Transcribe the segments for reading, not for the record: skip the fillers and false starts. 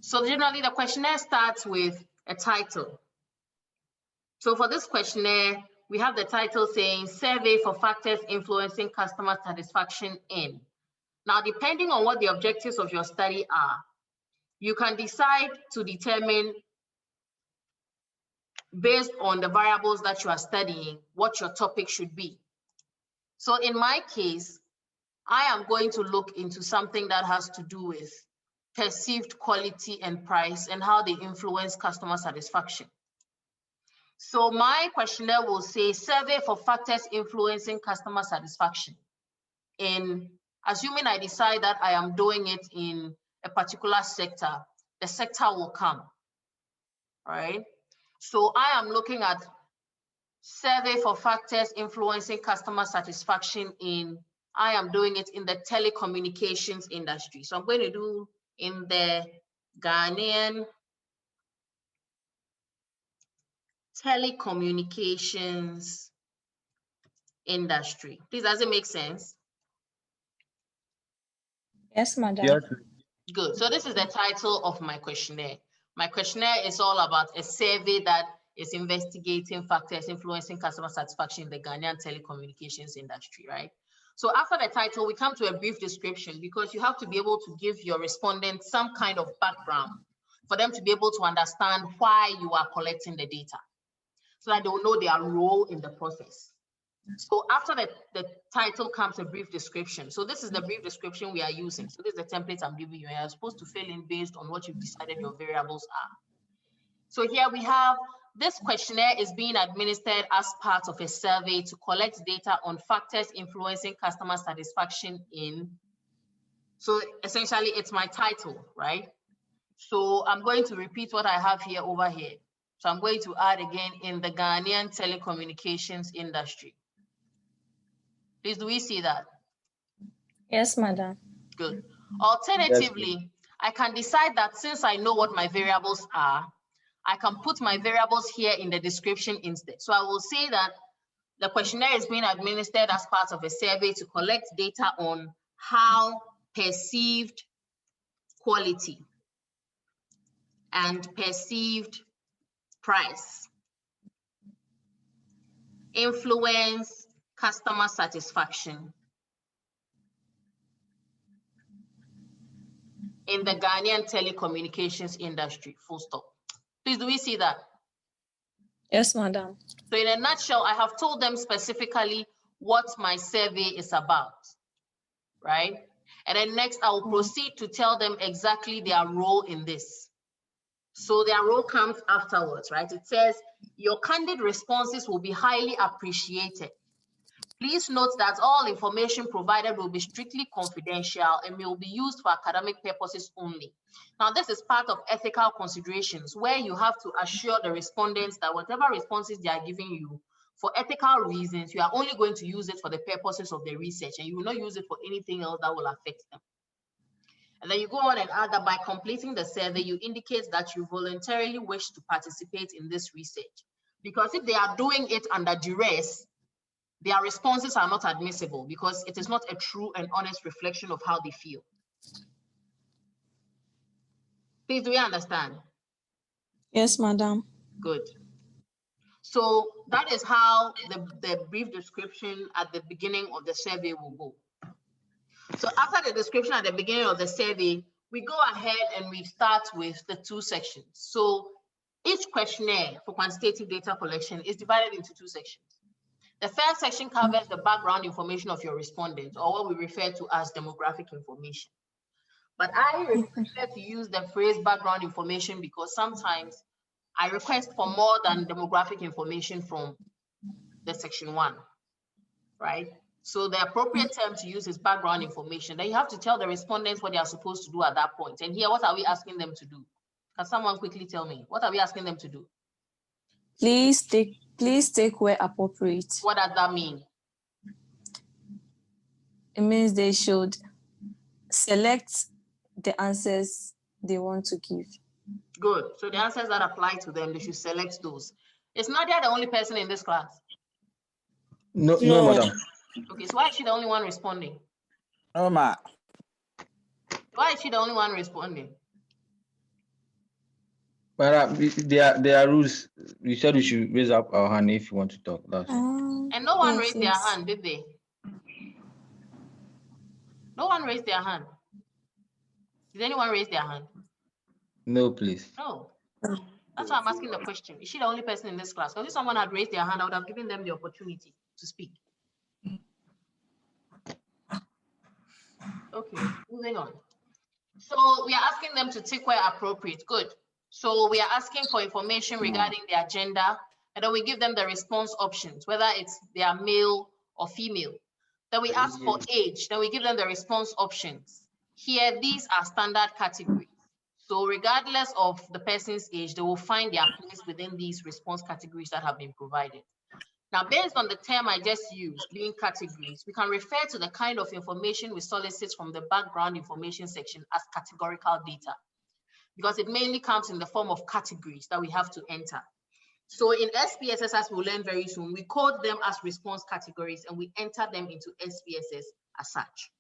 So generally the questionnaire starts with a title. So for this questionnaire, we have the title saying Survey for Factors Influencing Customer Satisfaction in. Now, depending on what the objectives of your study are, you can decide to determine based on the variables that you are studying, what your topic should be. So in my case, I am going to look into something that has to do with perceived quality and price and how they influence customer satisfaction. So my questionnaire will say survey for factors influencing customer satisfaction. In assuming I decide that I am doing it in a particular sector, the sector will come, right? So I am looking at survey for factors influencing customer satisfaction in, I am doing it in the telecommunications industry. So I'm going to do in the Ghanaian telecommunications industry. Please, does it make sense? Yes, madam. Yes. Good. So this is the title of my questionnaire. My questionnaire is all about a survey that is investigating factors influencing customer satisfaction in the Ghanaian telecommunications industry, right? So after the title, we come to a brief description because you have to be able to give your respondents some kind of background for them to be able to understand why you are collecting the data so that they will know their role in the process. So after the title comes a brief description. So this is the brief description we are using. So this is the template I'm giving you. You're supposed to fill in based on what you've decided your variables are. So here we have, this questionnaire is being administered as part of a survey to collect data on factors influencing customer satisfaction in. So essentially it's my title, right? So I'm going to repeat what I have here over here. So I'm going to add again in the Ghanaian telecommunications industry. Please, do we see that? Yes, madam. Good. Alternatively, I can decide that since I know what my variables are, I can put my variables here in the description instead. So I will say that the questionnaire is being administered as part of a survey to collect data on how perceived quality and perceived price influence customer satisfaction in the Ghanaian telecommunications industry, full stop. Please, do we see that? Yes, madam. So in a nutshell, I have told them specifically what my survey is about, right? And then next, I will proceed to tell them exactly their role in this. So their role comes afterwards, right? It says, your candid responses will be highly appreciated. Please note that all information provided will be strictly confidential and will be used for academic purposes only. Now, this is part of ethical considerations where you have to assure the respondents that whatever responses they are giving you, for ethical reasons, you are only going to use it for the purposes of the research and you will not use it for anything else that will affect them. And then you go on and add that by completing the survey, you indicate that you voluntarily wish to participate in this research. Because if they are doing it under duress, their responses are not admissible because it is not a true and honest reflection of how they feel. Please, do we understand? Yes, madam. Good. So that is how the brief description at the beginning of the survey will go. So after the description at the beginning of the survey, we go ahead and we start with the two sections. So each questionnaire for quantitative data collection is divided into two sections. The first section covers the background information of your respondents, or what we refer to as demographic information. But I prefer to use the phrase background information because sometimes I request for more than demographic information from the section 1, right? So the appropriate term to use is background information. Then you have to tell the respondents what they are supposed to do at that point. And here, what are we asking them to do? Can someone quickly tell me, what are we asking them to do? Please take where appropriate. What does that mean? It means they should select the answers they want to give. Good. So the answers that apply to them, they should select those. Is Nadia the only person in this class? No, madam. Okay, so why is she the only one responding? No, ma. Why is she the only one responding? Madam, there are rules. We said we should raise up our hand if you want to talk. That's all. And no one yes, raised their hand, did they? No one raised their hand. Did anyone raise their hand? No, please. No. That's why I'm asking the question. Is she the only person in this class? Because if someone had raised their hand, I would have given them the opportunity to speak. Okay, moving on. So we are asking them to tick where appropriate. Good. So we are asking for information regarding the agenda, and then we give them the response options, whether it's they are male or female. Then we ask for age, then we give them the response options. Here, these are standard categories. So regardless of the person's age, they will find their place within these response categories that have been provided. Now, based on the term I just used, being categories, we can refer to the kind of information we solicit from the background information section as categorical data, because it mainly comes in the form of categories that we have to enter. So in SPSS, as we'll learn very soon, we code them as response categories and we enter them into SPSS as such.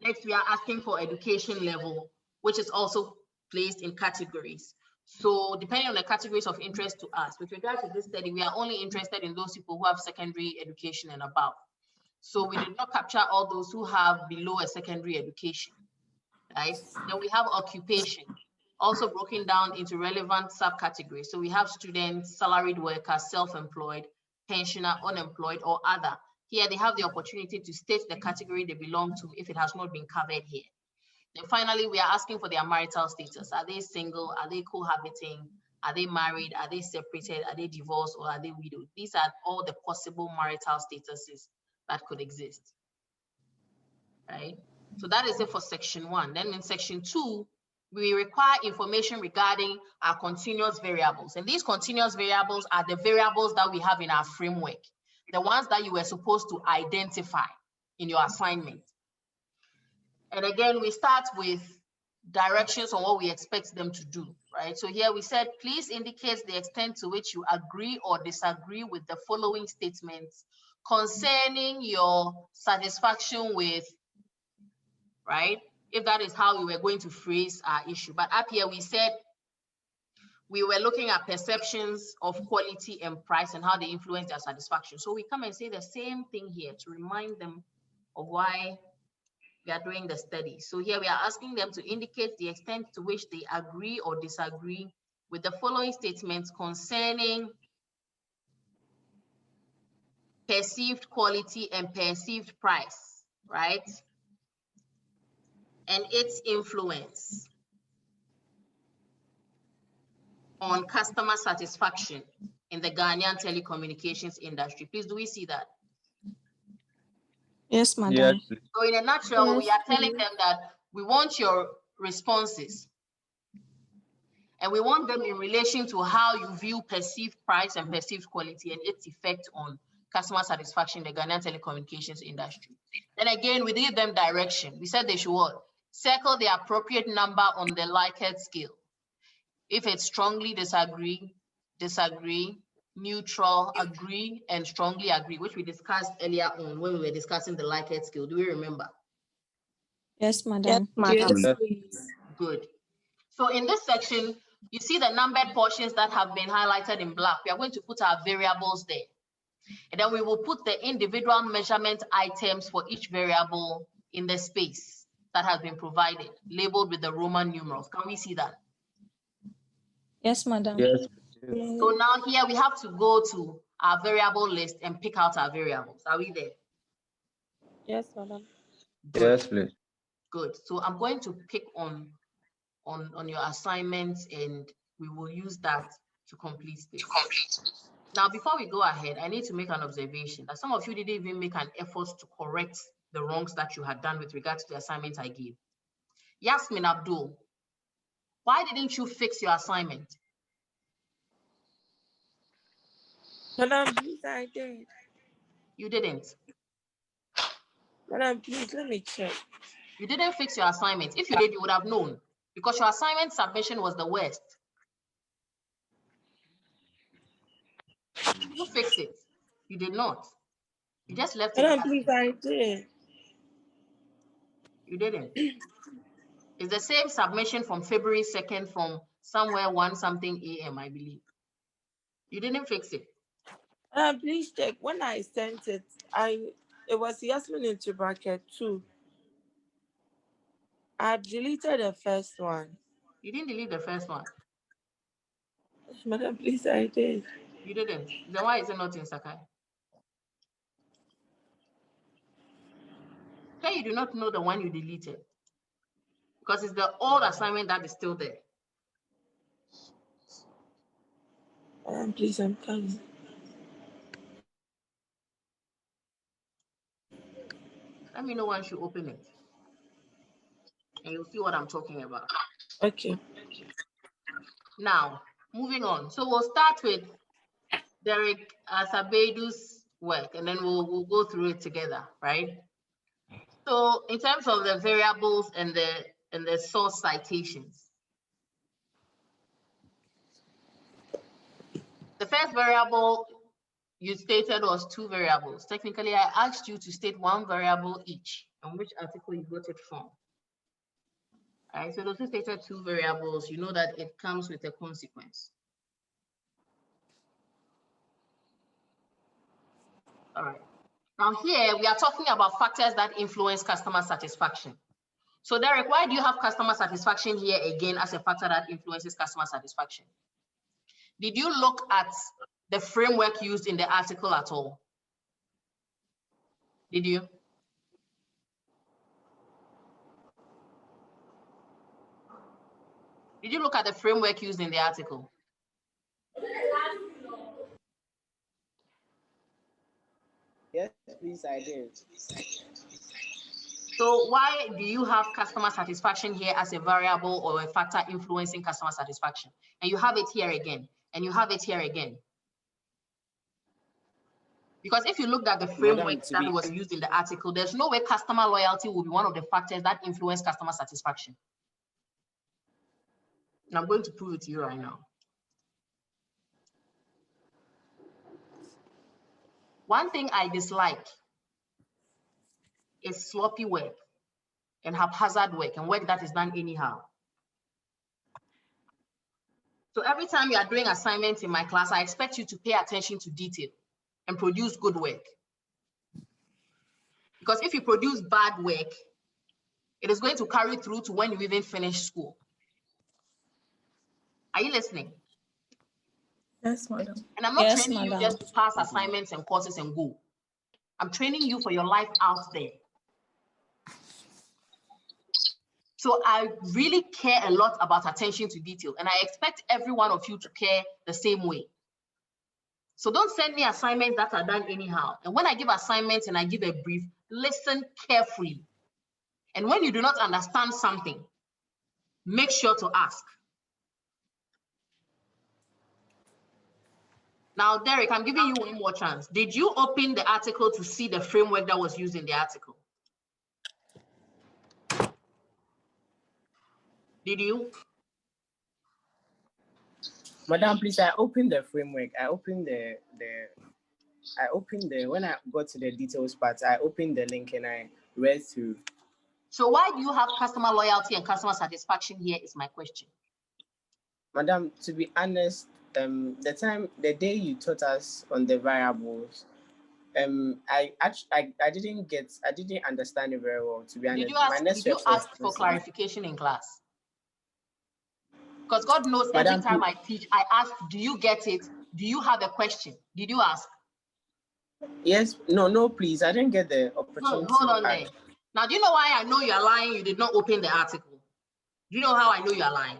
Next, we are asking for education level, which is also placed in categories. So depending on the categories of interest to us, with regard to this study, we are only interested in those people who have secondary education and above. So we did not capture all those who have below a secondary education, right? Then we have occupation, also broken down into relevant subcategories. So we have students, salaried workers, self-employed, pensioner, unemployed, or other. Here they have the opportunity to state the category they belong to if it has not been covered here. Then finally, we are asking for their marital status. Are they single? Are they cohabiting? Are they married? Are they separated? Are they divorced? Or are they widowed? These are all the possible marital statuses that could exist, right? So that is it for section 1. Then in section 2, we require information regarding our continuous variables. And these continuous variables are the variables that we have in our framework, the ones that you were supposed to identify in your assignment. And again, we start with directions on what we expect them to do, right? So here we said, please indicate the extent to which you agree or disagree with the following statements concerning your satisfaction with, right? If that is how we were going to phrase our issue. But up here we said we were looking at perceptions of quality and price and how they influence their satisfaction. So we come and say the same thing here to remind them of why we are doing the study. So here we are asking them to indicate the extent to which they agree or disagree with the following statements concerning perceived quality and perceived price, right? And its influence on customer satisfaction in the Ghanaian telecommunications industry. Please, do we see that? Yes, madam. Yes. So in a nutshell, we are telling them that we want your responses and we want them in relation to how you view perceived price and perceived quality and its effect on customer satisfaction in the Ghanaian telecommunications industry. Then again, we gave them direction. We said they should what? Circle the appropriate number on the Likert scale. If it's strongly disagree, neutral, agree, and strongly agree, which we discussed earlier on when we were discussing the Likert scale. Do we remember? Yes, madam. Yes, please. Good. So in this section, you see the numbered portions that have been highlighted in black. We are going to put our variables there. And then we will put the individual measurement items for each variable in the space that has been provided, labeled with the Roman numerals. Can we see that? Yes, madam. Yes. So now here we have to go to our variable list and pick out our variables. Are we there? Yes, madam. Yes, please. Good. So I'm going to pick on your assignments and we will use that to complete this. Now, before we go ahead, I need to make an observation that some of you didn't even make an effort to correct the wrongs that you had done with regard to the assignment I gave. Yasmin Abdul, why didn't you fix your assignment? Madam, please, I did. You didn't. Madam, please, let me check. You didn't fix your assignment. If you did, you would have known because your assignment submission was the worst. You fixed it. You did not. You just left it. Madam, please, I did. You didn't. It's the same submission from February 2nd from somewhere 1 something AM, I believe. You didn't fix it. Please check. When I sent it, it was Yasmin into bracket 2. I deleted the first one. You didn't delete the first one. Madam, please, I did. You didn't. Then why is it not in Sakai? Okay, you do not know the one you deleted. Because it's the old assignment that is still there. Please, I'm coming. Let me know once you open it. And you'll see what I'm talking about. Okay. Now, moving on. So we'll start with Derek Asabedu's work, and then we'll go through it together, right? So in terms of the variables and the source citations, the first variable you stated was 2 variables. Technically, I asked you to state 1 variable each and which article you got it from. All right, so those who stated 2 variables, you know that it comes with a consequence. All right. Now here, we are talking about factors that influence customer satisfaction. So Derek, why do you have customer satisfaction here again as a factor that influences customer satisfaction? Did you look at the framework used in the article at all? Did you? Did you look at the framework used in the article? Yes, please, I did. So why do you have customer satisfaction here as a variable or a factor influencing customer satisfaction? And you have it here again, and you have it here again. Because if you looked at the framework that was used in the article, there's no way customer loyalty will be one of the factors that influence customer satisfaction. And I'm going to prove it to you right now. One thing I dislike is sloppy work and haphazard work and work that is done anyhow. So every time you are doing assignments in my class, I expect you to pay attention to detail and produce good work. Because if you produce bad work, it is going to carry through to when you even finish school. Are you listening? Yes, madam. And I'm not training you just to pass assignments and courses and go. I'm training you for your life out there. So I really care a lot about attention to detail, and I expect every one of you to care the same way. So don't send me assignments that are done anyhow. And when I give assignments and I give a brief, listen carefully. And when you do not understand something, make sure to ask. Now, Derek, I'm giving you one more chance. Did you open the article to see the framework that was used in the article? Did you? Madam, please, I opened the framework. I opened when I got to the details part, I opened the link and I read through. So why do you have customer loyalty and customer satisfaction here is my question. Madam, to be honest, the day you taught us on the variables, I didn't understand it very well, to be honest. Did you ask for clarification in class? Because God knows every time I teach, I ask, do you get it? Do you have a question? Did you ask? Yes, no, please. I didn't get the opportunity. No, hold on there. Now, do you know why I know you're lying? You did not open the article. Do you know how I know you're lying?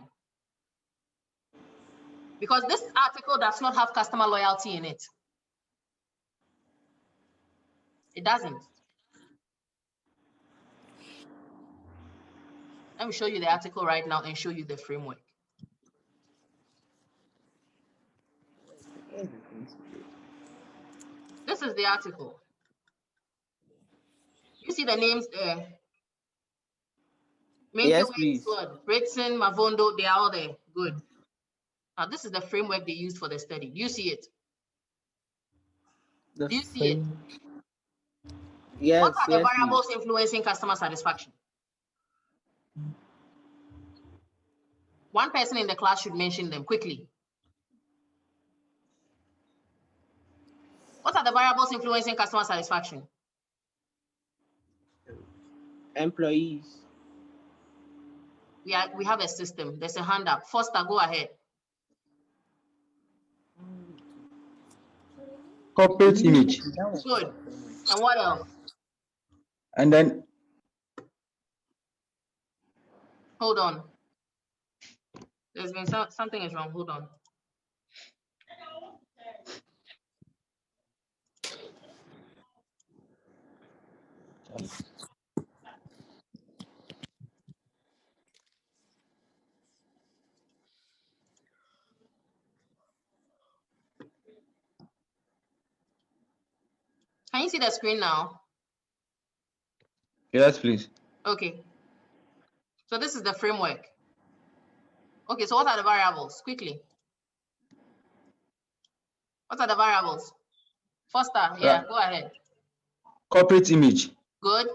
Because this article does not have customer loyalty in it. It doesn't. Let me show you the article right now and show you the framework. This is the article. You see the names there? Yes, please. Britson, Mavondo, they are all there. Good. Now, this is the framework they used for the study. Do you see it? Do you see it? Yes. What are the variables influencing customer satisfaction? One person in the class should mention them quickly. What are the variables influencing customer satisfaction? Employees. We have a system. There's a hand up. Foster, go ahead. Corporate image. Good. And what else? And then Hold on. There's been something is wrong. Hold on. Can you see the screen now? yes, please. Okay. So this is the framework. Okay, so what are the variables? Quickly. What are the variables? Foster, yeah, go ahead. Corporate image. Good.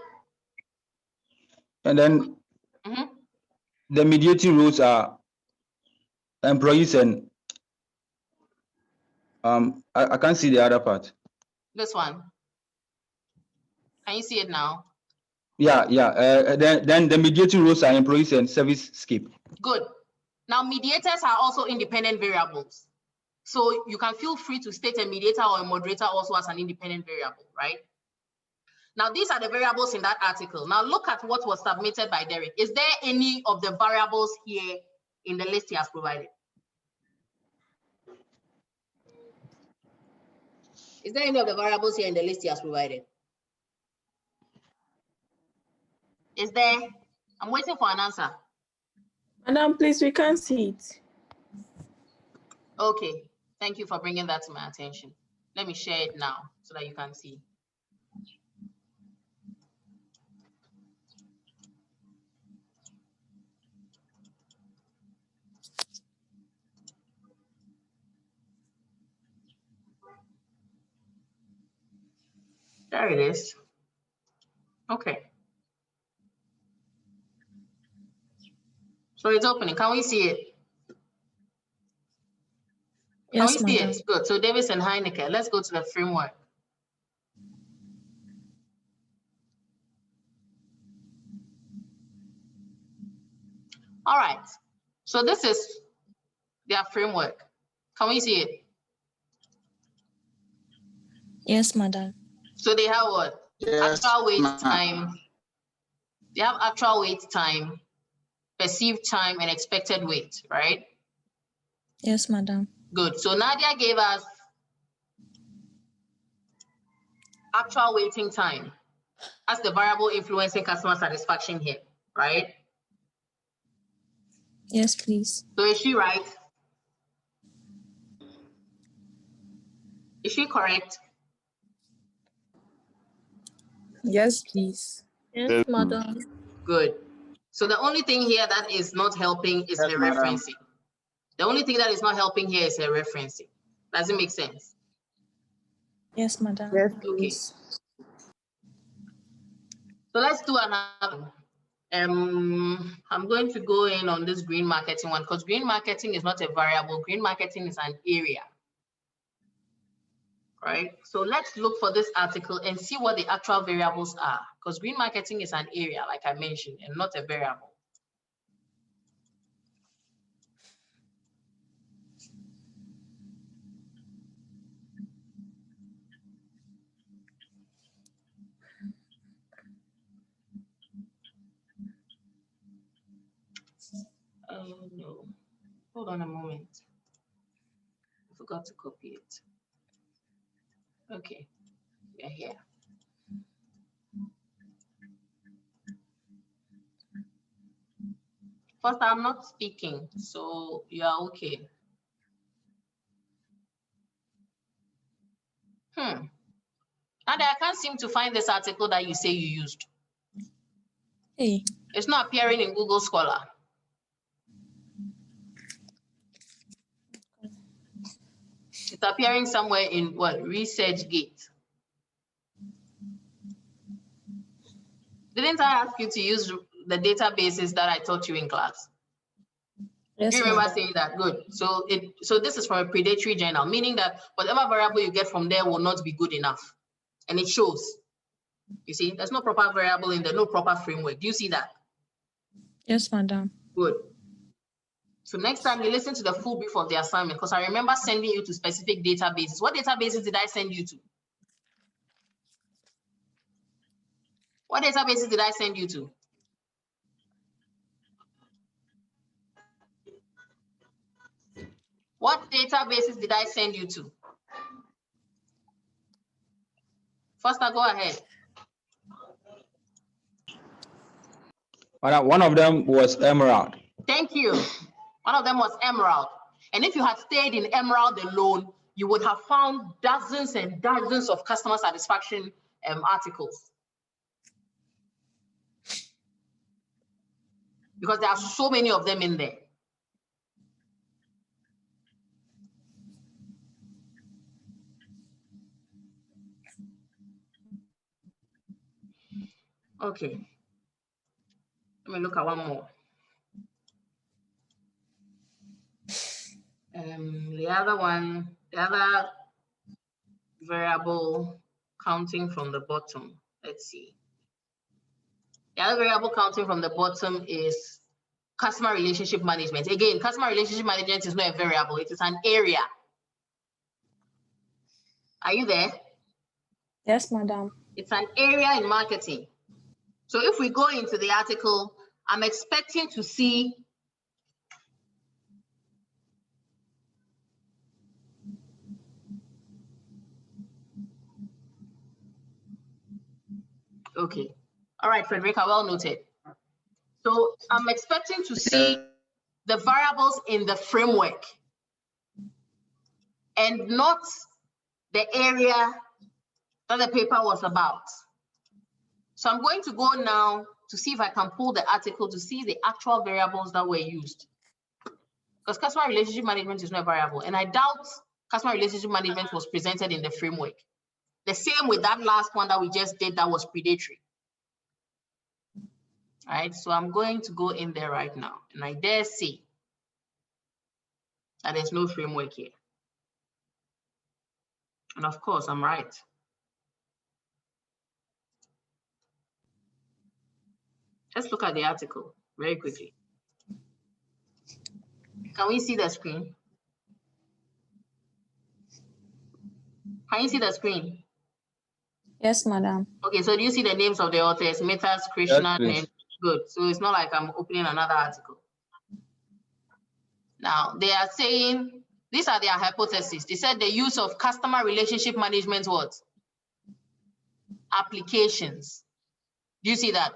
And then the mediating roles are employees and I can't see the other part. This one. Can you see it now? Yeah. Then the mediating roles are employees and service scape. Good. Now mediators are also independent variables. So you can feel free to state a mediator or a moderator also as an independent variable, right? Now these are the variables in that article. Now look at what was submitted by Derek. Is there any of the variables here in the list he has provided? Is there any of the variables here in the list he has provided? Is there? I'm waiting for an answer. Madam, please, we can't see it. Okay, thank you for bringing that to my attention. Let me share it now so that you can see. There it is. Okay. So it's opening. Can we see it? Yes, Can we see madam. it? Good. So Davis and Heineke, let's go to the framework. All right. So this is their framework. Can we see it? Yes, madam. So they have what? Yes, Actual wait time. They have actual wait time, perceived time, and expected wait, right? Yes, madam. Good. So Nadia gave us actual waiting time as the variable influencing customer satisfaction here, right? Yes, please. So is she right? Is she correct? Yes, please. Yes, madam. Good. So the only thing here that is not helping is Yes, her madam. referencing. The only thing that is not helping here is her referencing. Does it make sense? Yes, madam. Yes, Okay. please. So let's do another. I'm going to go in on this green marketing one because green marketing is not a variable. Green marketing is an area, right? So let's look for this article and see what the actual variables are because green marketing is an area, like I mentioned, and not a variable. Oh no, hold on a moment. I forgot to copy it. Okay, we're here. First, I'm not speaking, so you are okay. And I can't seem to find this article that you say you used. Hey. It's not appearing in Google Scholar. It's appearing somewhere in what? ResearchGate. Didn't I ask you to use the databases that I taught you in class? Yes, Do you remember madam. saying that? Good. So this is from a predatory journal, meaning that whatever variable you get from there will not be good enough. And it shows. You see, there's no proper variable in there, no proper framework. Do you see that? Yes, madam. Good. So next time you listen to the full brief of the assignment, because I remember sending you to specific databases. What databases did I send you to? What databases did I send you to? What databases did I send you to? Foster, go ahead. One of them was Emerald. Thank you. One of them was Emerald. And if you had stayed in Emerald alone, you would have found dozens and dozens of customer satisfaction articles. Because there are so many of them in there. Okay. Let me look at one more. The other variable counting from the bottom. Let's see. The other variable counting from the bottom is customer relationship management. Again, customer relationship management is not a variable, it is an area. Are you there? Yes, madam. It's an area in marketing. So if we go into the article, I'm expecting to see okay. All right, Frederica, well noted. So I'm expecting to see the variables in the framework and not the area that the paper was about. So I'm going to go now to see if I can pull the article to see the actual variables that were used. Because customer relationship management is not a variable, and I doubt customer relationship management was presented in the framework. The same with that last one that we just did that was predatory. All right, so I'm going to go in there right now, and I dare say that there's no framework here. And of course, I'm right. Let's look at the article very quickly. Can we see the screen? Can you see the screen? Yes, madam. Okay, so do you see the names of the authors? Metas, Krishna, Yes, and good. So it's not like I'm opening another article. Now, they are saying, these are their hypotheses. They said the use of customer relationship management what? Applications. Do you see that?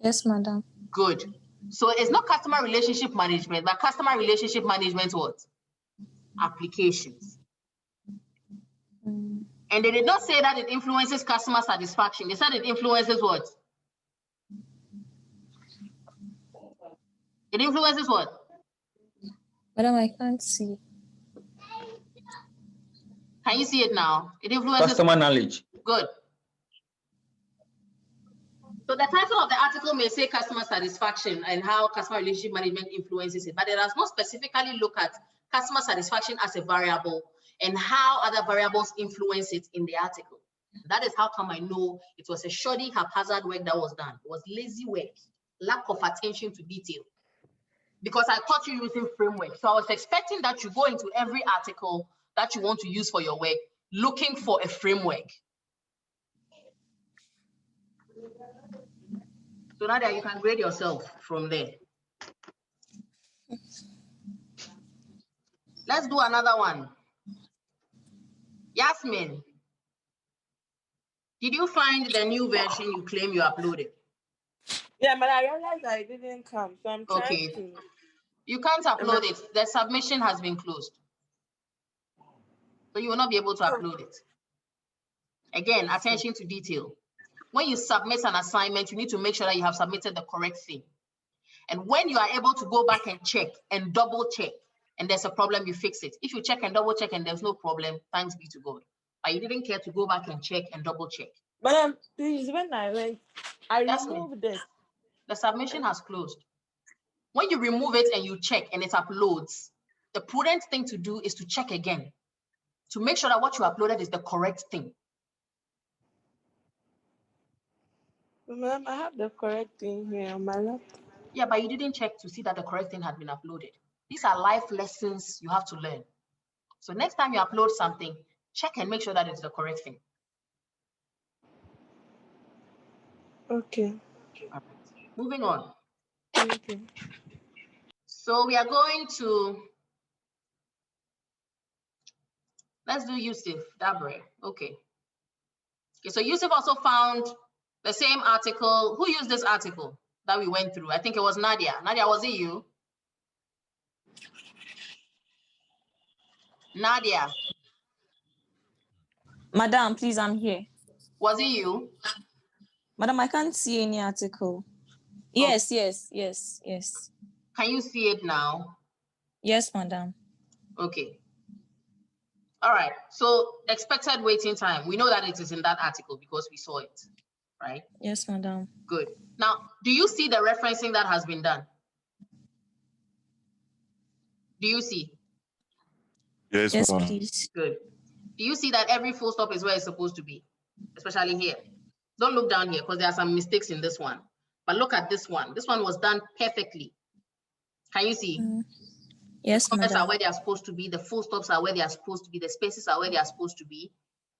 Yes, madam. Good. So it's not customer relationship management, but customer relationship management what? Applications. And they did not say that it influences customer satisfaction. They said it influences what? It influences what? Madam, I can't see. Can you see it now? It influences Customer knowledge. Good. So the title of the article may say customer satisfaction and how customer relationship management influences it, but it does not specifically look at customer satisfaction as a variable and how other variables influence it in the article. That is how come I know it was a shoddy, haphazard work that was done. It was lazy work, lack of attention to detail. Because I taught you using framework. So I was expecting that you go into every article that you want to use for your work, looking for a framework. So now that you can grade yourself from there. Let's do another one. Yasmin, did you find the new version you claim you uploaded? Yeah, but I realized I didn't come, so I'm trying Okay. to. You can't upload it. The submission has been closed. So you will not be able to upload it. Again, attention to detail. When you submit an assignment, you need to make sure that you have submitted the correct thing. And when you are able to go back and check and double check, and there's a problem, you fix it. If you check and double check and there's no problem, thanks be to God. But you didn't care to go back and check and double check. But please, when I went, I That's removed this. The submission has closed. When you remove it and you check and it uploads, the prudent thing to do is to check again to make sure that what you uploaded is the correct thing. Ma'am, I have the correct thing here on my laptop. Yeah, but you didn't check to see that the correct thing had been uploaded. These are life lessons you have to learn. So next time you upload something, check and make sure that it's the correct thing. Okay. All right. Moving on. Thank you. So we are going to, let's do Yusuf, Dabre. Okay. Okay, so Yusuf also found the same article. Who used this article that we went through? I think it was Nadia. Nadia, was it you? Nadia. Madam, please, I'm here. Was it you? Madam, I can't see any article. Yes, yes, yes, yes. Can you see it now? Yes, madam. Okay. All right. So expected waiting time. We know that it is in that article because we saw it, right? Yes, madam. Good. Now, do you see the referencing that has been done? Do you see? Yes, Yes, ma'am. please. Good. Do you see that every full stop is where it's supposed to be? Especially here. Don't look down here because there are some mistakes in this one. But look at this one. This one was done perfectly. Can you see? Yes, The commas are madam. where they are supposed to be. The full stops are where they are supposed to be. The spaces are where they are supposed to be.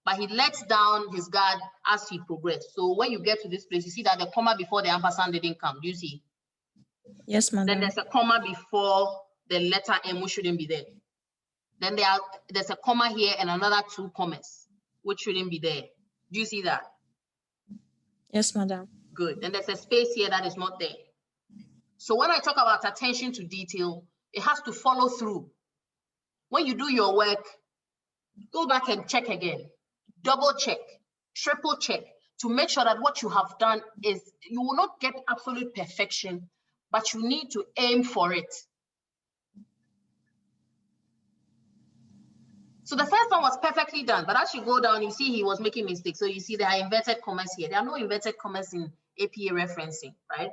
But he lets down his guard as he progressed. So when you get to this place, you see that the comma before the ampersand didn't come. Do you see? Yes, madam. Then there's a comma before the letter M, which shouldn't be there. Then there's a comma here and another 2 commas, which shouldn't be there. Do you see that? Yes, madam. Good. Then there's a space here that is not there. So when I talk about attention to detail, it has to follow through. When you do your work, go back and check again. Double check, triple check to make sure that what you have done is, you will not get absolute perfection, but you need to aim for it. So the first one was perfectly done, but as you go down, you see he was making mistakes. So you see there are inverted commas here. There are no inverted commas in APA referencing, right?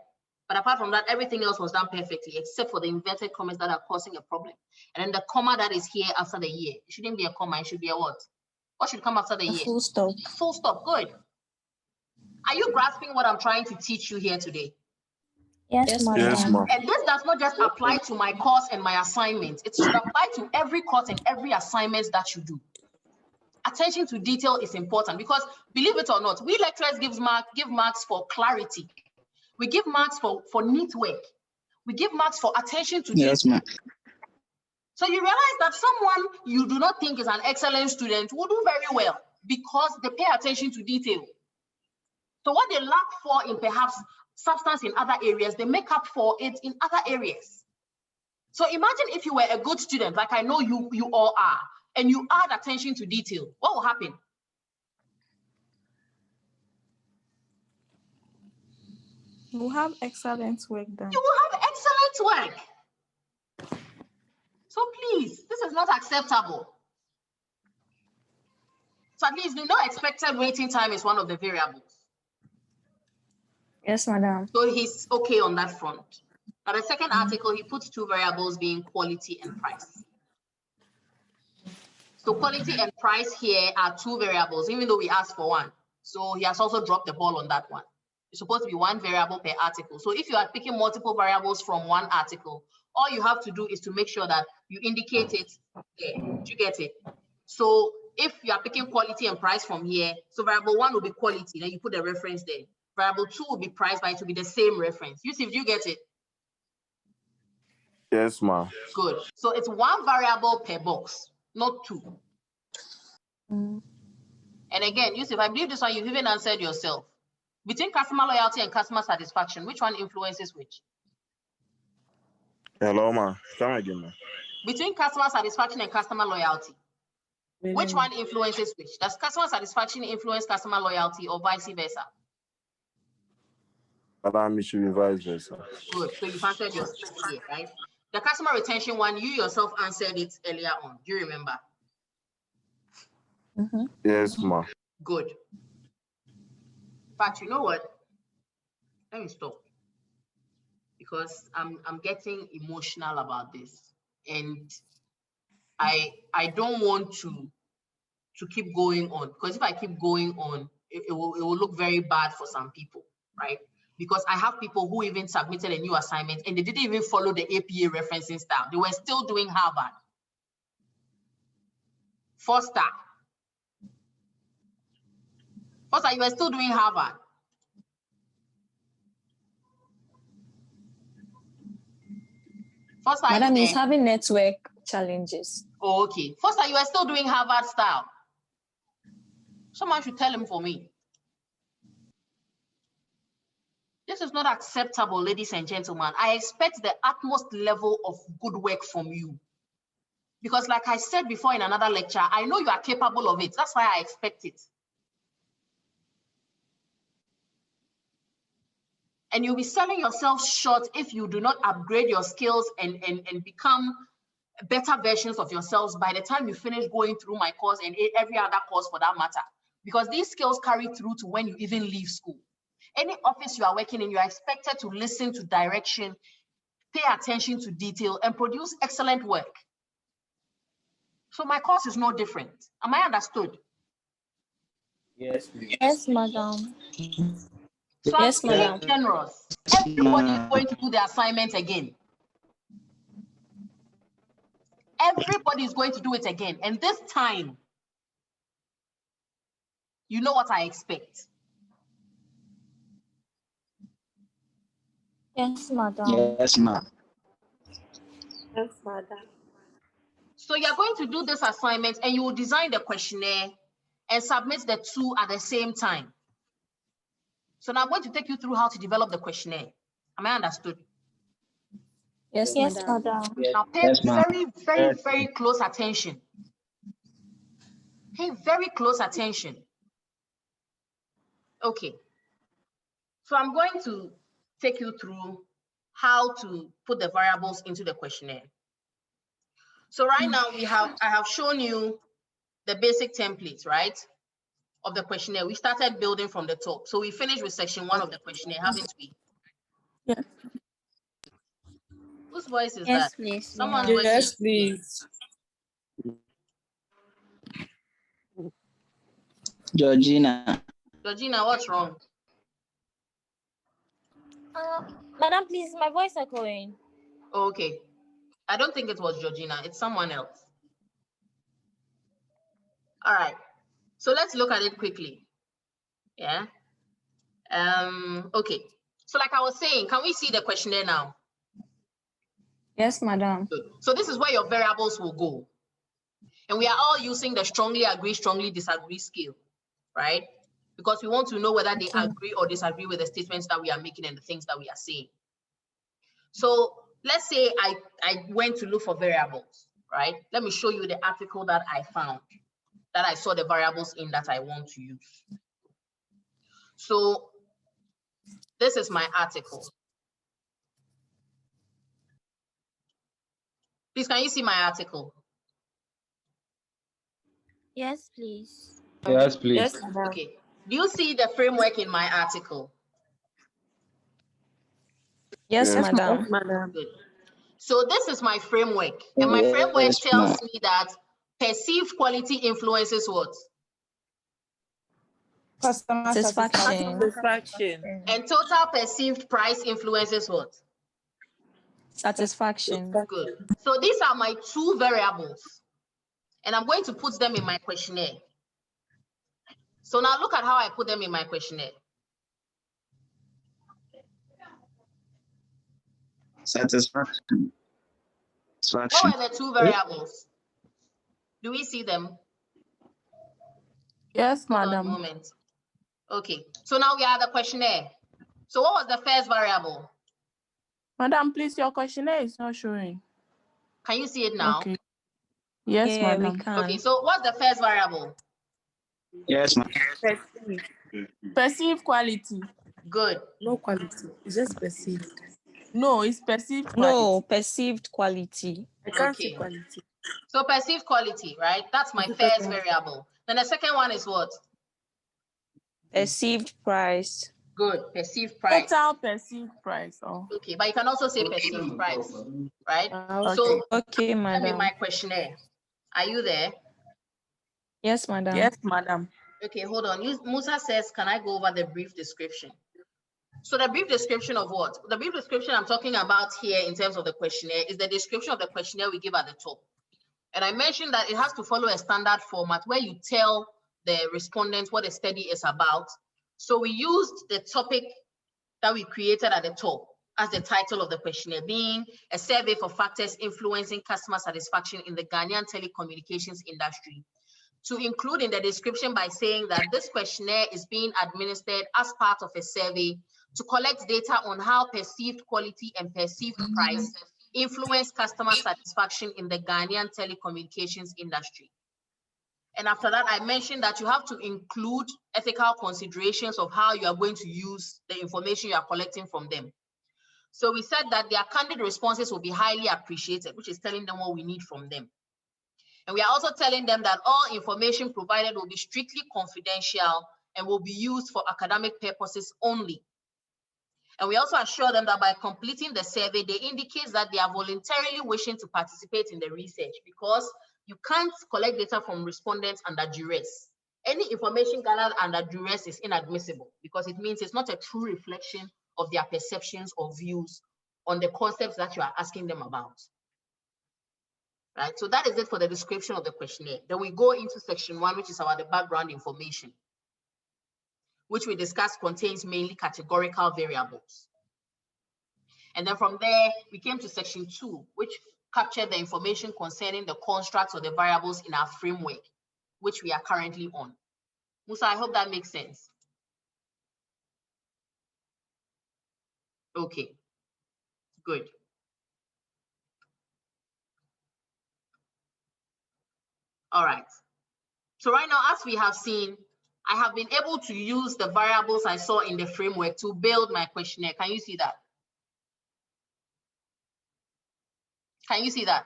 But apart from that, everything else was done perfectly, except for the inverted commas that are causing a problem. And then the comma that is here after the year, it shouldn't be a comma, it should be a what? What should come after the year? Full stop. Full stop, good. Are you grasping what I'm trying to teach you here today? Yes, madam. Yes, ma'am. And this does not just apply to my course and my assignments. It should apply to every course and every assignment that you do. Attention to detail is important because, believe it or not, we lecturers give marks for clarity. We give marks for neat work. We give marks for attention to detail. Yes, ma'am. So you realize that someone you do not think is an excellent student will do very well because they pay attention to detail. So what they lack for in perhaps substance in other areas, they make up for it in other areas. So imagine if you were a good student, like I know you all are, and you add attention to detail, what will happen? We'll have excellent work done. You will have excellent work. So please, this is not acceptable. So at least you know expected waiting time is one of the variables. Yes, madam. So he's okay on that front. Now the second article, he puts 2 variables being quality and price. So quality and price here are 2 variables, even though we asked for 1. So he has also dropped the ball on that one. It's supposed to be 1 variable per article. So if you are picking multiple variables from 1 article, all you have to do is to make sure that you indicate it there. Do you get it? So if you are picking quality and price from here, so variable 1 will be quality, then you put the reference there. Variable 2 will be price, but it will be the same reference. You see if you get it. Yes, ma'am. Good. So it's 1 variable per box, not 2. And again, Yusuf, I believe this one you've even answered yourself. Between customer loyalty and customer satisfaction, which one influences which? Hello, ma'am. Come again, ma'am. Between customer satisfaction and customer loyalty, which one influences which? Does customer satisfaction influence customer loyalty or vice versa? Madam, it should be vice versa. Good. So you've answered yourself here, right? The customer retention one, you yourself answered it earlier on. Do you remember? Yes, ma'am. Good. But you know what? Let me stop. because I'm getting emotional about this, and I don't want to keep going on, because if I keep going on, it will look very bad for some people, right? Because I have people who even submitted a new assignment and they didn't even follow the APA referencing style. They were still doing Harvard. Foster, you were still doing Harvard. Foster, Madam is having network challenges. Oh, okay. Foster, you are still doing Harvard style. Someone should tell him for me. This is not acceptable, ladies and gentlemen. I expect the utmost level of good work from you. Because like I said before in another lecture, I know you are capable of it. That's why I expect it. And you'll be selling yourself short if you do not upgrade your skills and become better versions of yourselves by the time you finish going through my course and every other course for that matter. Because these skills carry through to when you even leave school. Any office you are working in, you are expected to listen to direction, pay attention to detail, and produce excellent work. So my course is no different. Am I understood? Yes, Yes, madam. So yes, I'm being madam. generous. Everybody is going to do the assignment again. Everybody is going to do it again. And this time, you know what I expect. Yes, madam. Yes, ma'am. Yes, madam. So you're going to do this assignment and you will design the questionnaire and submit the two at the same time. So now I'm going to take you through how to develop the questionnaire. Am I understood? Yes, madam. Now pay Yes, ma'am. very close attention. Pay very close attention. Okay. So I'm going to take you through how to put the variables into the questionnaire. So right now I have shown you the basic template, right, of the questionnaire. We started building from the top. So we finished with section 1 of the questionnaire, haven't we? Yeah. Whose voice is Yes, that? please. Someone's Yeah. voice. Yes, please. Georgina. Georgina, what's wrong? Madam, please, my voice echoing. Okay. I don't think it was Georgina. It's someone else. All right. So let's look at it quickly. Yeah. Okay. So like I was saying, can we see the questionnaire now? Yes, madam. Good. So this is where your variables will go. And we are all using the strongly agree, strongly disagree scale, right? Because we want to know whether they agree or disagree with the statements that we are making and the things that we are saying. So let's say I went to look for variables, right? Let me show you the article that I found, that I saw the variables in that I want to use. So this is my article. Please, can you see my article? Yes, please. Yes, please. Yes, madam. Okay. Do you see the framework in my article? Yes, Yes, madam. Yes, madam. Good. So this is my framework. And my framework Yes, tells ma'am. me that perceived quality influences what? Customer Satisfaction. satisfaction. And total perceived price influences what? Satisfaction. Good. So these are my two variables. And I'm going to put them in my questionnaire. So now look at how I put them in my questionnaire. Satisfaction. What Satisfaction. were the two variables? Do we see them? Yes, Hold on a madam. moment. Okay, so now we are the questionnaire. So what was the first variable? Madam, please, your questionnaire is not showing. Can you see it now? Okay. Yes, Yeah, we madam. can. Okay, so what's the first variable? Yes, ma'am. Perceived quality. Good. No quality. It's just perceived. No, it's perceived quality. No, perceived quality. I can't see Okay. quality. So perceived quality, right? That's my first variable. Then the second one is what? Perceived price. Good. Perceived price. Total perceived price. Oh. Okay, but you can also say perceived price, right? Okay. So Okay, tell me madam. my questionnaire. Are you there? Yes, madam. Yes, madam. Okay, hold on. Musa says, can I go over the brief description? So the brief description of what? The brief description I'm talking about here in terms of the questionnaire is the description of the questionnaire we give at the top. And I mentioned that it has to follow a standard format where you tell the respondents what the study is about. So we used the topic that we created at the top as the title of the questionnaire, being a survey for factors influencing customer satisfaction in the Ghanaian telecommunications industry, to include in the description by saying that this questionnaire is being administered as part of a survey to collect data on how perceived quality and perceived price influence customer satisfaction in the Ghanaian telecommunications industry. And after that, I mentioned that you have to include ethical considerations of how you are going to use the information you are collecting from them. So we said that their candid responses will be highly appreciated, which is telling them what we need from them. And we are also telling them that all information provided will be strictly confidential and will be used for academic purposes only. And we also assure them that by completing the survey, they indicate that they are voluntarily wishing to participate in the research, because you can't collect data from respondents under duress. Any information gathered under duress is inadmissible, because it means it's not a true reflection of their perceptions or views on the concepts that you are asking them about. Right, so that is it for the description of the questionnaire. Then we go into section 1, which is about the background information, which we discussed contains mainly categorical variables. And then from there, we came to section 2, which captured the information concerning the constructs or the variables in our framework, which we are currently on. Musa, I hope that makes sense. Okay, good. All right. So right now, as we have seen, I have been able to use the variables I saw in the framework to build my questionnaire. Can you see that? Can you see that?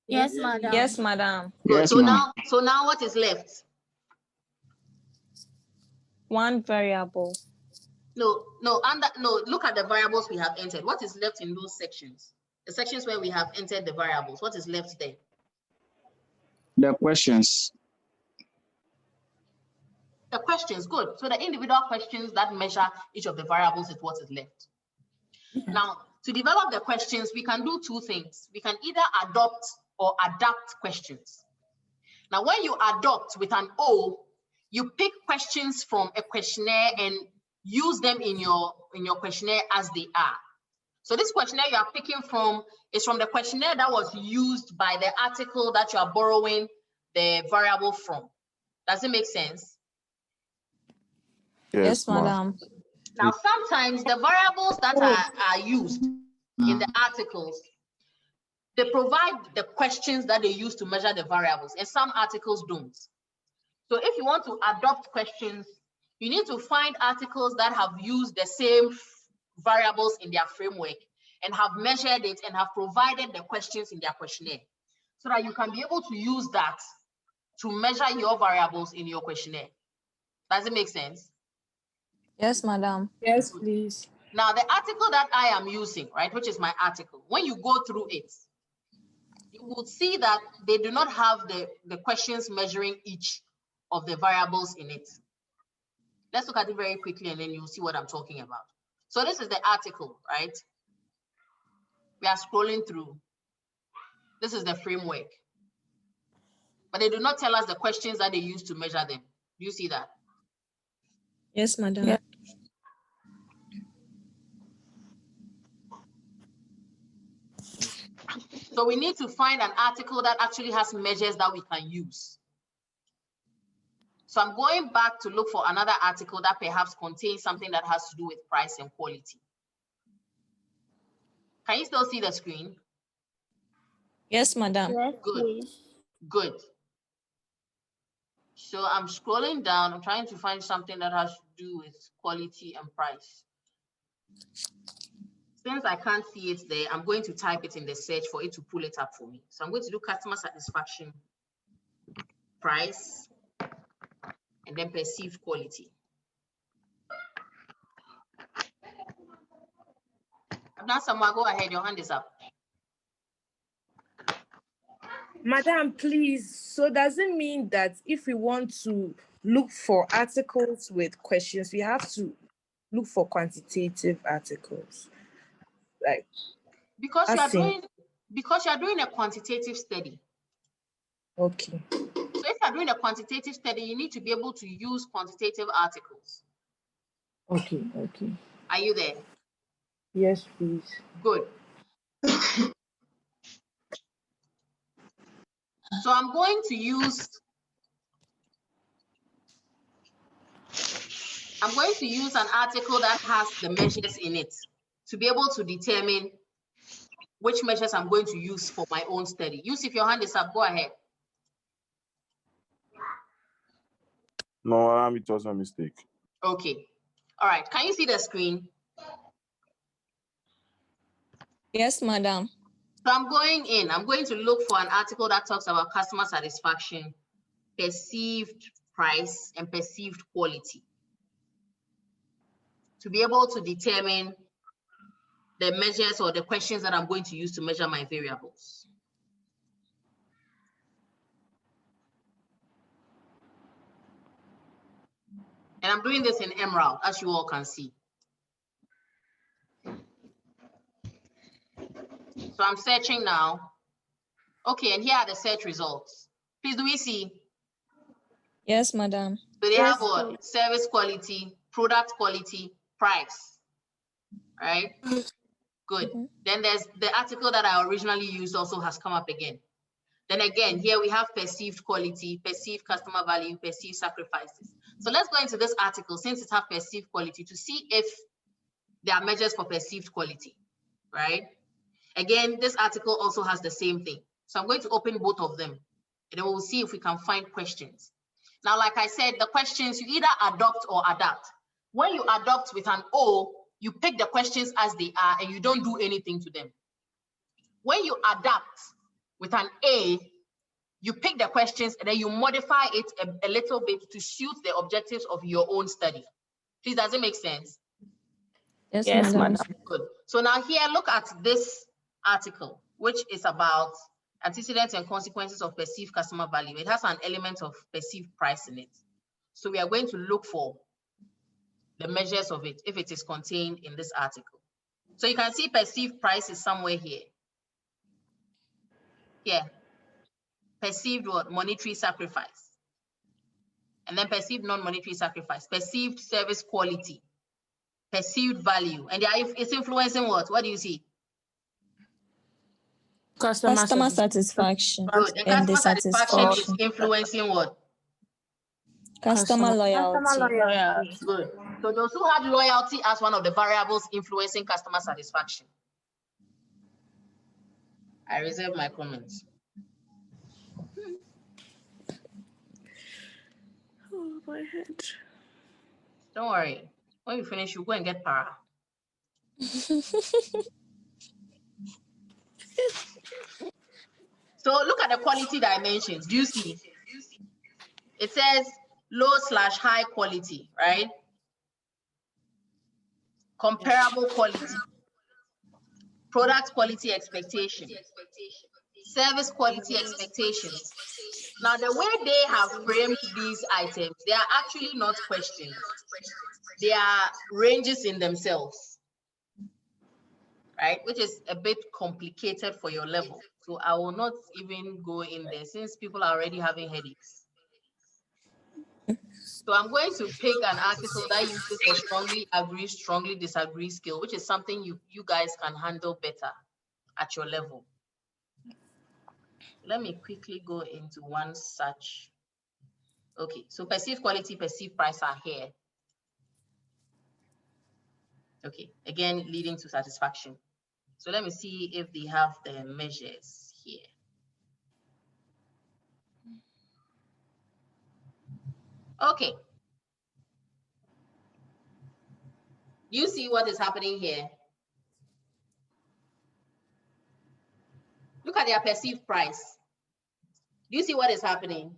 Yes, madam. Yes, madam. Good. Yes, So ma'am. now what is left? One variable. No, look at the variables we have entered. What is left in those sections? The sections where we have entered the variables, what is left there? The questions. The questions, good. So the individual questions that measure each of the variables is what is left. Now, to develop the questions, we can do two things. We can either adopt or adapt questions. Now, when you adopt with an O, you pick questions from a questionnaire and use them in your questionnaire as they are. So this questionnaire you are picking from is from the questionnaire that was used by the article that you are borrowing the variable from. Does it make sense? Yes, madam. Now, sometimes the variables that are used in the articles, they provide the questions that they use to measure the variables, and some articles don't. So if you want to adopt questions, you need to find articles that have used the same variables in their framework and have measured it and have provided the questions in their questionnaire, so that you can be able to use that to measure your variables in your questionnaire. Does it make sense? Yes, madam. Yes, please. Now, the article that I am using, right, which is my article, when you go through it, you will see that they do not have the questions measuring each of the variables in it. Let's look at it very quickly and then you'll see what I'm talking about. So this is the article, right? We are scrolling through. This is the framework. But they do not tell us the questions that they use to measure them. Do you see that? Yes, madam. Yeah. So we need to find an article that actually has measures that we can use. So I'm going back to look for another article that perhaps contains something that has to do with price and quality. Can you still see the screen? Yes, madam. Yes, Good. please. Good. So I'm scrolling down. I'm trying to find something that has to do with quality and price. Since I can't see it there, I'm going to type it in the search for it to pull it up for me. So I'm going to do customer satisfaction, price, and then perceived quality. Now, Samuel, go ahead. Your hand is up. Madam, please. So does it mean that if we want to look for articles with questions, we have to look for quantitative articles? Like, Because you are doing a quantitative study. okay. So if you're doing a quantitative study, you need to be able to use quantitative articles. Okay. Are you there? Yes, please. Good. So I'm going to use an article that has the measures in it to be able to determine which measures I'm going to use for my own study. Use if your hand is up, go ahead. No, it was a mistake. Okay. All right. Can you see the screen? Yes, madam. So I'm going to look for an article that talks about customer satisfaction, perceived price, and perceived quality, to be able to determine the measures or the questions that I'm going to use to measure my variables. And I'm doing this in Emerald, as you all can see. So I'm searching now. Okay, and here are the search results. Please, do we see? Yes, madam. So they Yes, have what? Service quality, product quality, price, right? Good. Then there's the article that I originally used also has come up again. Then again, here we have perceived quality, perceived customer value, perceived sacrifices. So let's go into this article, since it has perceived quality, to see if there are measures for perceived quality, right? Again, this article also has the same thing. So I'm going to open both of them, and then we'll see if we can find questions. Now, like I said, the questions, you either adopt or adapt. When you adopt with an O, you pick the questions as they are and you don't do anything to them. When you adapt with an A, you pick the questions and then you modify it a little bit to suit the objectives of your own study. Please, does it make sense? Yes, madam. Good. So now here, look at this article, which is about antecedents and consequences of perceived customer value. It has an element of perceived price in it. So we are going to look for the measures of it if it is contained in this article. So you can see perceived price is somewhere here. Here. Perceived what? Monetary sacrifice. And then perceived non-monetary sacrifice. Perceived service quality. Perceived value. And it's influencing what? What do you see? Customer satisfaction. Good. And And customer satisfaction is dissatisfaction. influencing what? Customer loyalty. Good. So those who had loyalty as one of the variables influencing customer satisfaction. I reserve my comments. Oh, my head. Don't worry. When you finish, you go and get para. So look at the quality dimensions. Do you see? It says low/high quality, right? Comparable quality. Product quality expectation. Service quality expectations. Now, the way they have framed these items, they are actually not questions. They are ranges in themselves, right? Which is a bit complicated for your level. So I will not even go in there since people are already having headaches. So I'm going to pick an article that uses the strongly agree, strongly disagree skill, which is something you guys can handle better at your level. Let me quickly go into one such. Okay, so perceived quality, perceived price are here. Okay, again, leading to satisfaction. So let me see if they have the measures here. Okay. You see what is happening here? Look at their perceived price. Do you see what is happening?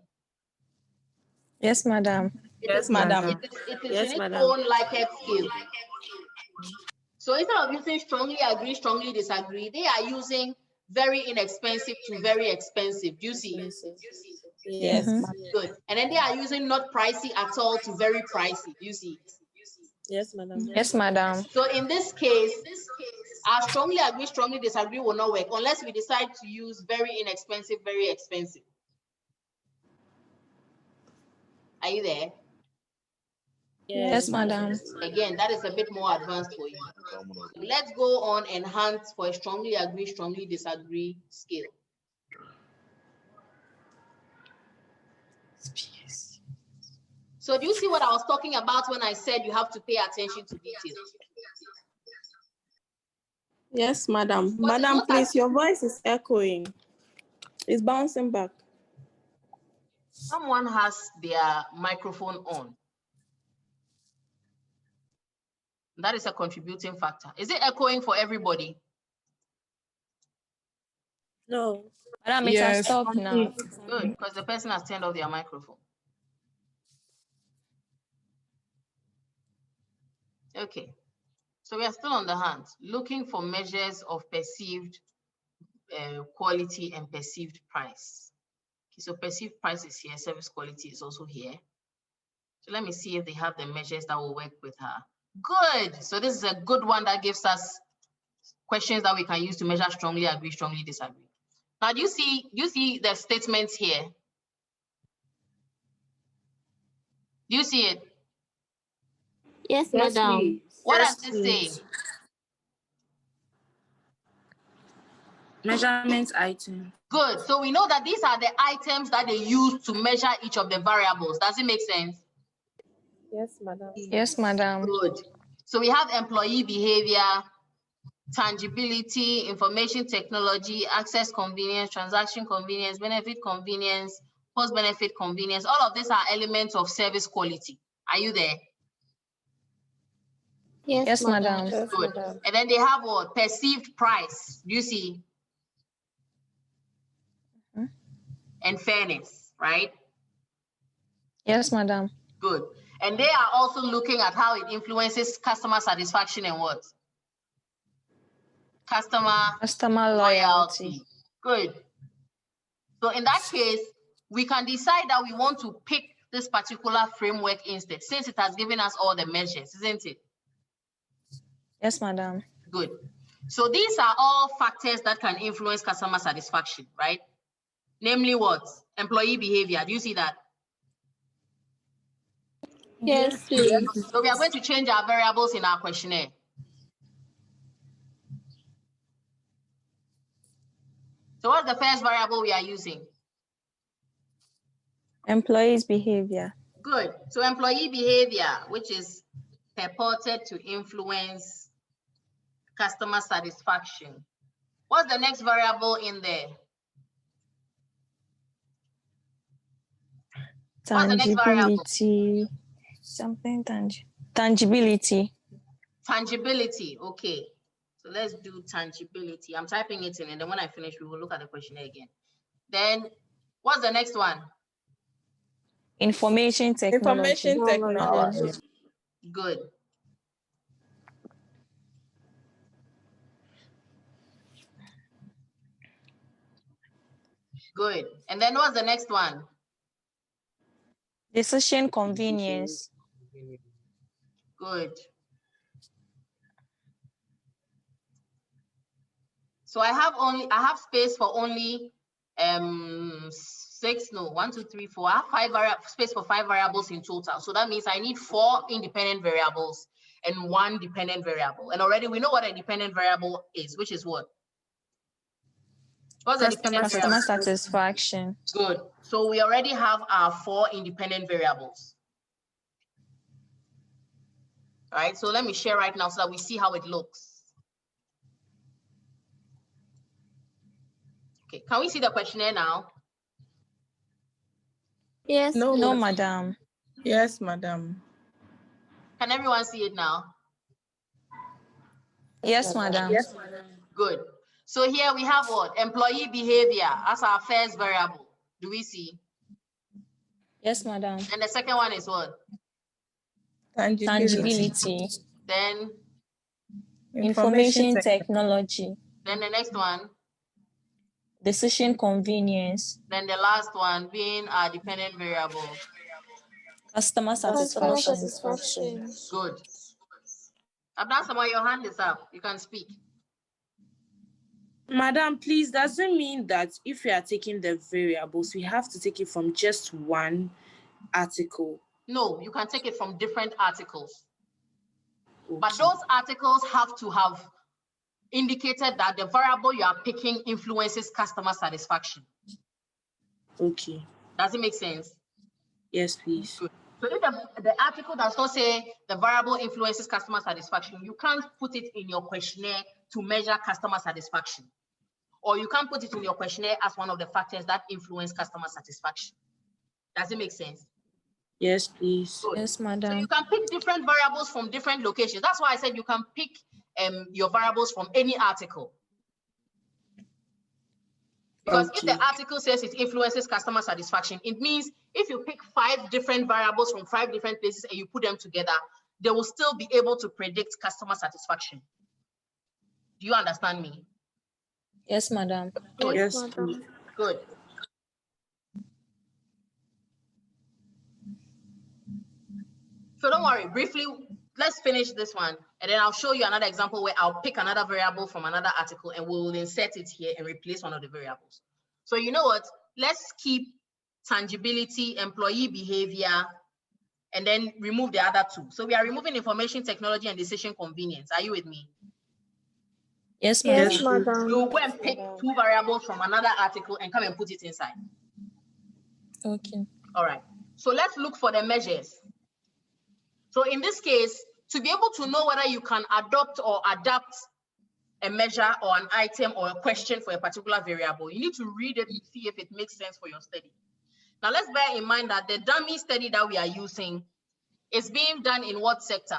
Yes, madam. It is in its own Likert scale. So instead of using strongly agree, strongly disagree, they are using very inexpensive to very expensive. Do you see? Yes. Good. And then they are using not pricey at all to very pricey. Do you see? Yes, madam. Yes, madam. So in this case, our strongly agree, strongly disagree will not work unless we decide to use very inexpensive, very expensive. Are you there? Yes, madam. Again, that is a bit more advanced for you. Let's go on and hunt for a strongly agree, strongly disagree scale. So do you see what I was talking about when I said you have to pay attention to details? Yes, madam. But Madam, please, your voice is echoing. It's bouncing back. Someone has their microphone on. That is a contributing factor. Is it echoing for everybody? No. Madam, it has stopped now. Good, because the person has turned off their microphone. Okay, so we are still on the hunt, looking for measures of perceived quality and perceived price. Okay, so perceived price is here, service quality is also here. So let me see if they have the measures that will work with her. Good, so this is a good one that gives us questions that we can use to measure strongly agree, strongly disagree. Now, do you see the statements here? Do you see it? Yes, madam. What does it say? Measurement item. Good. So we know that these are the items that they use to measure each of the variables. Does it make sense? Yes, madam. Yes, madam. Good. So we have employee behavior, tangibility, information technology, access convenience, transaction convenience, benefit convenience, post-benefit convenience. All of these are elements of service quality. Are you there? Yes, madam. Yes, Good. madam. And then they have what? Perceived price. Do you see? And fairness, right? Yes, madam. Good. And they are also looking at how it influences customer satisfaction and what? Customer loyalty. Good. So in that case, we can decide that we want to pick this particular framework instead, since it has given us all the measures, isn't it? Yes, madam. Good. So these are all factors that can influence customer satisfaction, right? Namely what? Employee behavior. Do you see that? Yes, please. So we are going to change our variables in our questionnaire. So what's the first variable we are using? Employees' behavior. Good. So employee behavior, which is purported to influence customer satisfaction. What's the next variable in there? What's the next variable? Tangibility. Something tangibility. Tangibility. Okay. So let's do tangibility. I'm typing it in, and then when I finish, we will look at the questionnaire again. Then what's the next one? Information technology. Information technology. Good. Good. And then what's the next one? Decision convenience. Good. So I have space for only 1, 2, 3, 4. I have space for 5 variables in total. So that means I need 4 independent variables and 1 dependent variable. And already we know what a dependent variable is, which is what? What's the dependent Customer variable? satisfaction. Good. So we already have our 4 independent variables. All right, so let me share right now so that we see how it looks. Okay, can we see the questionnaire now? Yes. No, madam. Yes, madam. Can everyone see it now? Yes, madam. Yes, madam. Good. So here we have what? Employee behavior as our first variable. Do we see? Yes, madam. And the second one is what? Tangibility. Then Information technology. Then the next one. Decision convenience. Then the last one being our dependent variable. Customer satisfaction. Good. Abdasama, your hand is up. You can speak. Madam, please, doesn't mean that if we are taking the variables, we have to take it from just one article. No, you can take it from different articles. Okay. But those articles have to have indicated that the variable you are picking influences customer satisfaction. Okay. Does it make sense? Yes, please. Good. So if the article does not say the variable influences customer satisfaction, you can't put it in your questionnaire to measure customer satisfaction. Or you can't put it in your questionnaire as one of the factors that influence customer satisfaction. Does it make sense? Yes, please. Good. Yes, madam. So you can pick different variables from different locations. That's why I said you can pick your variables from any article. Because if the article says it influences customer satisfaction, it means if you pick 5 different variables from 5 different places and you put them together, they will still be able to predict customer satisfaction. Do you understand me? Yes, madam. Good. Yes, madam. Good. So don't worry, briefly, let's finish this one. And then I'll show you another example where I'll pick another variable from another article and we'll insert it here and replace one of the variables. So you know what? Let's keep tangibility, employee behavior, and then remove the other 2. So we are removing information technology and decision convenience. Are you with me? Yes, madam. Yes, madam. We'll go and pick 2 variables from another article and come and put it inside. Okay. All right. So let's look for the measures. So in this case, to be able to know whether you can adopt or adapt a measure or an item or a question for a particular variable, you need to read it to see if it makes sense for your study. Now let's bear in mind that the dummy study that we are using is being done in what sector?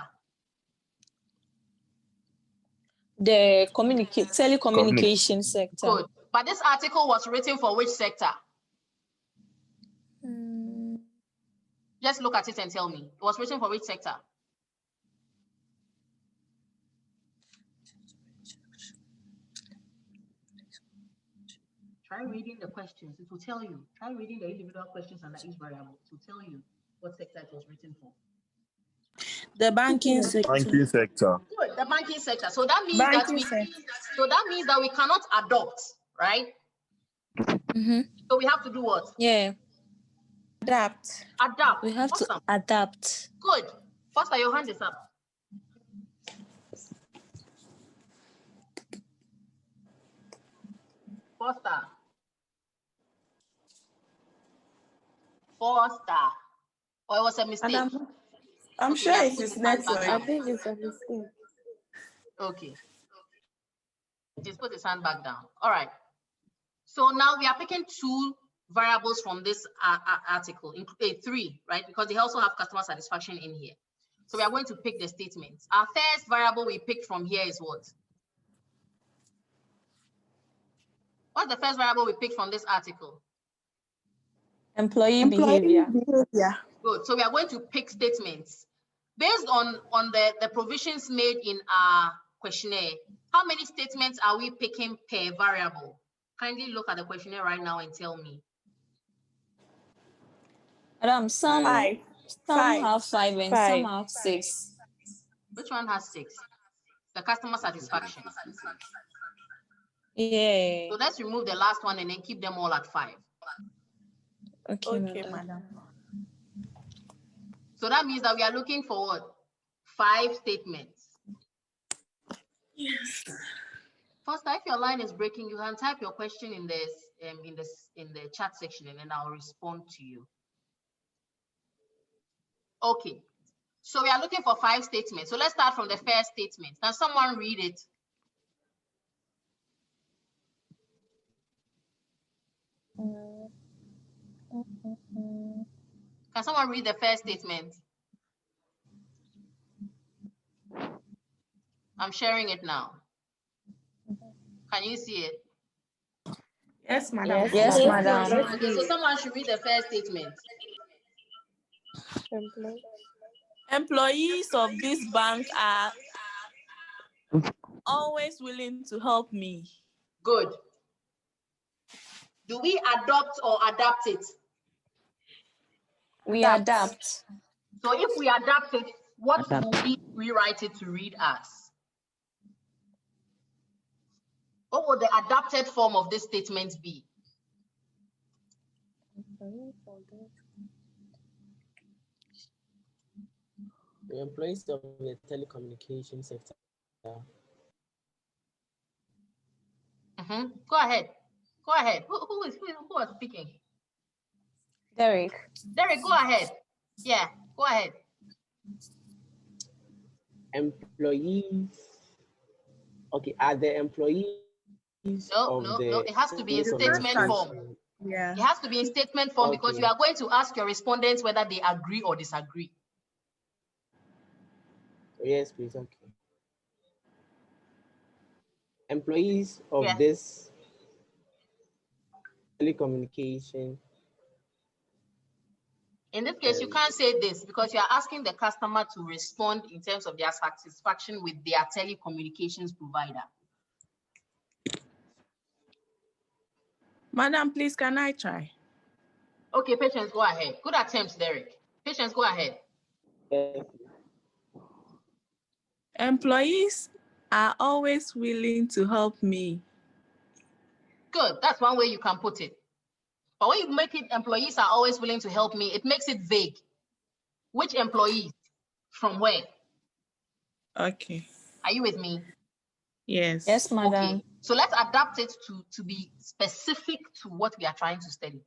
The telecommunication sector. Good. But this article was written for which sector? Just look at it and tell me. It was written for which sector? Try reading the questions. It will tell you. Try reading the individual questions under each variable. It will tell you what sector it was written for. The banking sector. Banking sector. Good. The banking sector. So that means that we cannot adopt, right? Mm-hmm. So we have to do what? Yeah. Adapt. Adapt. We have to adapt. Good. Foster, your hand is up. Foster. Or it was a mistake? I'm sure it is network. I think it's a mistake. Okay. Just put his hand back down. All right. So now we are picking 2 variables from this article, 3, right? Because they also have customer satisfaction in here. So we are going to pick the statements. Our first variable we picked from here is what? What's the first variable we picked from this article? Employee behavior. Good. So we are going to pick statements. Based on the provisions made in our questionnaire, how many statements are we picking per variable? Kindly look at the questionnaire right now and tell me. Madam, some have 5 and some have 6. Which one has 6? The customer satisfaction. Yeah. So let's remove the last one and then keep them all at 5. Okay, madam. So that means that we are looking for what? 5 statements. Yes. Foster, if your line is breaking, you can type your question in this in the chat section and then I'll respond to you. Okay. So we are looking for 5 statements. So let's start from the first statement. Can someone read it? Can someone read the first statement? I'm sharing it now. Can you see it? Yes, madam. Yes, madam. Okay, so someone should read the first statement. Employees of this bank are always willing to help me. Good. Do we adopt or adapt it? We adapt. So if we adapt it, what will we rewrite it to read as? What would the adapted form of this statement be? The employees of the telecommunication sector. Go ahead. Go ahead. Who was speaking? Derek. Derek, go ahead. Yeah, go ahead. Employees. Okay, are the employees No. It has to be in statement form. Yeah. It has to be in statement form because you are going to ask your respondents whether they agree or disagree. Yes, please. Okay. Employees of this telecommunication. In this case, you can't say this because you are asking the customer to respond in terms of their satisfaction with their telecommunications provider. Madam, please, can I try? Okay, Patience, go ahead. Good attempt, Derek. Patience, go ahead. Employees are always willing to help me. Good. That's one way you can put it. But when you make it, employees are always willing to help me, it makes it vague. Which employees? From where? Okay. Are you with me? Yes. Yes, madam. Okay. So let's adapt it to be specific to what we are trying to study.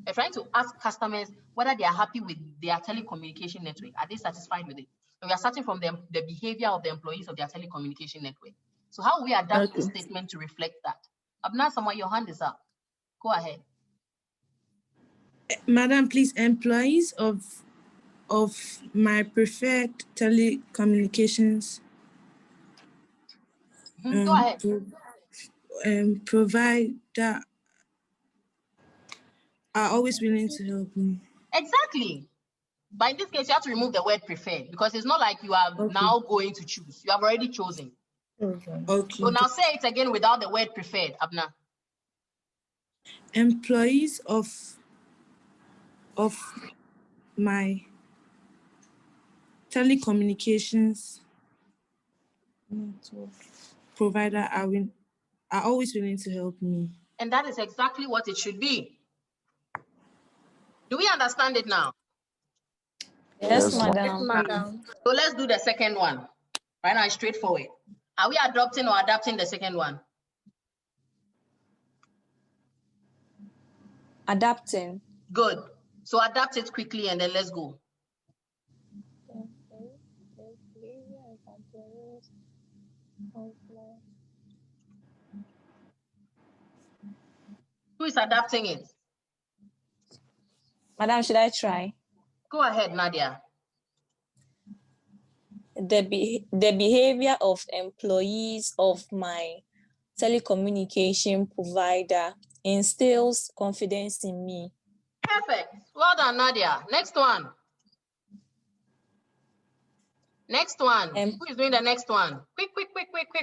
We're trying to ask customers whether they are happy with their telecommunication network. Are they satisfied with it? And we are starting from the behavior of the employees of their telecommunication network. So how will we adapt the statement to reflect that? Abna, someone, your hand is up. Go ahead. Madam, please, employees of my preferred telecommunications Go ahead. Provider are always willing to help me. Exactly. But in this case, you have to remove the word preferred because it's not like you are now going to choose. You have already chosen. Okay. So now say it again without the word preferred, Abna. Employees of my telecommunications network provider are always willing to help me. And that is exactly what it should be. Do we understand it now? Yes, madam. Yes, madam. So let's do the second one. Right now, it's straightforward. Are we adopting or adapting the second one? Adapting. Good. So adapt it quickly and then let's go. Who is adapting it? Madam, should I try? Go ahead, Nadia. The behavior of employees of my telecommunication provider instills confidence in me. Perfect. Well done, Nadia. Next one. Next one. Who is doing the next one?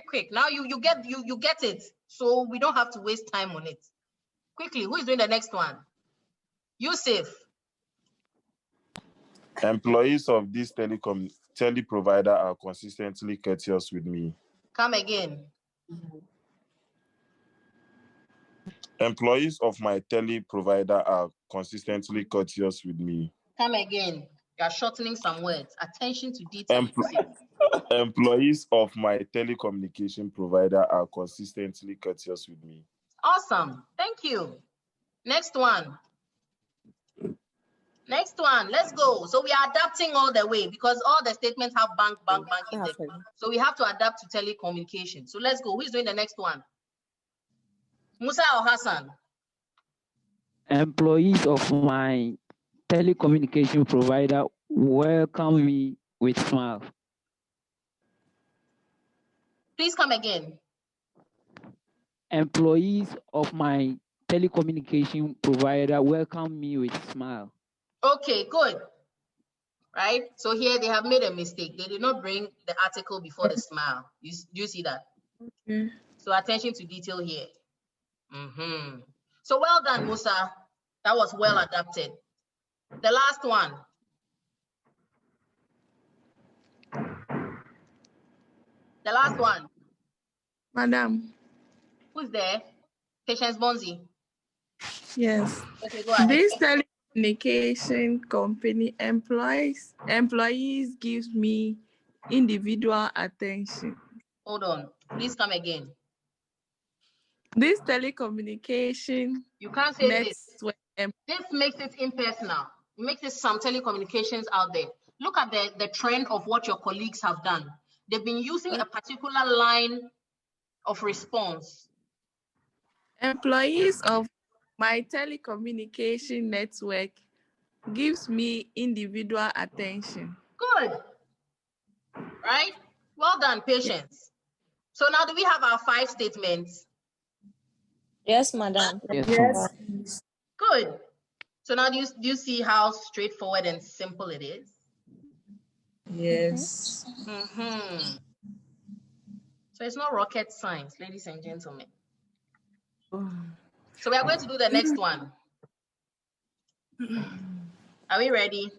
Quick. Now you get it. So we don't have to waste time on it. Quickly, who is doing the next one? Yusuf. Employees of this tele provider are consistently courteous with me. Come again. Employees of my tele provider are consistently courteous with me. Come again. You are shortening some words. Attention to detail. Employees of my telecommunication provider are consistently courteous with me. Awesome. Thank you. Next one. Next one. Let's go. So we are adapting all the way because all the statements have bank in them. So we have to adapt to telecommunication. So let's go. Who is doing the next one? Musa or Hassan? Employees of my telecommunication provider welcome me with smile. Please come again. Employees of my telecommunication provider welcome me with smile. Okay, good. Right? So here they have made a mistake. They did not bring the article before the smile. Do you see that? Okay. So attention to detail here. So well done, Musa. That was well adapted. The last one. The last one. Madam. Who's there? Patience Bonzi. Yes. Okay, go ahead. This telecommunication company employees gives me individual attention. Hold on. Please come again. This telecommunication You can't say this. network This makes it impersonal. It makes it some telecommunications out there. Look at the trend of what your colleagues have done. They've been using a particular line of response. employees of my telecommunication network gives me individual attention. Good. Right? Well done, Patience. So now do we have our 5 statements? Yes, madam. Yes. Good. So now do you see how straightforward and simple it is? Yes. So it's not rocket science, ladies and gentlemen. So we are going to do the next one. Are we ready?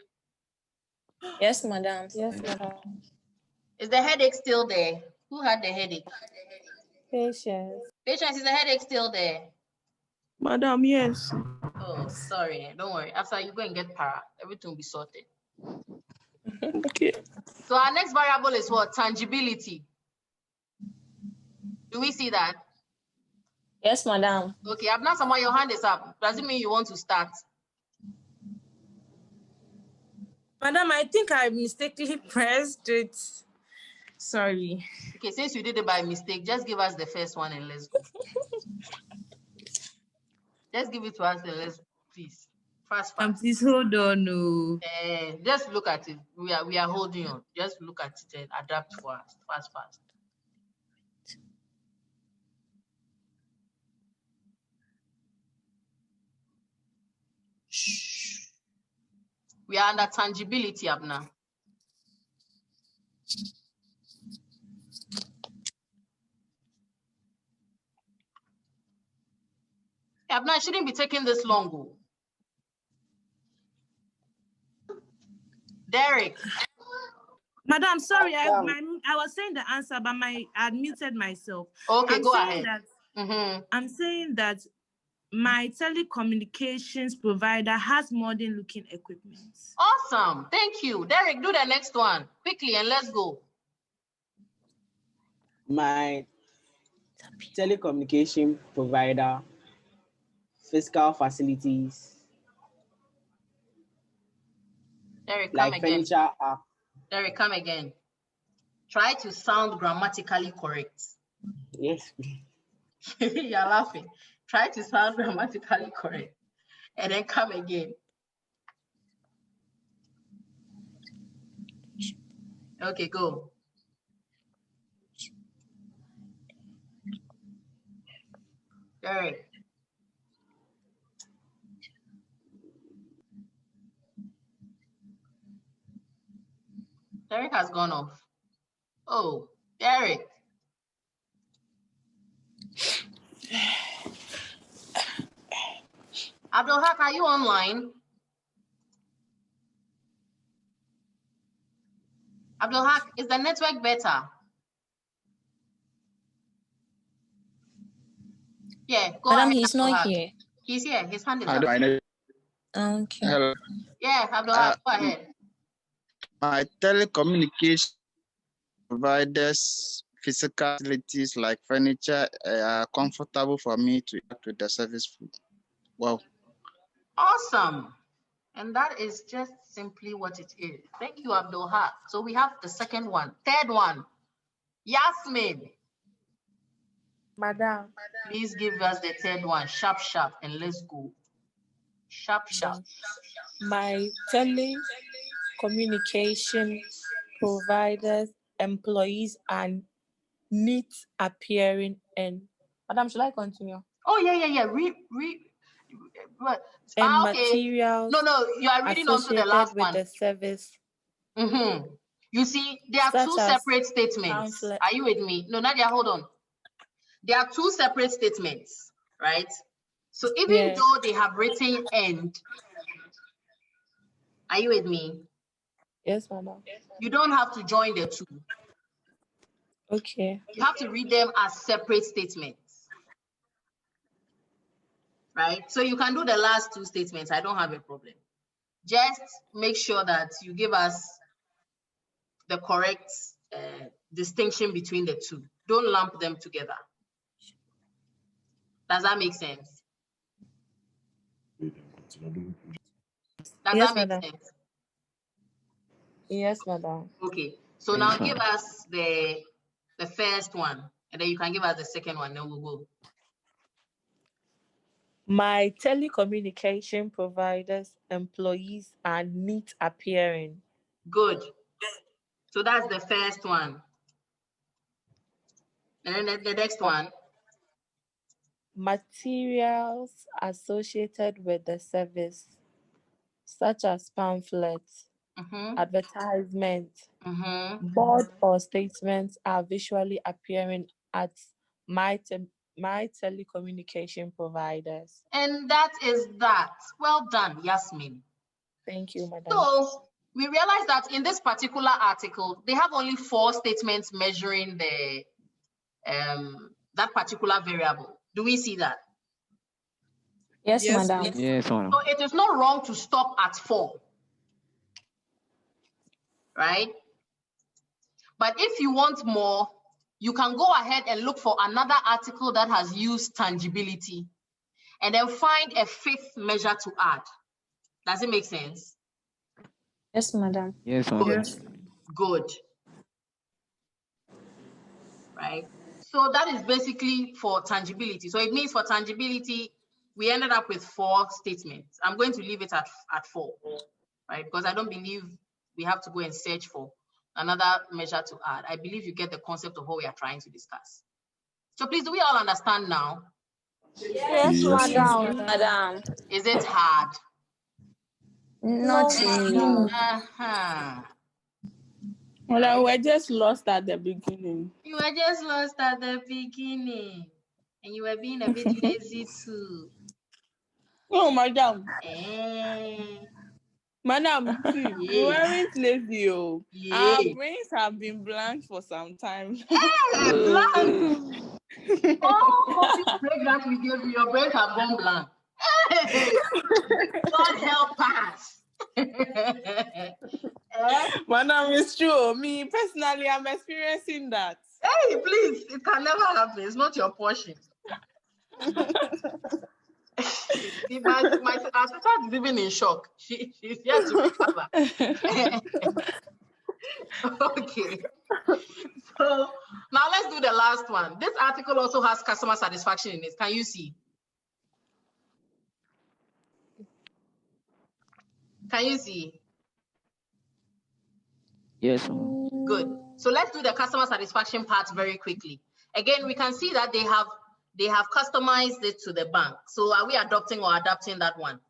Yes, madam. Yes, madam. Is the headache still there? Who had the headache? Patience. Patience, is the headache still there? Madam, yes. Oh, sorry. Don't worry. After you go and get para, everything will be sorted. Okay. So our next variable is what? Tangibility. Do we see that? Yes, madam. Okay, Abna Sama, your hand is up. Does it mean you want to start? Madam, I think I mistakenly pressed it. Sorry. Okay, since you did it by mistake, just give us the first one and let's go. Just give it to us and let's, please. Fast. Please hold on. No. Just look at it. We are holding on. Just look at it and adapt for us. Fast. We are under tangibility, Abna. Abna, it shouldn't be taking this long. Derek. Madam, sorry, I was saying the answer, but I muted myself. Okay, go ahead. I'm saying that my telecommunications provider has modern looking equipment. Awesome. Thank you. Derek, do the next one quickly and let's go. My telecommunication provider, physical facilities, Derek, like come again. furniture. Derek, come again. Try to sound grammatically correct. Yes. You're laughing. Try to sound grammatically correct. And then come again. Okay, go. Derek. Derek has gone off. Oh, Derek. Abdulhak, are you online? Abdulhak, is the network better? Yeah, go ahead. Madam, he's not here. He's here. His hand is I up. Okay. Hello. Yeah, Abdulhak, go ahead. My telecommunication providers physical facilities like furniture are comfortable for me to act with the service. Wow. Awesome. And that is just simply what it is. Thank you, Abdulhak. So we have the second one. Third one. Yasmin. Madam. Please give us the third one. Sharp, and let's go. Sharp. My telecommunication providers, employees, and neat appearing and Madam, should I continue? Oh, yeah. Read. And Okay. materials. No, you are reading on to the last with one. the service. You see, there are two separate statements. Are you with me? No, Nadia, hold on. there are two separate statements, right? So even though they have written end, are you with me? Yes, Mama. You don't have to join the two. Okay. You have to read them as separate statements, right? So you can do the last two statements. I don't have a problem. Just make sure that you give us the correct distinction between the two. Don't lump them together. Does that make sense? Does Yes, that make madam. sense? Yes, madam. Okay. So now give us the first one, and then you can give us the second one, then we'll go. My telecommunication providers' employees are neat appearing. Good. So that's the first one. And then the next one. Materials associated with the service, such as pamphlets, advertisements, board or statements are visually appearing at my telecommunication providers. And that is that. Well done, Yasmin. Thank you, madam. So we realize that in this particular article, they have only 4 statements measuring the that particular variable. Do we see that? Yes, madam. Yes, madam. So it is not wrong to stop at 4, right? But if you want more, you can go ahead and look for another article that has used tangibility and then find a 5th measure to add. Does it make sense? Yes, madam. Yes, Good. madam. Good. Right? So that is basically for tangibility. So it means for tangibility, we ended up with 4 statements. I'm going to leave it at 4, right? Because I don't believe we have to go and search for another measure to add. I believe you get the concept of what we are trying to discuss. So please, do we all understand now? Yes, madam. Madam. Is it hard? Not really. Well, we're just lost at the beginning. You were just lost at the beginning. And you were being a bit lazy too. Oh, madam. Eh. Madam, see, we weren't lazy. Oh. Our brains have been blank for some time. Hey, blank. Oh, this break that we gave you, your brains have gone blank. Hey, God help us. Madam, it's true. Me, personally, I'm experiencing that. Hey, please, it can never happen. It's not your portion. My sister is even in shock. She's here to recover. Okay. So now let's do the last one. This article also has customer satisfaction in it. Can you see? Can you see? Yes, madam. Good. So let's do the customer satisfaction part very quickly. Again, we can see that they have customized it to the bank. So are we adopting or adapting that one?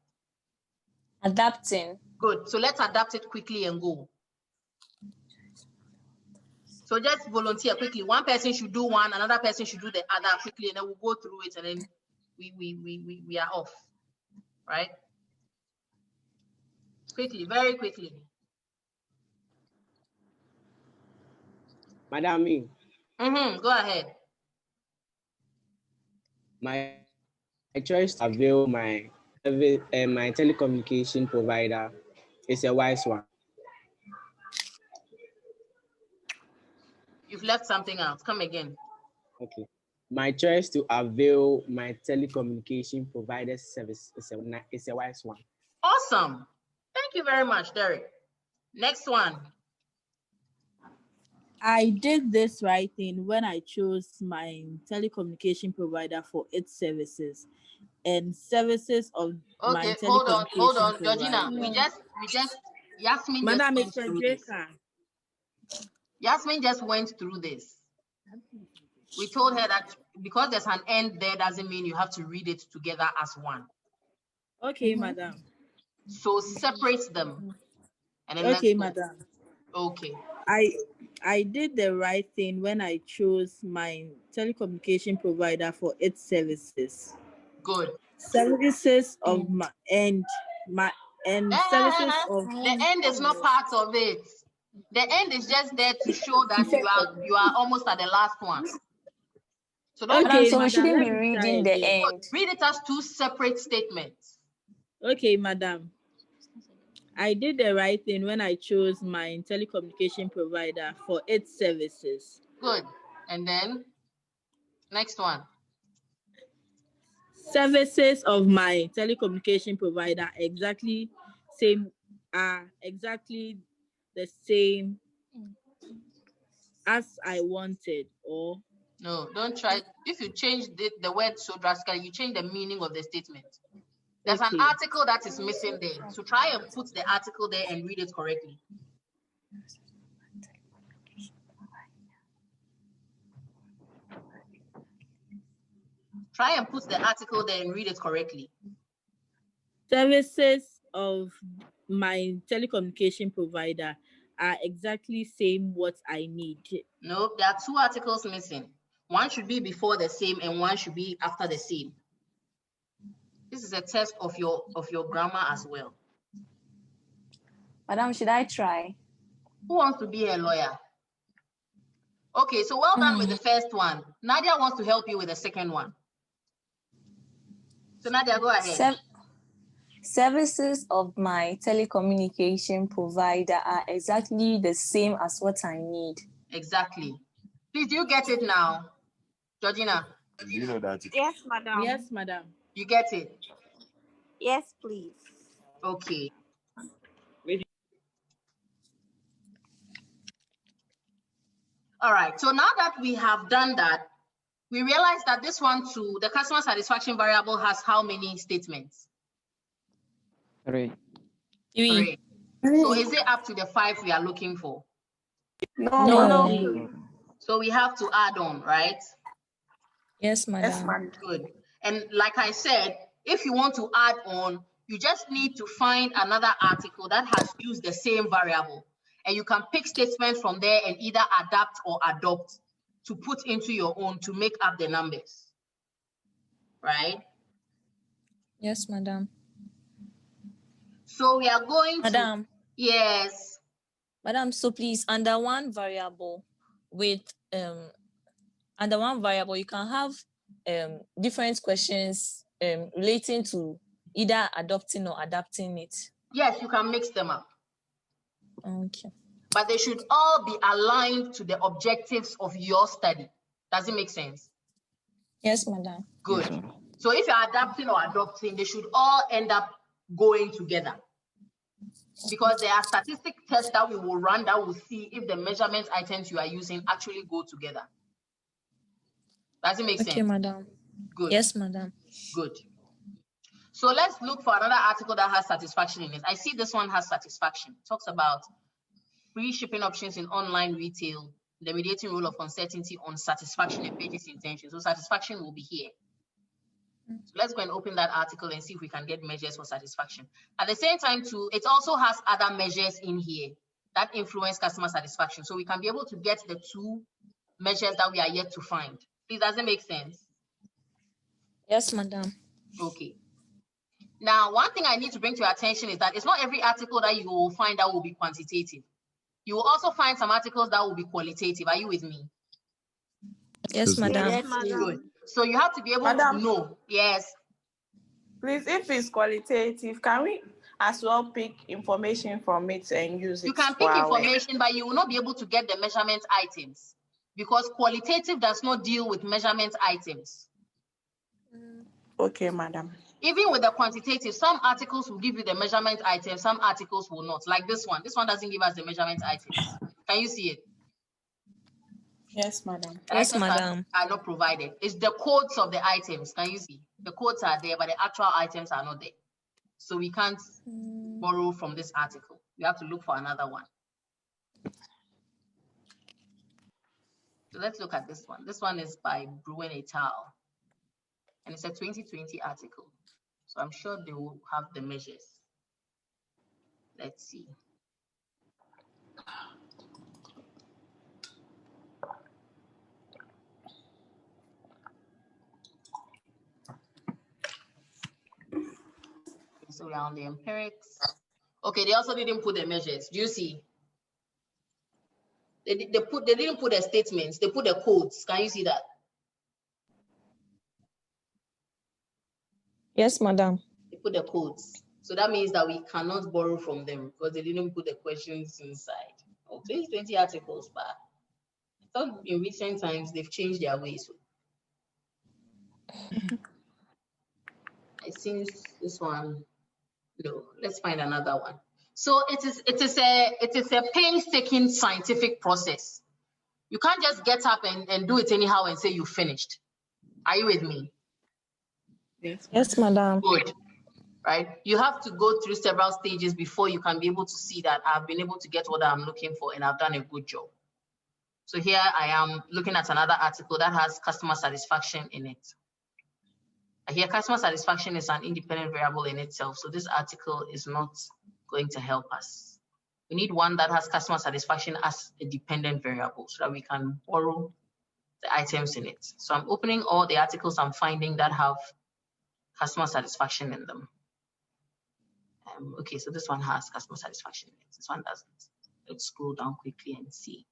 Adapting. Good. So let's adapt it quickly and go. So just volunteer quickly. One person should do one, another person should do the other quickly, and then we'll go through it, and then we are off. Right? Quickly, very quickly. Madam, Go ahead. My choice to avail my telecommunication provider is a wise one. You've left something out. Come again. Okay. My choice to avail my telecommunication provider service is a wise one. Awesome. Thank you very much, Derek. Next one. I did this right thing when I chose my telecommunication provider for its services and services of my Okay, telecommunication hold on, provider. Georgina. We just Yasmin Madam, just it's went through this. Yasmin just went through this. We told her that because there's an end there doesn't mean you have to read it together as one. Okay, madam. So separate them. And then okay, madam. Okay. I did the right thing when I chose my telecommunication provider for its services. Good. Services of services of the end is not part of it. The end is just there to show that you are almost at the last one. So don't okay, so we shouldn't be reading the end. Read it as two separate statements. Okay, madam. I did the right thing when I chose my telecommunication provider for its services. Good. And then next one. Services of my telecommunication provider are exactly the same as I wanted, or no, don't try. If you change the word so drastically, you change the meaning of the statement. There's an article that is missing there. So try and put the article there and read it correctly. Try and put the article there and read it correctly. Services of my telecommunication provider are exactly same what I need. No, there are two articles missing. One should be before the same and one should be after the same. This is a test of your grammar as well. Madam, should I try? Who wants to be a lawyer? Okay, so well done with the first one. Nadia wants to help you with the second one. So Nadia, go ahead. Services of my telecommunication provider are exactly the same as what I need. Exactly. Please, do you get it now? Georgina? Do you know that? Yes, madam. Yes, madam. You get it? Yes, please. Okay. All right, so now that we have done that, we realize that this one too, the customer satisfaction variable has how many statements? 3. 3. So is it up to the 5 we are looking for? No. So we have to add on, right? Yes, madam. Good. And like I said, if you want to add on, you just need to find another article that has used the same variable. And you can pick statements from there and either adapt or adopt to put into your own to make up the numbers. Right? Yes, madam. So we are going Madam. to... Yes. Madam, so please, under one variable you can have different questions relating to either adopting or adapting it. Yes, you can mix them up. Okay. But they should all be aligned to the objectives of your study. Does it make sense? Yes, madam. Good. So if you're adapting or adopting, they should all end up going together. Because there are statistic tests that we will run that will see if the measurement items you are using actually go together. Does it make sense? Okay, madam. Good. Yes, madam. Good. So let's look for another article that has satisfaction in it. I see this one has satisfaction. It talks about free shipping options in online retail, the mediating role of uncertainty on satisfaction and purchase intention. So satisfaction will be here. So let's go and open that article and see if we can get measures for satisfaction. At the same time too, it also has other measures in here that influence customer satisfaction. So we can be able to get the two measures that we are yet to find. Please, does it make sense? Yes, madam. Okay. Now, one thing I need to bring to your attention is that it's not every article that you will find that will be quantitative. You will also find some articles that will be qualitative. Are you with me? Yes, madam. Yes, madam. Good. So you have to be able to know. Yes. Please, if it's qualitative, can we as well pick information from it and use it? You can pick information, but you will not be able to get the measurement items because qualitative does not deal with measurement items. Okay, madam. Even with the quantitative, some articles will give you the measurement items, some articles will not. Like this one. This one doesn't give us the measurement items. Can you see it? Yes, madam. Yes, madam. Are not provided. It's the codes of the items. Can you see? The codes are there, but the actual items are not there. So we can't borrow from this article. We have to look for another one. So let's look at this one. This one is by Bruin et al. And it's a 2020 article. So I'm sure they will have the measures. Let's see. So we're on the empirics. Okay, they also didn't put the measures. Do you see? They didn't put the statements, they put the codes. Can you see that? Yes, madam. They put the codes. So that means that we cannot borrow from them because they didn't put the questions inside. Oh, 2020 articles, but I thought in recent times they've changed their ways. I think this one. No, let's find another one. So it is a painstaking scientific process. You can't just get up and do it anyhow and say you finished. Are you with me? Yes, madam. Good. Right? You have to go through several stages before you can be able to see that I've been able to get what I'm looking for and I've done a good job. So here I am looking at another article that has customer satisfaction in it. Here, customer satisfaction is an independent variable in itself. So this article is not going to help us. We need one that has customer satisfaction as a dependent variable so that we can borrow the items in it. So I'm opening all the articles I'm finding that have customer satisfaction in them. Okay, so this one has customer satisfaction in it. This one doesn't. Let's scroll down quickly and see.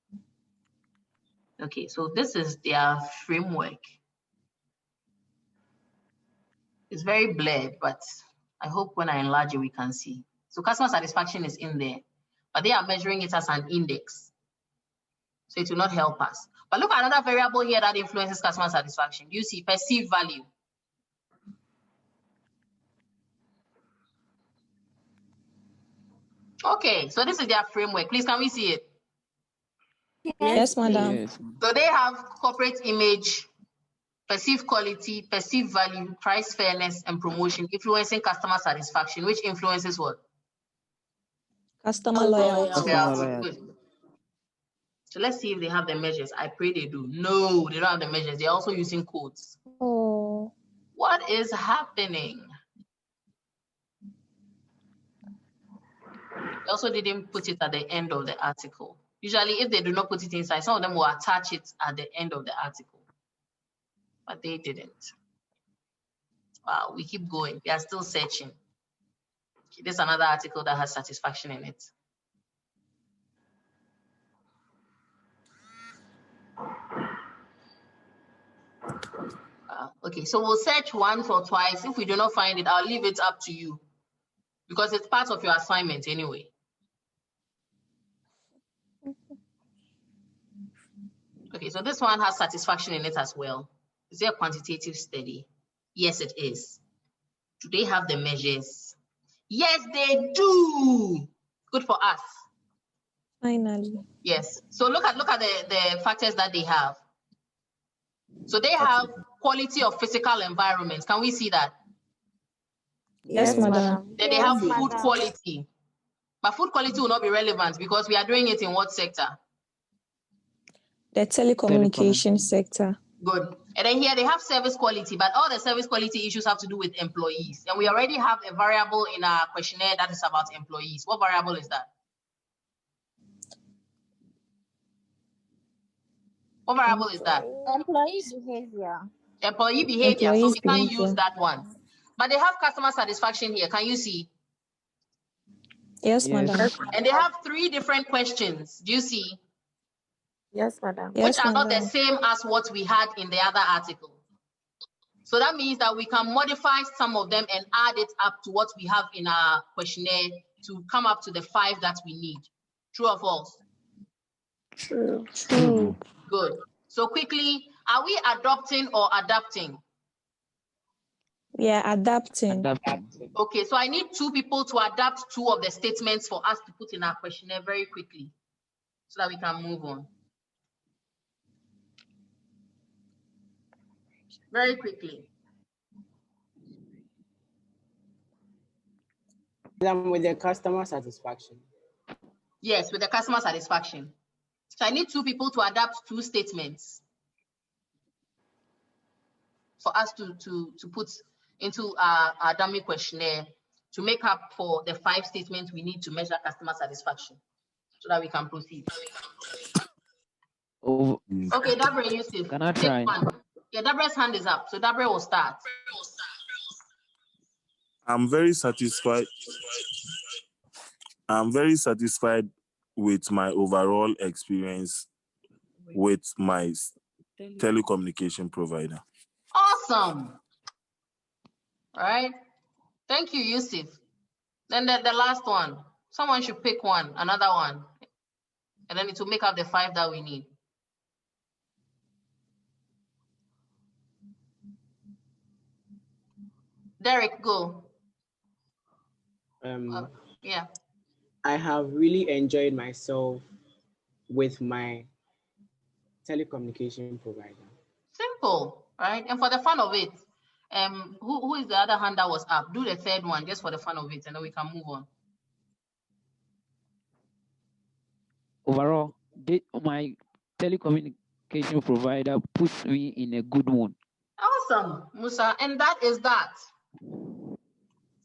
Okay, so this is their framework. It's very blurred, but I hope when I enlarge it, we can see. So customer satisfaction is in there, but they are measuring it as an index. So it will not help us. But look at another variable here that influences customer satisfaction. You see perceived value. Okay, so this is their framework. Please, can we see it? Yes, madam. Yes. So they have corporate image, perceived quality, perceived value, price fairness, and promotion influencing customer satisfaction, which influences what? Customer loyalty. Good. So let's see if they have the measures. I pray they do. No, they don't have the measures. They're also using codes. Oh. What is happening? They also didn't put it at the end of the article. Usually, if they do not put it inside, some of them will attach it at the end of the article. But they didn't. Wow, we keep going. We are still searching. Okay, there's another article that has satisfaction in it. Okay, so we'll search once or twice. If we do not find it, I'll leave it up to you because it's part of your assignment anyway. Okay, so this one has satisfaction in it as well. Is there a quantitative study? Yes, it is. Do they have the measures? Yes, they do. Good for us. Finally. Yes. So look at the factors that they have. So they have quality of physical environment. Can we see that? Yes, madam. Then they have food quality. But food quality will not be relevant because we are doing it in what sector? The telecommunication sector. Good. And then here they have service quality, but all the service quality issues have to do with employees. And we already have a variable in our questionnaire that is about employees. What variable is that? What variable is that? Employee behavior. Employee behavior. So Employees we can't behavior. use that one. But they have customer satisfaction here. Can you see? Yes, madam. And they have 3 different questions. Do you see? Yes, madam. Which are not the same as what we had in the other article. So that means that we can modify some of them and add it up to what we have in our questionnaire to come up to the 5 that we need. True or false? True. True. Good. So quickly, are we adopting or adapting? We are adapting. Okay, so I need 2 people to adapt 2 of the statements for us to put in our questionnaire very quickly so that we can move on. Very quickly. With the customer satisfaction. Yes, with the customer satisfaction. So I need 2 people to adapt 2 statements for us to put into our dummy questionnaire to make up for the 5 statements we need to measure customer satisfaction so that we can proceed. Oh, Okay, Dabre, Yusuf. can I try? Yeah, Dabre's hand is up, so Dabre will start. I'm very satisfied. I'm very satisfied with my overall experience with my telecommunication provider. Awesome. All right. Thank you, Yusuf. Then the last one. Someone should pick one, another one. And then it will make up the 5 that we need. Derek, go. Yeah. I have really enjoyed myself with my telecommunication provider. Simple, right? And for the fun of it, who is the other hand that was up? Do the third one just for the fun of it, and then we can move on. Overall, my telecommunication provider puts me in a good mood. Awesome, Musa, and that is that.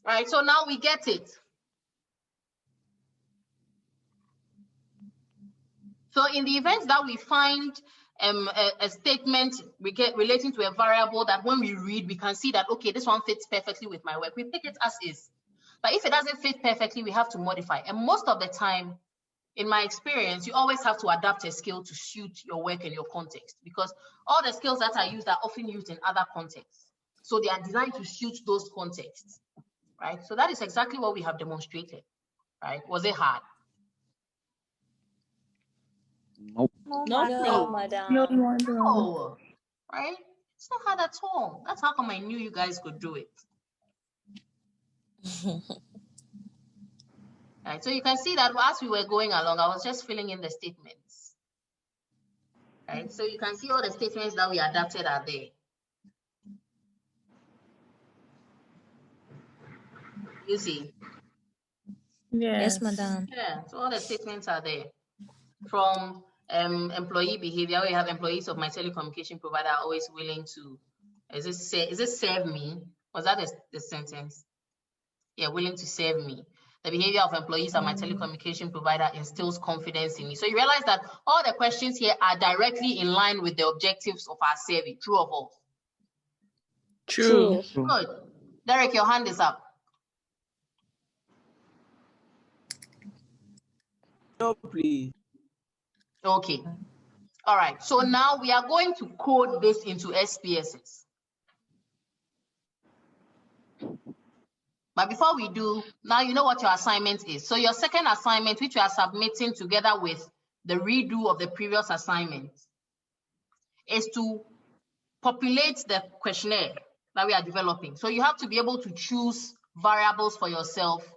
Right, so now we get it. So in the event that we find a statement we get relating to a variable that when we read, we can see that, okay, this one fits perfectly with my work, we pick it as is. But if it doesn't fit perfectly, we have to modify. And most of the time, in my experience, you always have to adapt a skill to suit your work and your context, because all the skills that are used are often used in other contexts. So they are designed to suit those contexts, right? So that is exactly what we have demonstrated, right? Was it hard? Nope. No, madam. No, right? It's not hard at all. That's how come I knew you guys could do it. Right, so you can see that as we were going along, I was just filling in the statements. Right, so you can see all the statements that we adapted are there. You see? Yes, madam. Yeah, so all the statements are there. From employee behavior, we have employees of my telecommunication provider are always willing to, is it serve me? Was that the sentence? Yeah, willing to serve me. The behavior of employees at my telecommunication provider instills confidence in me. So you realize that all the questions here are directly in line with the objectives of our survey. True or false? True. Good. Derek, your hand is up. No, please. Okay. All right. So now we are going to code this into SPSS. But before we do, now you know what your assignment is. So your second assignment, which you are submitting together with the redo of the previous assignment, is to populate the questionnaire that we are developing. So you have to be able to choose variables for yourself,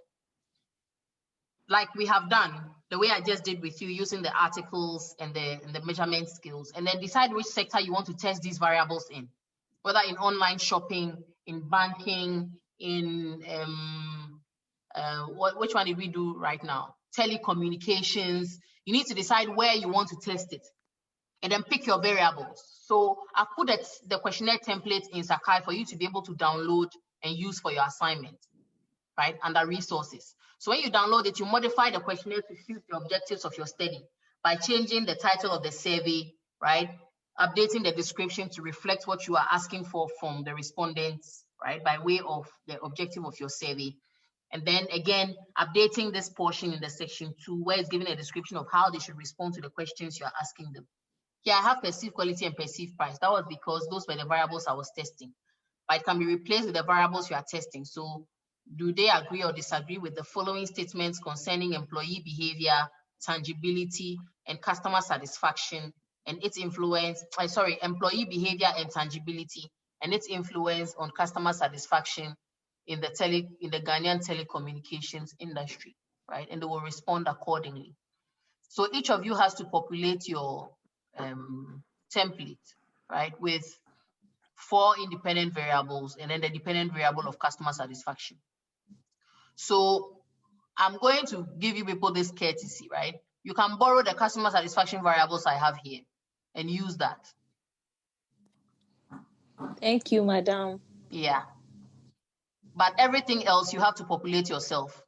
like we have done, the way I just did with you, using the articles and the measurement skills, and then decide which sector you want to test these variables in, whether in online shopping, in banking, in which one did we do right now? Telecommunications. You need to decide where you want to test it, and then pick your variables. So I've put the questionnaire template in Sakai for you to be able to download and use for your assignment, right, under resources. So when you download it, you modify the questionnaire to suit the objectives of your study by changing the title of the survey, right, updating the description to reflect what you are asking for from the respondents, right, by way of the objective of your survey. And then again, updating this portion in the section 2, where it's giving a description of how they should respond to the questions you are asking them. Here I have perceived quality and perceived price. That was because those were the variables I was testing, but it can be replaced with the variables you are testing. So do they agree or disagree with the following statements concerning employee behavior, tangibility, and customer satisfaction, and its influence, employee behavior and tangibility, and its influence on customer satisfaction in the Ghanaian telecommunications industry, right? And they will respond accordingly. So each of you has to populate your template, right, with 4 independent variables and then the dependent variable of customer satisfaction. So I'm going to give you people this courtesy, right? You can borrow the customer satisfaction variables I have here and use that. Thank you, madam. Yeah. But everything else you have to populate yourself,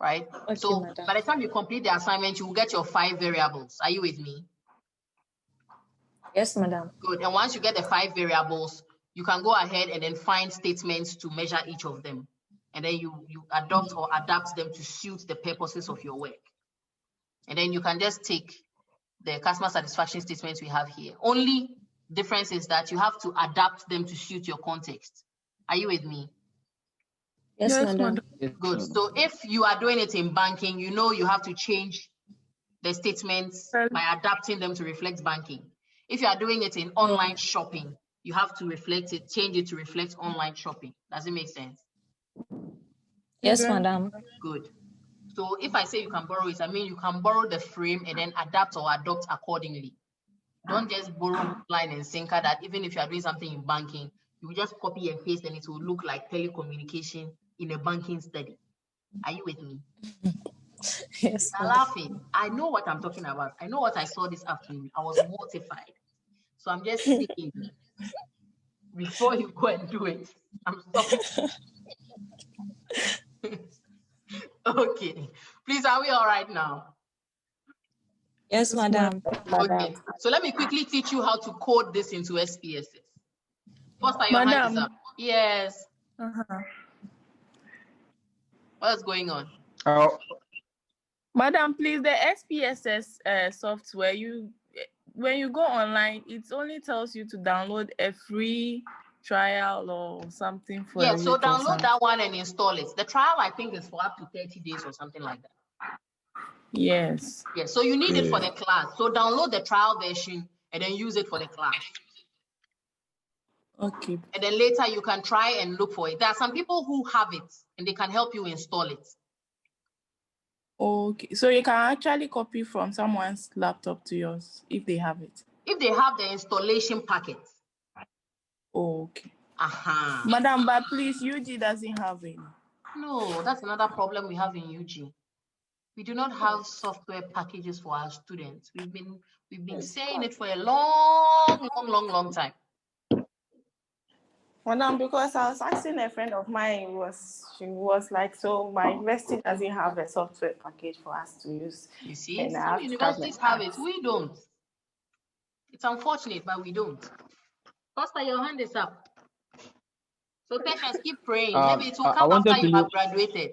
right? Okay, so madam, by the time you complete the assignment, you will get your 5 variables. Are you with me? Yes, madam. Good. And once you get the 5 variables, you can go ahead and then find statements to measure each of them. And then you adopt or adapt them to suit the purposes of your work. And then you can just take the customer satisfaction statements we have here. Only difference is that you have to adapt them to suit your context. Are you with me? Yes, madam. Good. So if you are doing it in banking, you know you have to change the statements by adapting them to reflect banking. If you are doing it in online shopping, you have to change it to reflect online shopping. Does it make sense? Yes, madam. Good. So if I say you can borrow it, I mean you can borrow the frame and then adapt or adopt accordingly. Don't just borrow line and sinker that even if you are doing something in banking, you will just copy and paste and it will look like telecommunication in a banking study. Are you with me? Yes. You're laughing. I know what I'm talking about. I know what I saw this afternoon. I was mortified. So I'm just speaking. Before you go and do it, I'm stopping. Okay. Please, are we all right now? Yes, madam. Okay. So let me quickly teach you how to code this into SPSS. First, your hand is up. Yes. What's going on? Madam, please, the SPSS software, when you go online, it only tells you to download a free trial or something for yeah, so download that one and install it. The trial, I think, is for up to 30 days or something like that. Yes. Yeah, so you need it for the class. So download the trial version and then use it for the class. Okay. And then later you can try and look for it. There are some people who have it and they can help you install it. Okay, so you can actually copy from someone's laptop to yours if they have it. If they have the installation packet. Okay. Madam, but please, UG doesn't have it. No, that's another problem we have in UG. We do not have software packages for our students. We've been saying it for a long time. Madam, because I was asking a friend of mine, she was like, so my university doesn't have a software package for us to use. You see, some universities have it. We don't. It's unfortunate, but we don't. Pastor, your hand is up. So patients, keep praying. Maybe it will come after you have graduated.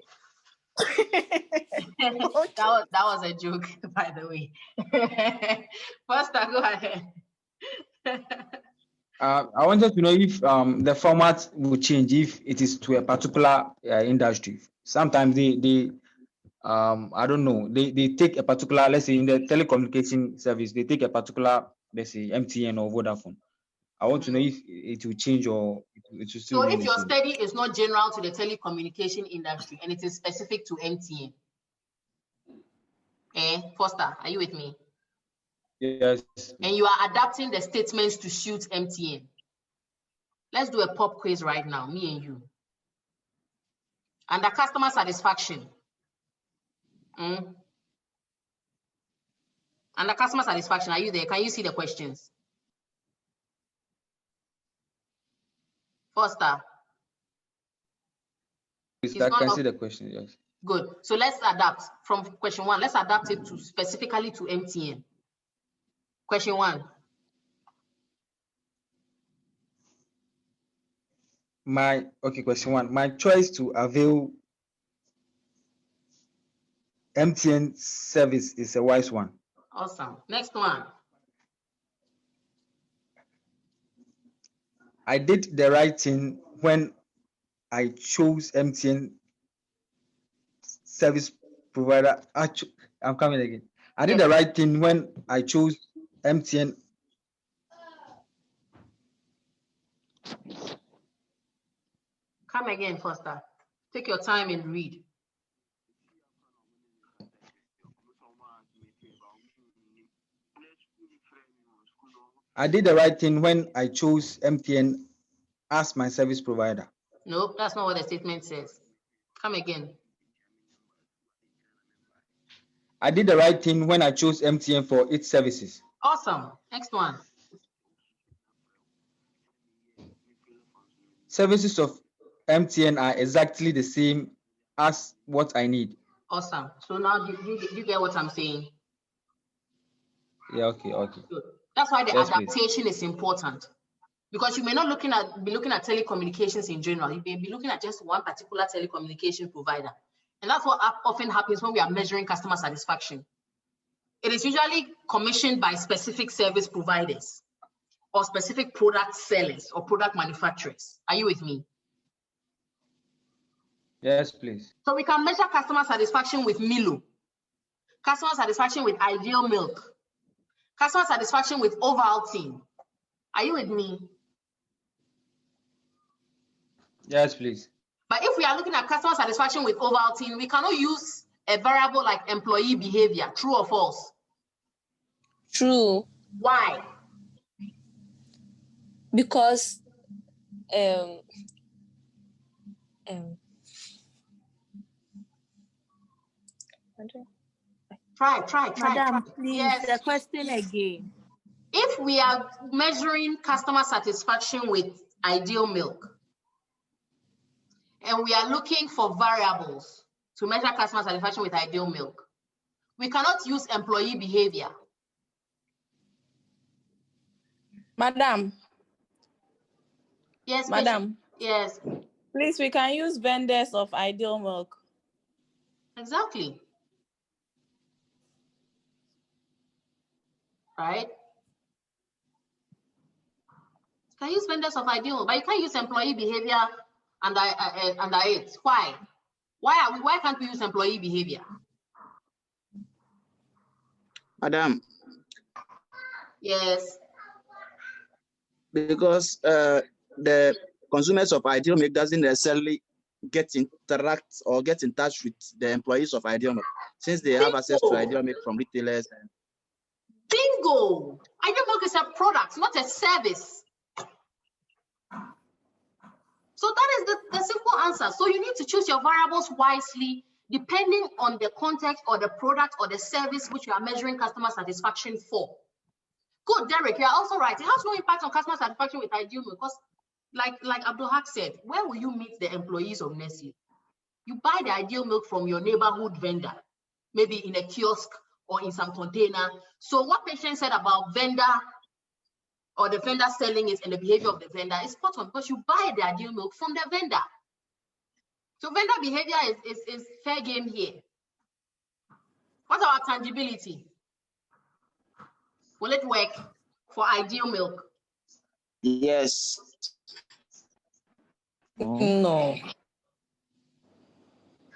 That was a joke, by the way. Pastor, go ahead. I wanted to know if the format will change if it is to a particular industry. Sometimes they I don't know, they take a particular, let's say in the telecommunication service, they take a particular, let's say MTN or Vodafone. I want to know if it will change or it will still. So if your study is not general to the telecommunication industry and it is specific to MTN, Foster, are you with me? Yes. And you are adapting the statements to suit MTN. Let's do a pop quiz right now, me and you. Under customer satisfaction. Under customer satisfaction, are you there? Can you see the questions? Foster. I can see the question, yes. Good. So let's adapt from question 1. Let's adapt it to specifically to MTN. Question 1. Question 1. My choice to avail MTN service is a wise one. Awesome. Next one. I did the right thing when I chose MTN service provider. I'm coming again. I did the right thing when I chose MTN. Come again, Foster. Take your time and read. I did the right thing when I chose MTN as my service provider. No, that's not what the statement says. Come again. I did the right thing when I chose MTN for its services. Awesome. Next one. Services of MTN are exactly the same as what I need. Awesome. So now you get what I'm saying? Yeah, okay. Good. That's why the adaptation is important. Because you may not be looking at telecommunications in general. You may be looking at just one particular telecommunication provider. And that's what often happens when we are measuring customer satisfaction. It is usually commissioned by specific service providers or specific product sellers or product manufacturers. Are you with me? Yes, please. So we can measure customer satisfaction with Milo, customer satisfaction with Ideal Milk, customer satisfaction with Ovaltine. Are you with me? Yes, please. But if we are looking at customer satisfaction with Ovaltine, we cannot use a variable like employee behavior, true or false? True. Why? Because Try. Madam, please, Yes. the question again. If we are measuring customer satisfaction with Ideal Milk, and we are looking for variables to measure customer satisfaction with Ideal Milk, we cannot use employee behavior. Madam. Yes, Madam. Yes. Please, we can use vendors of Ideal Milk. Exactly. Right? You can use vendors of Ideal, but you can't use employee behavior under it. Why? Why can't we use employee behavior? Madam. Yes. Because the consumers of Ideal Milk doesn't necessarily get in touch with the employees of Ideal Milk, since they have access to Ideal Milk from retailers. Bingo! Ideal Milk is a product, not a service. So that is the simple answer. So you need to choose your variables wisely, depending on the context or the product or the service which you are measuring customer satisfaction for. Good, Derek, you are also right. It has no impact on customer satisfaction with Ideal Milk because, like Abdul Haq said, where will you meet the employees of Nestle? You buy the Ideal Milk from your neighborhood vendor, maybe in a kiosk or in some container. So what patient said about vendor or the vendor selling it and the behavior of the vendor is spot on, because you buy the Ideal Milk from the vendor. So vendor behavior is fair game here. What about tangibility? Will it work for Ideal Milk? Yes. No.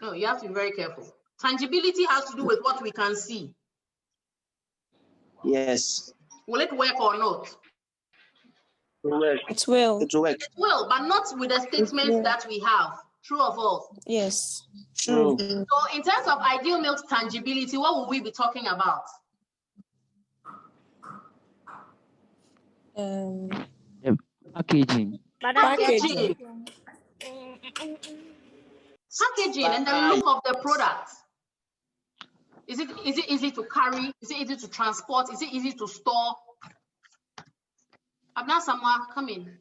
No, you have to be very careful. Tangibility has to do with what we can see. Yes. Will it work or not? It will work. It will. It will work. It will, but not with the statements that we have. True or false? Yes. True. So in terms of Ideal Milk's tangibility, what will we be talking about? Packaging. Packaging and the look of the product. Is it easy to carry? Is it easy to transport? Is it easy to store? Abna Samwa, come in.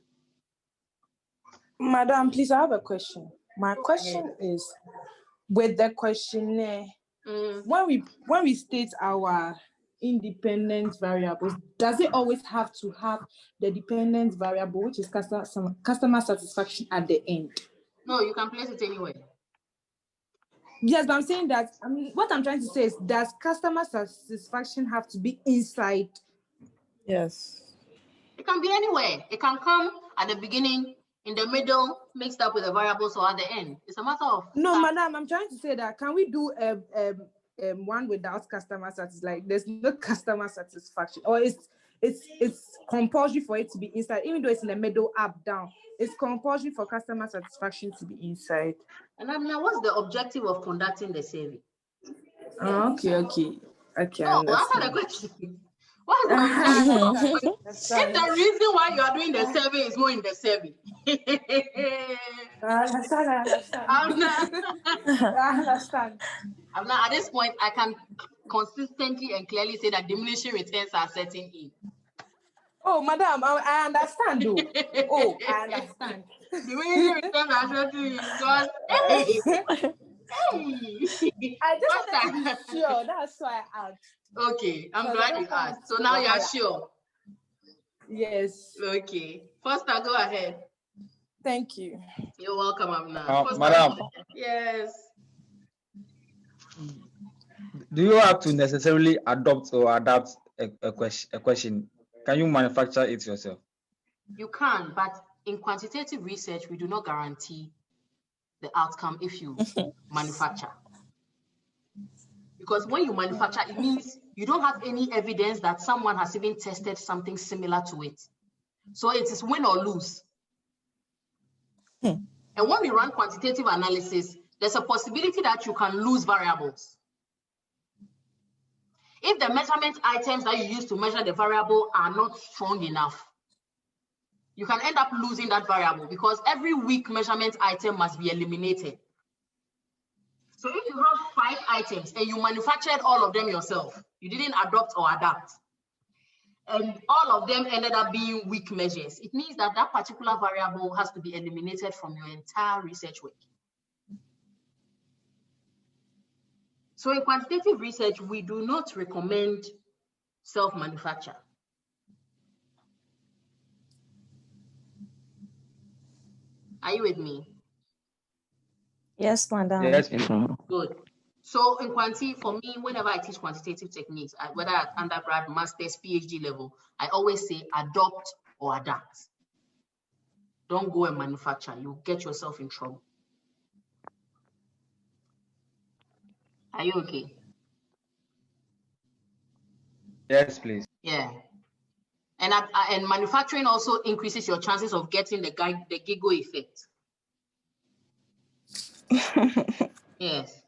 Madam, please, I have a question. My question is, with the questionnaire, when we state our independent variables, does it always have to have the dependent variable, which is customer satisfaction, at the end? No, you can place it anywhere. Yes, but I'm saying that, what I'm trying to say is, does customer satisfaction have to be inside? Yes. It can be anywhere. It can come at the beginning, in the middle, mixed up with the variables, or at the end. It's a matter of... No, madam, I'm trying to say that, can we do one without customer satisfaction? Like, there's no customer satisfaction, or it's compulsory for it to be inside, even though it's in the middle, up, down. It's compulsory for customer satisfaction to be inside. And now, what's the objective of conducting the survey? Okay. No, answer the question. What's the objective? If the reason why you are doing the survey is more in the survey. I understand. At this point, I can consistently and clearly say that diminishing returns are setting in. Oh, madam, I understand though. I understand. Diminishing returns are setting in because, I just wanted to be sure. That's why I asked. Okay, I'm glad you asked. So now you are sure. Yes. Okay. Foster, go ahead. Thank you. You're welcome, Amna. Foster, Madam, yes. do you have to necessarily adopt or adapt a question? Can you manufacture it yourself? You can, but in quantitative research, we do not guarantee the outcome if you manufacture. Because when you manufacture, it means you don't have any evidence that someone has even tested something similar to it. So it is win or lose. And when we run quantitative analysis, there's a possibility that you can lose variables. If the measurement items that you use to measure the variable are not strong enough, you can end up losing that variable because every weak measurement item must be eliminated. So if you have 5 items and you manufactured all of them yourself, you didn't adopt or adapt, and all of them ended up being weak measures, it means that that particular variable has to be eliminated from your entire research work. So in quantitative research, we do not recommend self-manufacture. Are you with me? Yes, madam. Yes. Good. So in quanti, for me, whenever I teach quantitative techniques, whether at undergrad, master's, PhD level, I always say adopt or adapt. Don't go and manufacture. You get yourself in trouble. Are you okay? Yes, please. Yeah. And manufacturing also increases your chances of getting the Gigo effect. Yes.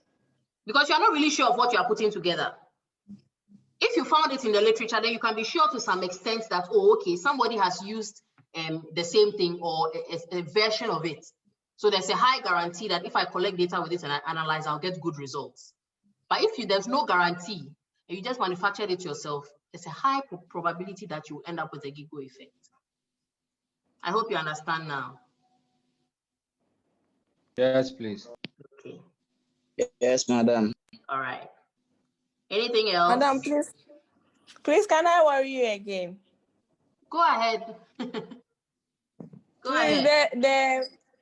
Because you're not really sure of what you are putting together. If you found it in the literature, then you can be sure to some extent that, oh, okay, somebody has used the same thing or a version of it. So there's a high guarantee that if I collect data with it and I analyze, I'll get good results. But if there's no guarantee and you just manufactured it yourself, there's a high probability that you end up with a Gigo effect. I hope you understand now. Yes, please. Okay. Yes, madam. All right. Anything else? Madam, please, can I worry you again? Go ahead. Go ahead.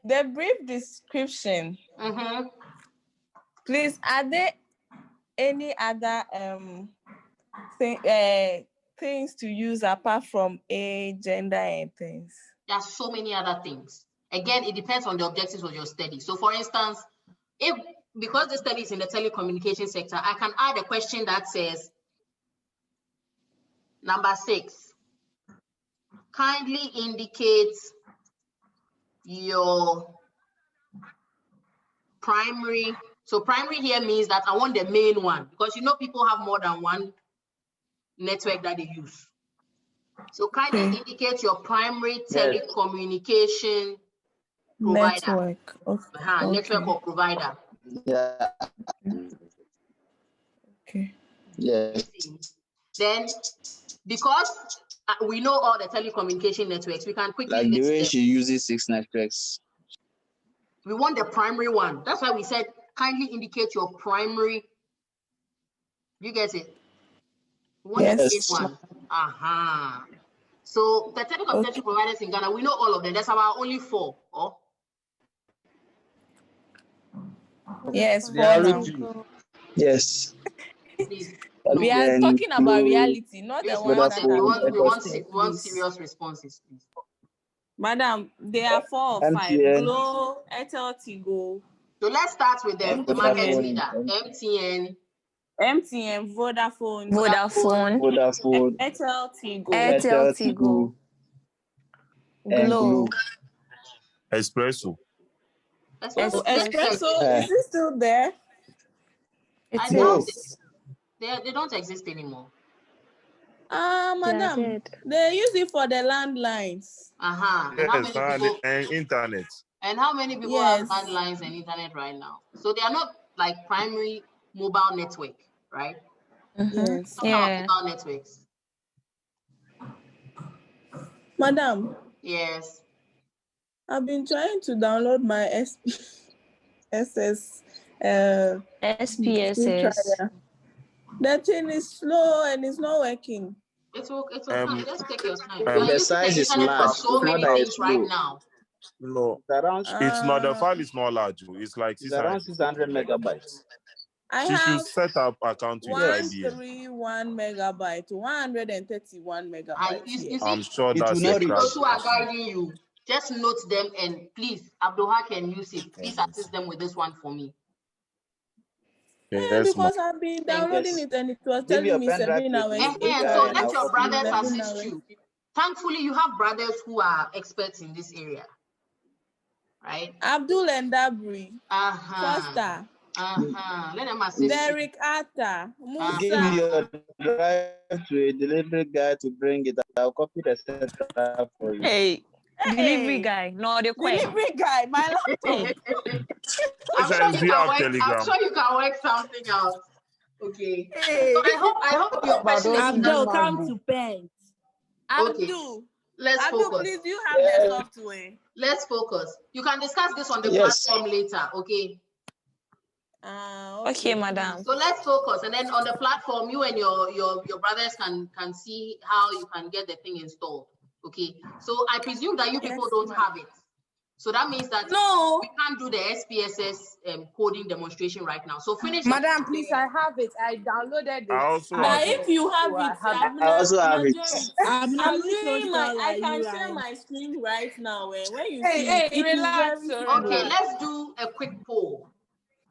The brief description. Please, are there any other things to use apart from age, gender, and things? There are so many other things. Again, it depends on the objectives of your study. So for instance, because the study is in the telecommunication sector, I can add a question that says, number 6, kindly indicate your primary. So primary here means that I want the main one, because you know people have more than one network that they use. So kindly indicate your primary telecommunication provider. Network. Okay. Network or provider. Yeah. Okay. Yes. Then, because we know all the telecommunication networks, we can quickly like the list way them. she uses 6 networks. We want the primary one. That's why we said kindly indicate your primary. You get it? We want the main one. So the telecommunication providers in Ghana, we know all of them. There's about only 4. Oh. Yes, yes. Please. We are talking about reality, not the ones that we want serious responses, please. Madam, there are 4 or 5. MTN. Glow, Airtel, Tigo. So let's start with the market leader. MTN, Vodafone, Airtel, Tigo, Glow. Espresso. Espresso, is it still there? I doubt it. They don't exist anymore. Madam, they use it for the landlines. And internet. And how many people have landlines and internet right now? So they are not like primary mobile network, right? Yes. Mobile networks. Madam. Yes. I've been trying to download my SPSS. The thing is slow and it's not working. It's okay. Just take your time. If the size is large, so it's not many that things it's right low. now. No, It's around, it's not. The file is not large. It's like it's around 600 megabytes. I She should have set up account with Yes. IBM. 131 megabyte, 131 megabytes You here. see, I'm sure It that's will a not reach. those who are crash. guiding you, just note them and please, Abdullah can use it. Please assist them with this one for me. Yes, Because I've been downloading it and it was Give telling your me pen drive 7 to hours. the 8 So guy and let hours. I'll your copy you. brothers 11 assist hours. you. Thankfully, you have brothers who are experts in this area, right? Abdul and Dabri, Foster. Foster, Let them assist you. Derek Atta, Give Musa. your drive to a delivery guy to bring it. I'll copy the setup for you. Hey, delivery Hey, guy, no, the delivery guy, my laptop. I'm sure Friends, you do you can have work. Telegram? I'm sure you can work something out. Okay. Hey. So I hope your question is Abdul, come understandable. to paint. Okay. Abdul, Let's Abdul, focus. please, do you have the software? Let's focus. You can discuss this on the Yes. platform later. Okay. Okay, madam. So let's focus, and then on the platform, you and your brothers can see how you can get the thing installed. Okay. So I presume that you people don't have it. So that means that we can't do the SPSS coding demonstration right now. So finish. Madam, please, I have it. I downloaded it. I also But have it. if you have it, I also have it. I'm which doing my. hostel I are can you, share Ryan? my screen right now. When you Hey, see hey, it, it relax, is very Okay, small. let's do a quick poll,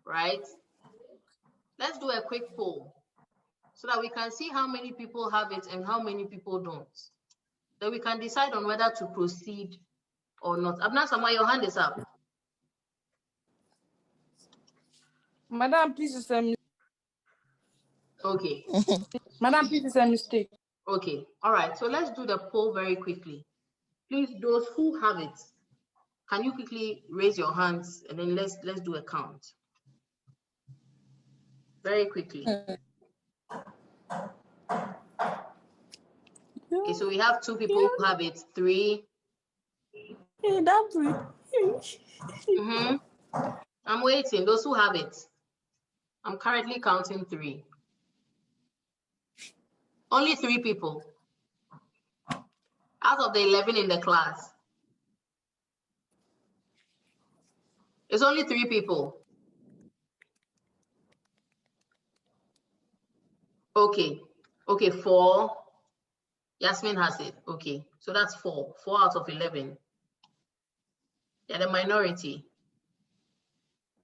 right? Let's do a quick poll so that we can see how many people have it and how many people don't. Then we can decide on whether to proceed or not. Abna Sama, your hand is up. Madam, please, it's a mistake. Okay. Madam, please, it's a mistake. Okay. All right. So let's do the poll very quickly. Please, those who have it, can you quickly raise your hands and then let's do a count. Very quickly. Okay, so we have 2 people who have it, 3. Hey, Dabri. I'm waiting. Those who have it. I'm currently counting 3. Only 3 people out of the 11 in the class. It's only 3 people. Okay. Okay, 4. Yasmin has it. Okay, so that's 4. 4 out of 11. They're the minority.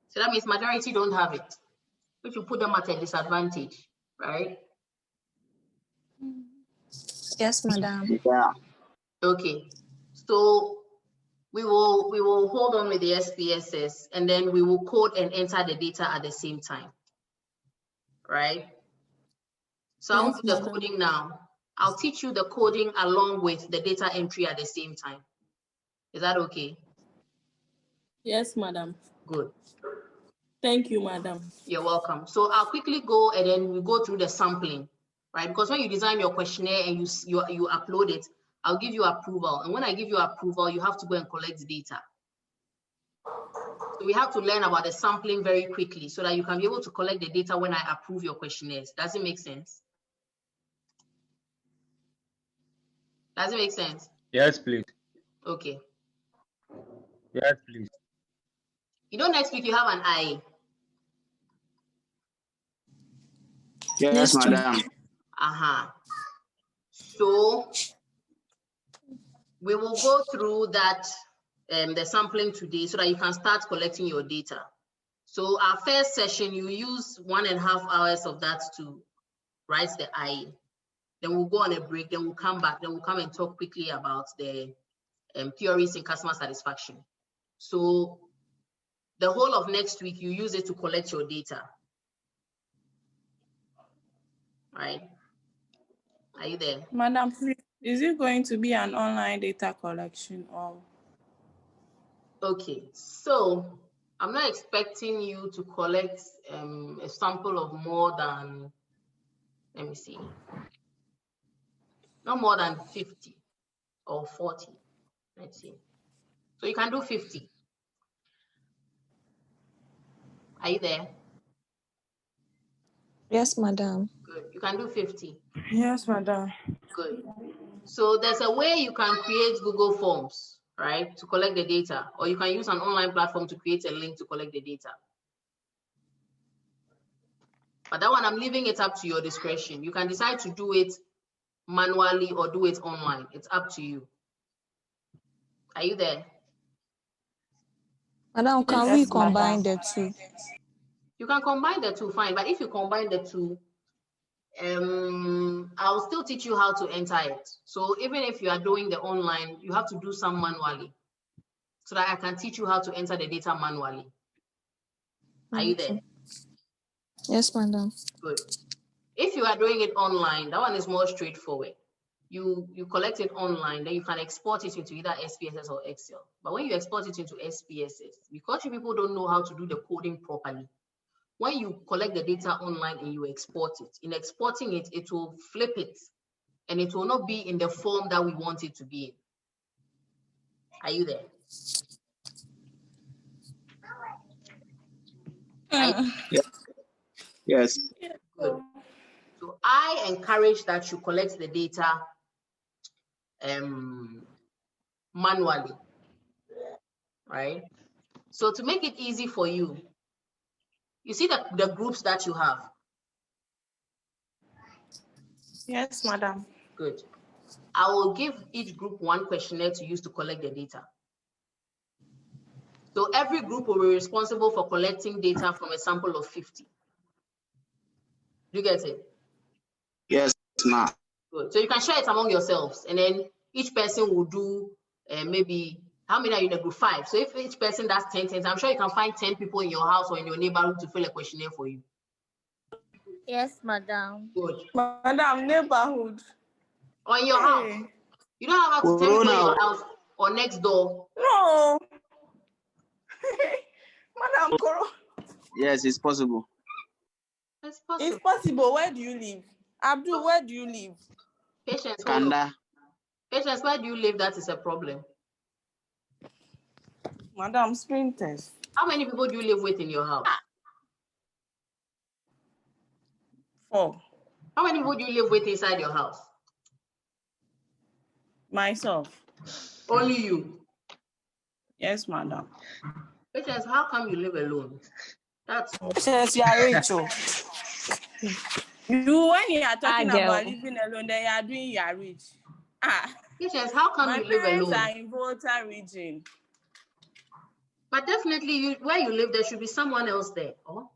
So that means majority don't have it, which will put them at a disadvantage, right? Yes, madam. Yeah. Okay, so we will hold on with the SPSS and then we will code and enter the data at the same time, right? So I'll do the coding now. I'll teach you the coding along with the data entry at the same time. Is that okay? Yes, madam. Good. Thank you, madam. You're welcome. So I'll quickly go and then we go through the sampling, right? Because when you design your questionnaire and you upload it, I'll give you approval. And when I give you approval, you have to go and collect data. So we have to learn about the sampling very quickly so that you can be able to collect the data when I approve your questionnaires. Does it make sense? Does it make sense? Yes, please. Okay. Yes, please. You know, next week you have an IE. Yes, madam. So we will go through that the sampling today so that you can start collecting your data. So our first session, you use 1.5 hours of that to write the IE. Then we'll go on a break, then we'll come back, then we'll come and talk quickly about the theories in customer satisfaction. So the whole of next week, you use it to collect your data. Right? Are you there? Madam, please, is it going to be an online data collection or? Okay, so I'm not expecting you to collect a sample of more than, let me see, not more than 50 or 40. Let's see. So you can do 50. Are you there? Yes, madam. Good. You can do 50. Yes, madam. Good. So there's a way you can create Google Forms, right, to collect the data, or you can use an online platform to create a link to collect the data. But that one, I'm leaving it up to your discretion. You can decide to do it manually or do it online. It's up to you. Are you there? Madam, can we combine the two? You can combine the two, fine. But if you combine the two, I'll still teach you how to enter it. So even if you are doing the online, you have to do some manually so that I can teach you how to enter the data manually. Are you there? Yes, madam. Good. If you are doing it online, that one is more straightforward. You collect it online, then you can export it into either SPSS or Excel. But when you export it into SPSS, because you people don't know how to do the coding properly, when you collect the data online and you export it, in exporting it, it will flip it and it will not be in the form that we want it to be in. Are you there? Yes. Good. So I encourage that you collect the data manually, right? So to make it easy for you, you see the groups that you have? Yes, madam. Good. I will give each group one questionnaire to use to collect the data. So every group will be responsible for collecting data from a sample of 50. Do you get it? Yes, ma'am. Good. So you can share it among yourselves, and then each person will do maybe, how many are you in a group? 5. So if each person does 10 things, I'm sure you can find 10 people in your house or in your neighborhood to fill a questionnaire for you. Yes, madam. Good. Madam, neighborhood. Or in your house. You don't have to 10 people in your house or next door. No. Madam Koro. Yes, it's possible. It's possible. It's possible. Where do you live? Abdul, where do you live? Patience, Kanda. Patience, where do you live? That is a problem. Madam, sprinters. How many people do you live with in your house? 4. How many people do you live with inside your house? Myself. Only you? Yes, madam. Patience, how come you live alone? That's Yes, you are rich. You, when you are talking girl. about living alone, then you are doing you are rich. Patience, how come you live alone? My parents are in Volta region. But definitely, where you live, there should be someone else there. Oh?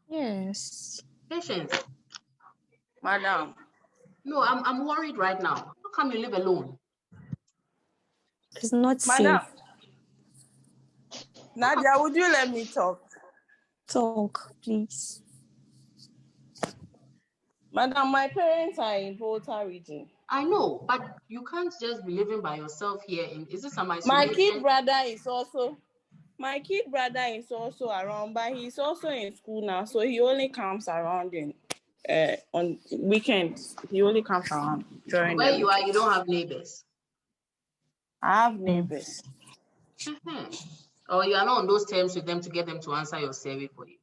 Yes. Patience. Madam. No, I'm worried right now. How come you live alone? It's not Madam. safe. Nadia, would you let me talk? Talk, please. Madam, my parents are in Volta region. I know, but you can't just be living by yourself here. Is this some isolation? My kid brother is also around, but he's also in school now, so he only comes around on weekends. He only comes around during Where the you are, weekends. you don't have neighbors. I have neighbors. Or you are not on those terms with them to get them to answer your survey for you.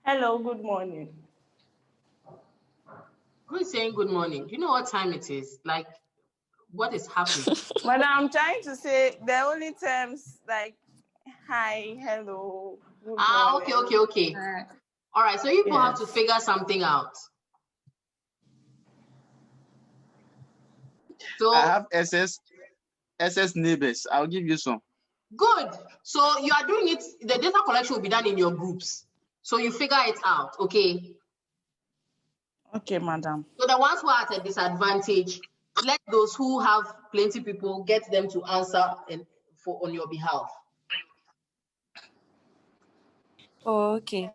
Hello, good morning. Who is saying good morning? Do you know what time it is? Like, what is happening? Madam, I'm trying to say the only terms like hi, hello, good morning. Okay. All right, so you people have to figure something out. So I have SS neighbors. I'll give you some. Good. So you are doing it, the data collection will be done in your groups. So you figure it out, okay? Okay, madam. So the ones who are at a disadvantage, let those who have plenty people get them to answer on your behalf. Oh, okay.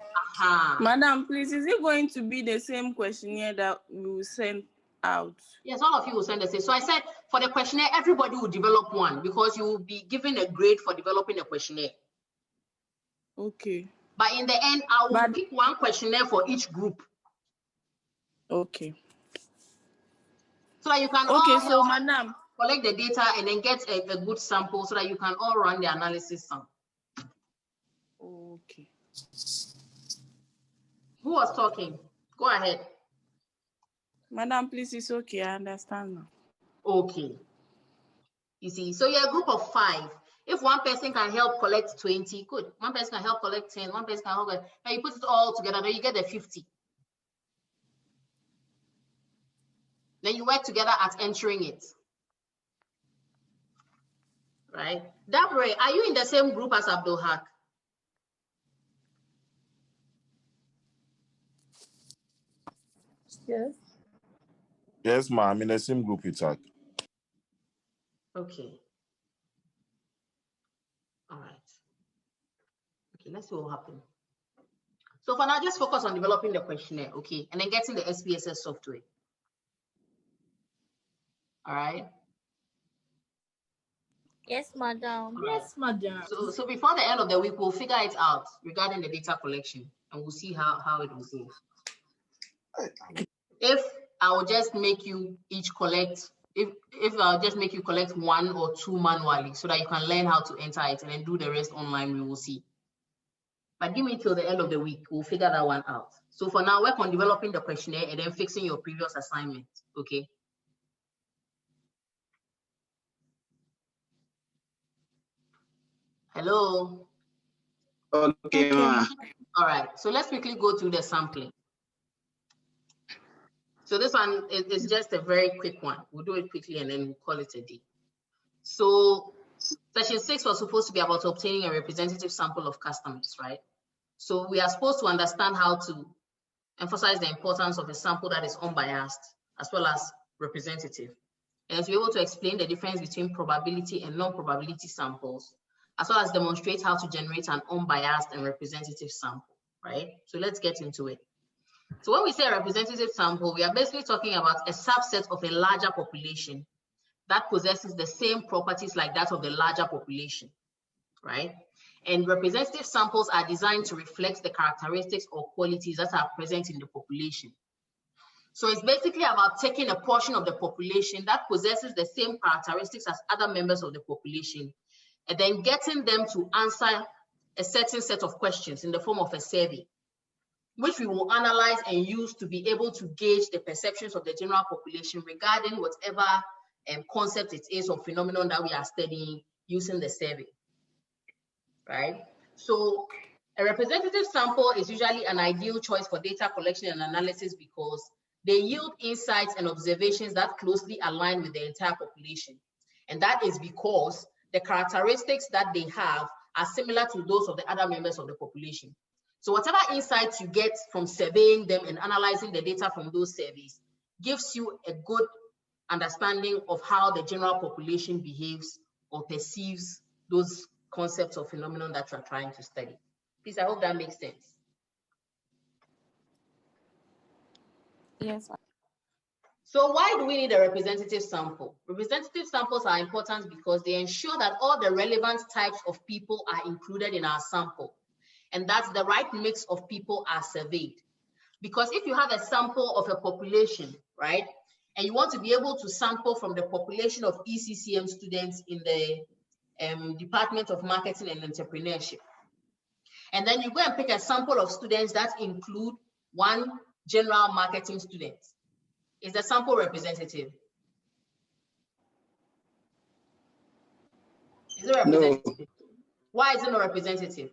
Madam, please, is it going to be the same questionnaire that we will send out? Yes, all of you will send the same. So I said for the questionnaire, everybody will develop one because you will be given a grade for developing a questionnaire. Okay. But in the end, I will pick one questionnaire for each group. Okay. So that you can madam, collect the data and then get a good sample so that you can all run the analysis some. Okay. Who was talking? Go ahead. Madam, please, it's okay. I understand now. Okay. You see, so you're a group of 5. If one person can help collect 20, good. One person can help collect 10, one person can help collect, now you put it all together, then you get the 50. Then you work together at entering it. Right? Dabre, are you in the same group as Abdul Haq? Yes. Yes, ma'am. I'm in the same group with her. Okay. All right. Okay, let's see what happens. So for now, just focus on developing the questionnaire, okay? And then getting the SPSS software. All right? Yes, madam. Yes, madam. So before the end of the week, we'll figure it out regarding the data collection, and we'll see how it will go. If I will just make you each collect, if I'll just make you collect 1 or 2 manually so that you can learn how to enter it and then do the rest online, we will see. But give me till the end of the week, we'll figure that one out. So for now, work on developing the questionnaire and then fixing your previous assignment, okay? Hello? Okay, ma. All right, so let's quickly go through the sampling. So this one is just a very quick one. We'll do it quickly and then we'll call it a day. So session 6 was supposed to be about obtaining a representative sample of customers, right? So we are supposed to understand how to emphasize the importance of a sample that is unbiased as well as representative. And to be able to explain the difference between probability and non-probability samples, as well as demonstrate how to generate an unbiased and representative sample, right? So let's get into it. So when we say a representative sample, we are basically talking about a subset of a larger population that possesses the same properties like that of the larger population, right? And representative samples are designed to reflect the characteristics or qualities that are present in the population. So it's basically about taking a portion of the population that possesses the same characteristics as other members of the population and then getting them to answer a certain set of questions in the form of a survey, which we will analyze and use to be able to gauge the perceptions of the general population regarding whatever concept it is or phenomenon that we are studying using the survey, right? So a representative sample is usually an ideal choice for data collection and analysis because they yield insights and observations that closely align with the entire population. And that is because the characteristics that they have are similar to those of the other members of the population. So whatever insights you get from surveying them and analyzing the data from those surveys gives you a good understanding of how the general population behaves or perceives those concepts or phenomenon that you're trying to study. Please, I hope that makes sense. Yes. So why do we need a representative sample? Representative samples are important because they ensure that all the relevant types of people are included in our sample, and that's the right mix of people are surveyed. Because if you have a sample of a population, right, and you want to be able to sample from the population of ECCM students in the Department of Marketing and Entrepreneurship, and then you go and pick a sample of students that include one general marketing student, is the sample representative? Is it representative? No. Why is it not representative?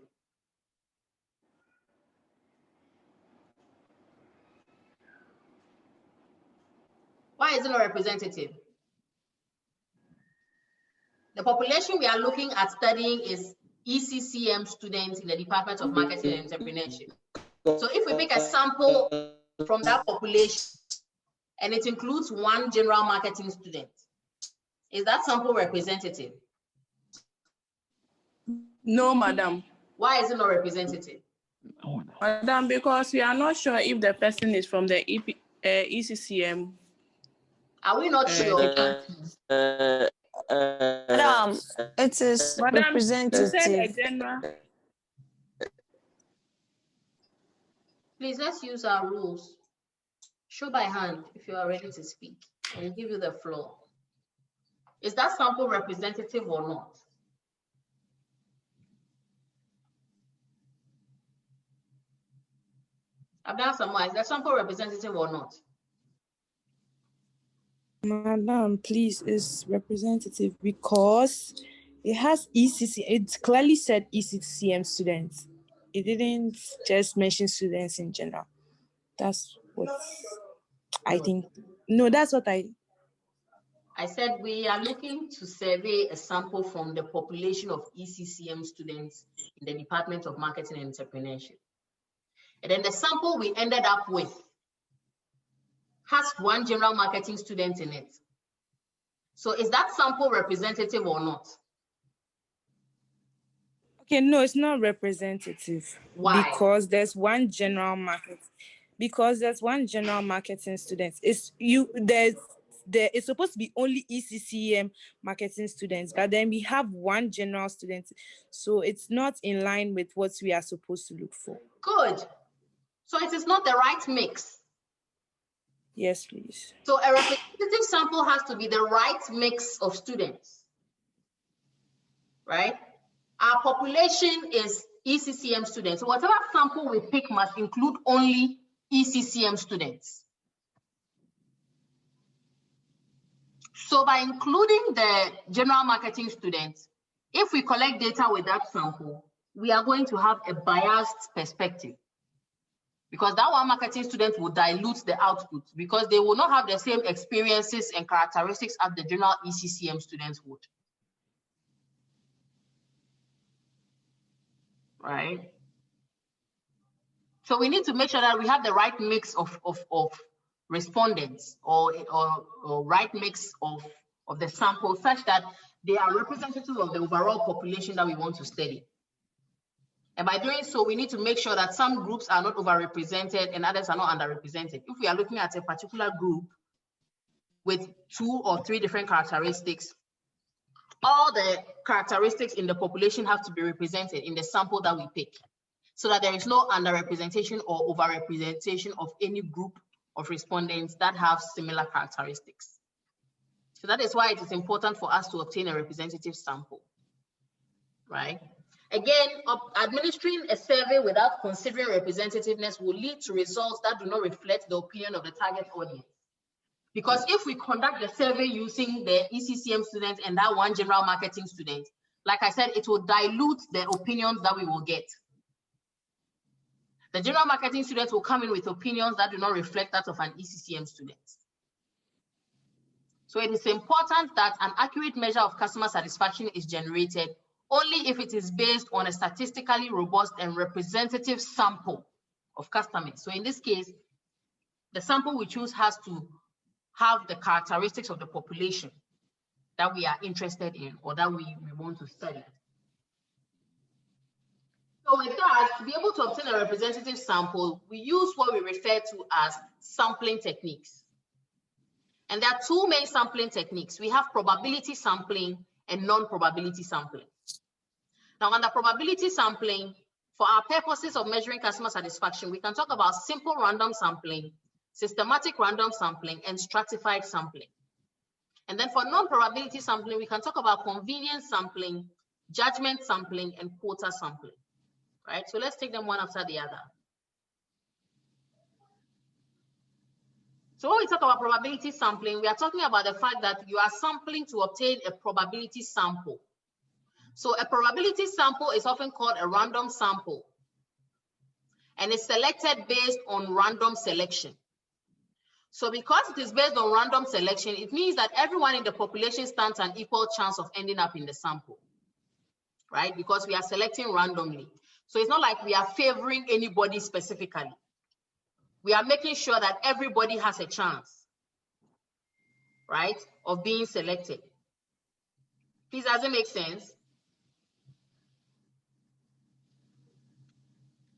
Why is it not representative? The population we are looking at studying is ECCM students in the Department of Marketing and Entrepreneurship. So if we pick a sample from that population and it includes one general marketing student, is that sample representative? No, madam. Why is it not representative? Madam, because we are not sure if the person is from the ECCM. Are we not sure? Madam, it is Madam, representative. you said a general. Please, let's use our rules. Show by hand if you are ready to speak, and we'll give you the floor. Is that sample representative or not? I've done some more. Is that sample representative or not? Madam, please, is representative because it has ECC. It clearly said ECCM students. It didn't just mention students in general. That's what I think. No, that's what I said we are looking to survey a sample from the population of ECCM students in the Department of Marketing and Entrepreneurship. And then the sample we ended up with has one general marketing student in it. So is that sample representative or not? Okay, no, it's not representative. Why? Because there's one general marketing student. It's supposed to be only ECCM marketing students, but then we have one general student, so it's not in line with what we are supposed to look for. Good. So it is not the right mix. Yes, please. So a representative sample has to be the right mix of students, right? Our population is ECCM students. So whatever sample we pick must include only ECCM students. So by including the general marketing students, if we collect data with that sample, we are going to have a biased perspective, because that one marketing student will dilute the output because they will not have the same experiences and characteristics as the general ECCM students would. Right? So we need to make sure that we have the right mix of respondents or right mix of the sample such that they are representative of the overall population that we want to study. And by doing so, we need to make sure that some groups are not overrepresented and others are not underrepresented. If we are looking at a particular group with 2 or 3 different characteristics, all the characteristics in the population have to be represented in the sample that we pick, so that there is no underrepresentation or overrepresentation of any group of respondents that have similar characteristics. So that is why it is important for us to obtain a representative sample, right? Again, administering a survey without considering representativeness will lead to results that do not reflect the opinion of the target audience. Because if we conduct the survey using the ECCM students and that one general marketing student, like I said, it will dilute the opinions that we will get. The general marketing students will come in with opinions that do not reflect that of an ECCM student. So it is important that an accurate measure of customer satisfaction is generated only if it is based on a statistically robust and representative sample of customers. So in this case, the sample we choose has to have the characteristics of the population that we are interested in or that we want to study. So with that, to be able to obtain a representative sample, we use what we refer to as sampling techniques. And there are 2 main sampling techniques. We have probability sampling and non-probability sampling. Now, under probability sampling, for our purposes of measuring customer satisfaction, we can talk about simple random sampling, systematic random sampling, and stratified sampling. And then for non-probability sampling, we can talk about convenience sampling, judgment sampling, and quota sampling, right? So let's take them one after the other. So when we talk about probability sampling, we are talking about the fact that you are sampling to obtain a probability sample. So a probability sample is often called a random sample, and it's selected based on random selection. So because it is based on random selection, it means that everyone in the population stands an equal chance of ending up in the sample, right? Because we are selecting randomly. So it's not like we are favoring anybody specifically. We are making sure that everybody has a chance, right, of being selected. Please, does it make sense?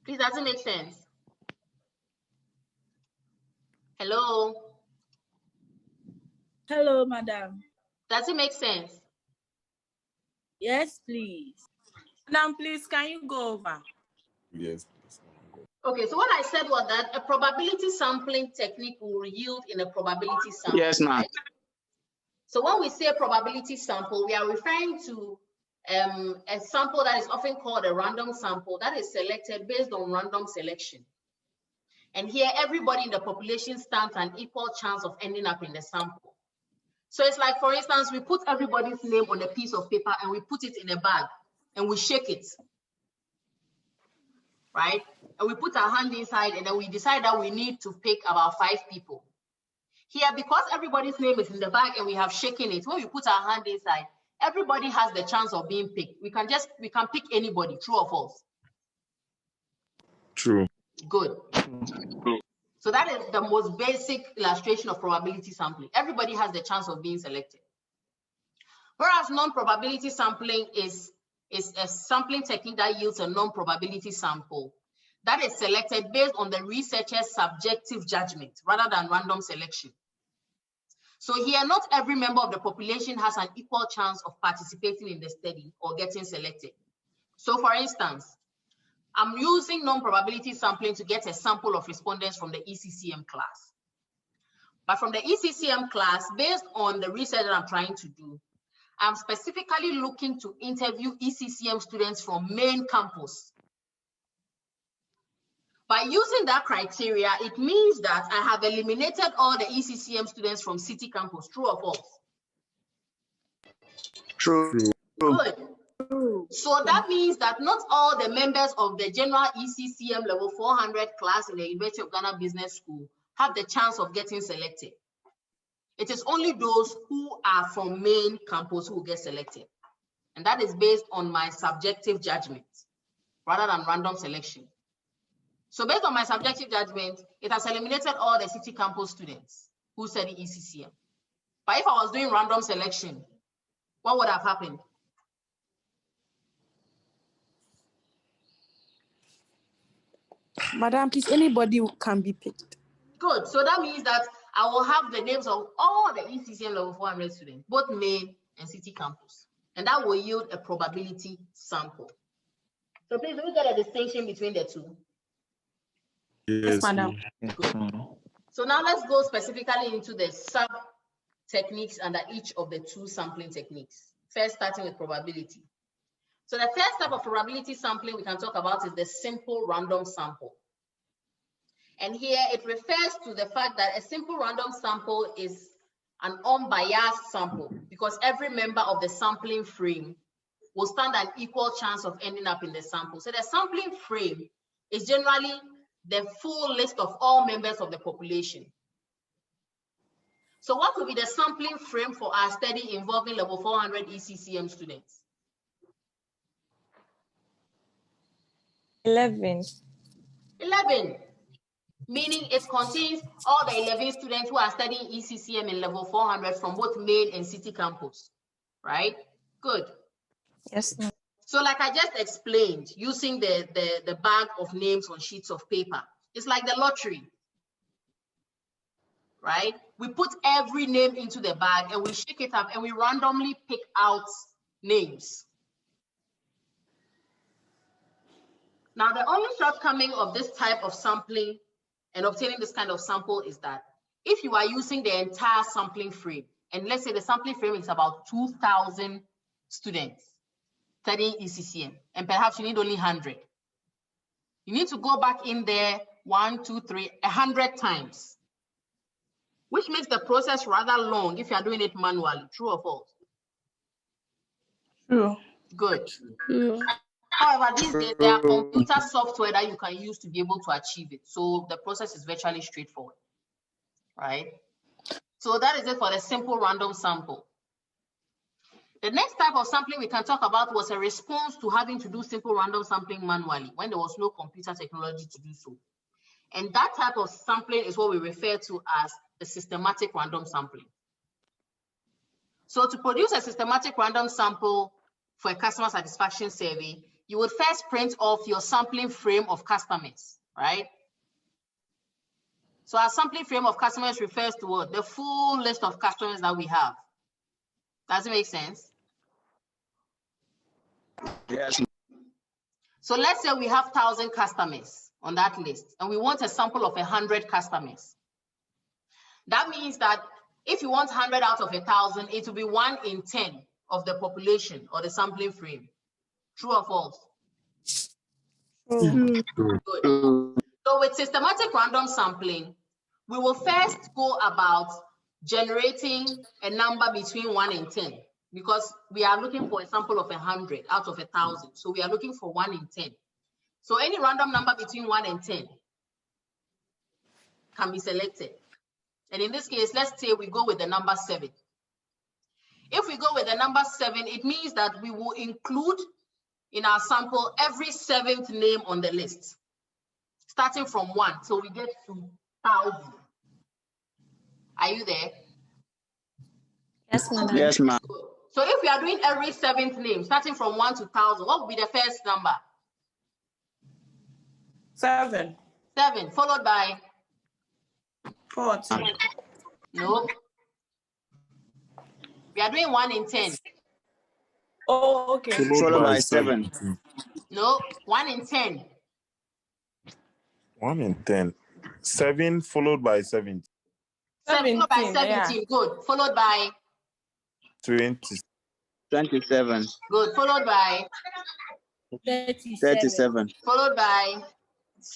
Please, does it make sense? Hello? Hello, madam. Does it make sense? Yes, please. Madam, please, can you go over? Yes. Okay, so what I said was that a probability sampling technique will yield in a probability sample. Yes, ma'am. Right? So when we say probability sample, we are referring to a sample that is often called a random sample that is selected based on random selection. And here, everybody in the population stands an equal chance of ending up in the sample. So it's like, for instance, we put everybody's name on a piece of paper and we put it in a bag and we shake it, right? And we put our hand inside and then we decide that we need to pick about 5 people. Here, because everybody's name is in the bag and we have shaken it, when we put our hand inside, everybody has the chance of being picked. We can pick anybody, true or false? True. Good. So that is the most basic illustration of probability sampling. Everybody has the chance of being selected. Whereas non-probability sampling is a sampling technique that yields a non-probability sample that is selected based on the researcher's subjective judgment rather than random selection. So here, not every member of the population has an equal chance of participating in the study or getting selected. So for instance, I'm using non-probability sampling to get a sample of respondents from the ECCM class. But from the ECCM class, based on the research that I'm trying to do, I'm specifically looking to interview ECCM students from main campus. By using that criteria, it means that I have eliminated all the ECCM students from city campus, true or false? True. Good. So that means that not all the members of the general ECCM level 400 class in the University of Ghana Business School have the chance of getting selected. It is only those who are from main campus who will get selected. And that is based on my subjective judgment rather than random selection. So based on my subjective judgment, it has eliminated all the city campus students who study ECCM. But if I was doing random selection, what would have happened? Madam, please, anybody can be picked. Good. So that means that I will have the names of all the ECCM level 400 students, both main and city campus. And that will yield a probability sample. So please, do we get a distinction between the two? Yes, madam. So now let's go specifically into the sub-techniques under each of the 2 sampling techniques. First, starting with probability. So the first type of probability sampling we can talk about is the simple random sample. And here it refers to the fact that a simple random sample is an unbiased sample because every member of the sampling frame will stand an equal chance of ending up in the sample. So the sampling frame is generally the full list of all members of the population. So what will be the sampling frame for our study involving level 400 ECCM students? 11. 11, meaning it contains all the 11 students who are studying ECCM in level 400 from both main and city campus, right? Good. Yes, ma'am. So like I just explained, using the bag of names on sheets of paper, it's like the lottery, right? We put every name into the bag and we shake it up and we randomly pick out names. Now, the only shortcoming of this type of sampling and obtaining this kind of sample is that if you are using the entire sampling frame, and let's say the sampling frame is about 2,000 students studying ECCM, and perhaps you need only 100, you need to go back in there 1, 2, 3, 100 times, which makes the process rather long if you are doing it manually. True or false? True. Good. True. However, these days there are computer software that you can use to be able to achieve it. So the process is virtually straightforward, right? So that is it for the simple random sample. The next type of sampling we can talk about was a response to having to do simple random sampling manually when there was no computer technology to do so. And that type of sampling is what we refer to as the systematic random sampling. So to produce a systematic random sample for a customer satisfaction survey, you would first print off your sampling frame of customers, right? So our sampling frame of customers refers to what? The full list of customers that we have. Does it make sense? Yes. So let's say we have 1,000 customers on that list, and we want a sample of 100 customers. That means that if you want 100 out of 1,000, it will be 1 in 10 of the population or the sampling frame. True or false? True. Good. So with systematic random sampling, we will first go about generating a number between 1 and 10, because we are looking for a sample of 100 out of 1,000. So we are looking for 1 in 10. So any random number between 1 and 10 can be selected. And in this case, let's say we go with the number 7. If we go with the number 7, it means that we will include in our sample every 7th name on the list, starting from 1 till we get to 1,000. Are you there? Yes, madam. Yes, ma'am. So if we are doing every 7th name, starting from 1 to 1,000, what would be the first number? 7. 7, followed by 40. no. We are doing 1 in 10. Oh, okay. Followed by 7. No, 1 in 10. 1 in 10. 7 followed by 17. 7 followed by 17. Yeah. Good. Followed by 20. 27. good. Followed by 37. followed by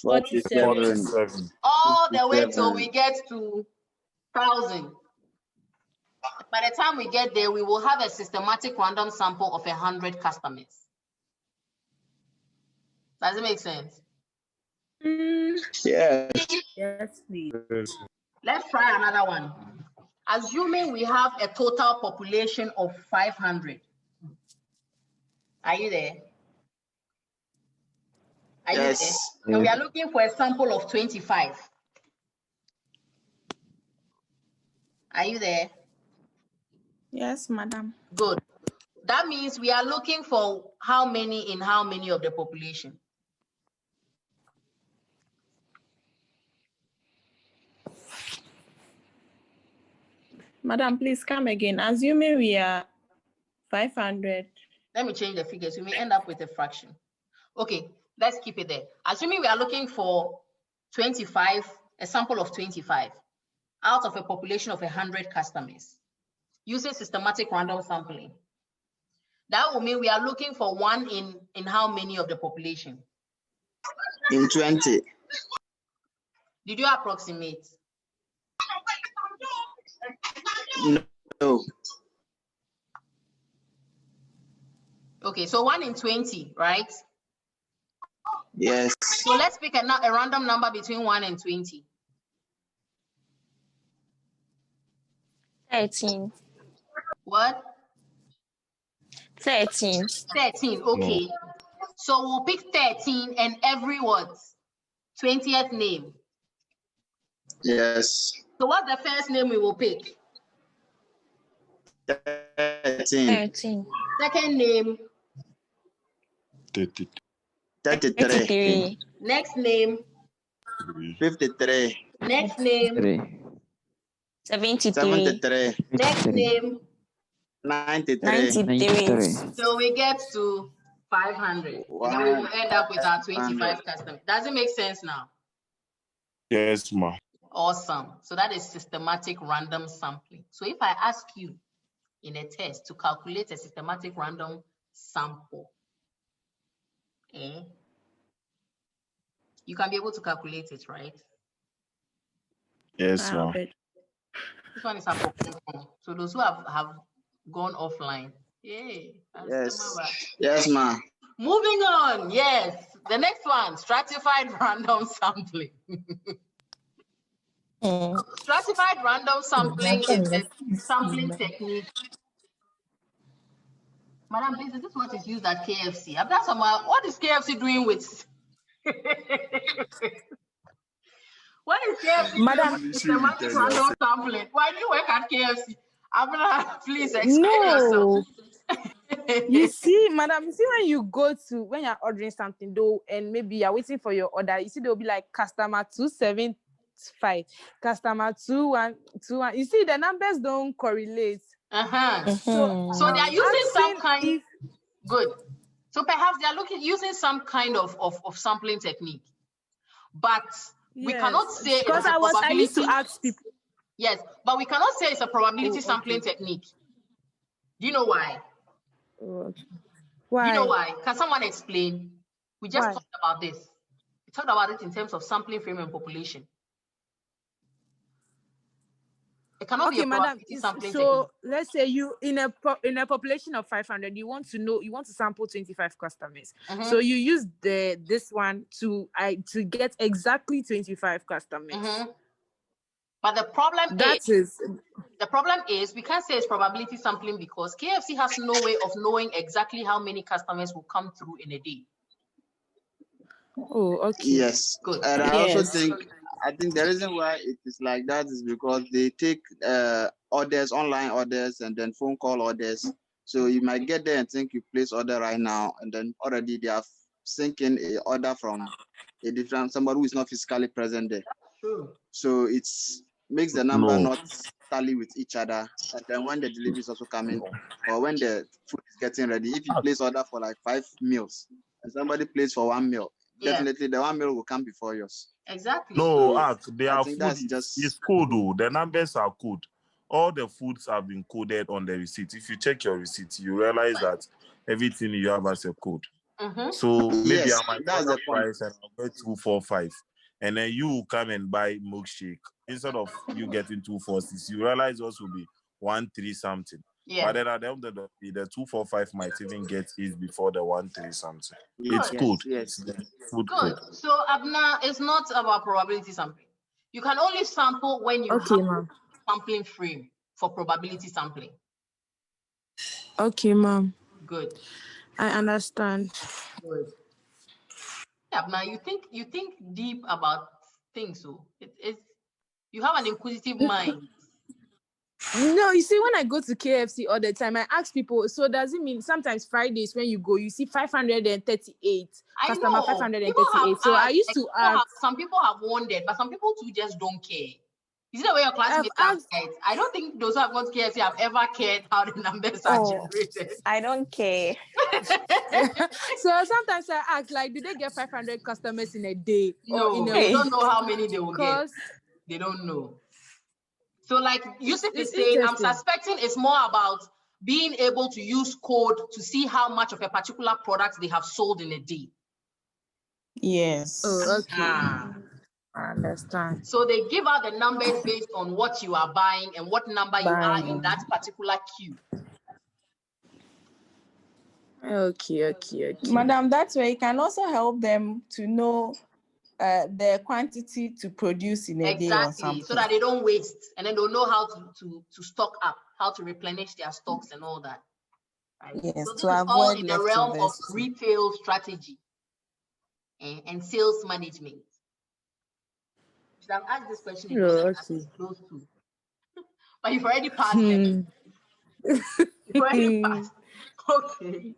47. 47. all the way till 57. we get to 1,000. By the time we get there, we will have a systematic random sample of 100 customers. Does it make sense? Yes. Yes, please. Let's try another one. Assuming we have a total population of 500. Are you there? Are you Yes. there? And we are looking for a sample of 25. Are you there? Yes, madam. Good. That means we are looking for how many in how many of the population? Madam, please come again. Assuming we are 500. Let me change the figures. We may end up with a fraction. Okay, let's keep it there. Assuming we are looking for 25, a sample of 25 out of a population of 100 customers using systematic random sampling. That will mean we are looking for 1 in how many of the population? In 20. Did you approximate? No. Okay, so 1 in 20, right? Yes. So let's pick a random number between 1 and 20. 13. What? 13. 13, okay. So we'll pick 13 and every what? 20th name. Yes. So what's the first name we will pick? 13. 13. Second name. 33. 33. Next name. 53. Next name. 73. 73. Next name. 93. 93. So we get to 500. Wow. And then we will end up with our 25 customers. Does it make sense now? Yes, ma. Awesome. So that is systematic random sampling. So if I ask you in a test to calculate a systematic random sample, you can be able to calculate it, right? Yes, ma. This one is a Populate. So those who have gone offline. Yay. Yes. Yes, ma. Moving on. Yes. The next one, stratified random sampling. Stratified random sampling is a sampling technique. Madam, please, is this what is used at KFC? I've done some, what is KFC doing with? What is KFC Madam, doing with systematic random sampling? Why do you work at KFC? Please explain yourself. You see, madam, you see when you're ordering something though, and maybe you're waiting for your order, you see they'll be like customer 275, customer 2121. You see the numbers don't correlate. So they are using some kind. Good. So perhaps they are using some kind of sampling technique, but we cannot say because I used to ask people. Yes, but we cannot say it's a probability sampling technique. Do you know why? Why? Do you know why? Can someone explain? We just talked about this. We talked about it in terms of sampling frame and population. It cannot be Okay, a madam. probability sampling So technique. let's say you in a population of 500, you want to sample 25 customers. So you use this one to get exactly 25 customers. But the problem is we can't say it's probability sampling because KFC has no way of knowing exactly how many customers will come through in a day. Oh, okay. Yes. Good. And I also think the reason why it is like that is because they take orders, online orders, and then phone call orders. So you might get there and think you place order right now, and then already they are syncing a order from a different somebody who is not physically present there. True. So it makes the number not tally with each other. And then when the delivery is also coming, or when the food is getting ready, if you place order for like 5 meals and somebody plays for 1 meal, definitely the 1 meal will come before yours. Exactly. No, they are food. That's just It's code. The numbers are code. All the foods have been coded on the receipt. If you check your receipt, you realize that everything you have as a code. So maybe I might order price and I'll get 245, and then you come and buy milkshake instead of you getting 246. You realize yours will be 13 something. But then at the end of the day, the 245 might even get it before the 13 something. It's code. Yes. Food Good. code. So Abna, it's not about probability sampling. You can only sample when you have a sampling frame for probability sampling. Okay, ma'am. Good. I understand. Good. Abna, you think deep about things, so you have an inquisitive mind. No, you see, when I go to KFC all the time, I ask people, so does it mean sometimes Fridays when you go, you see 538 customer, 538. So I used to ask. Some people have wondered, but some people too just don't care. Is it the way your classmates have cared? I don't think those who have gone to KFC have ever cared how the numbers are generated. I don't care. So sometimes I ask, like, do they get 500 customers in a day? No, or in a they week? don't know how many they will get. They don't know. So like Yusuf is saying, I'm suspecting it's more about being able to use code to see how much of a particular product they have sold in a day. Yes. Oh, okay. I understand. So they give out the numbers based on what you are buying and what number you are in that particular queue. Okay. Madam, that's where you can also help them to know the quantity to produce in a day or something. So that they don't waste, and then they'll know how to stock up, how to replenish their stocks and all that. Right? Yes, so this to is avoid all in the realm of leftovers. retail strategy and sales management. Should have asked this question in close to, but you've already passed them. You've already passed. Okay.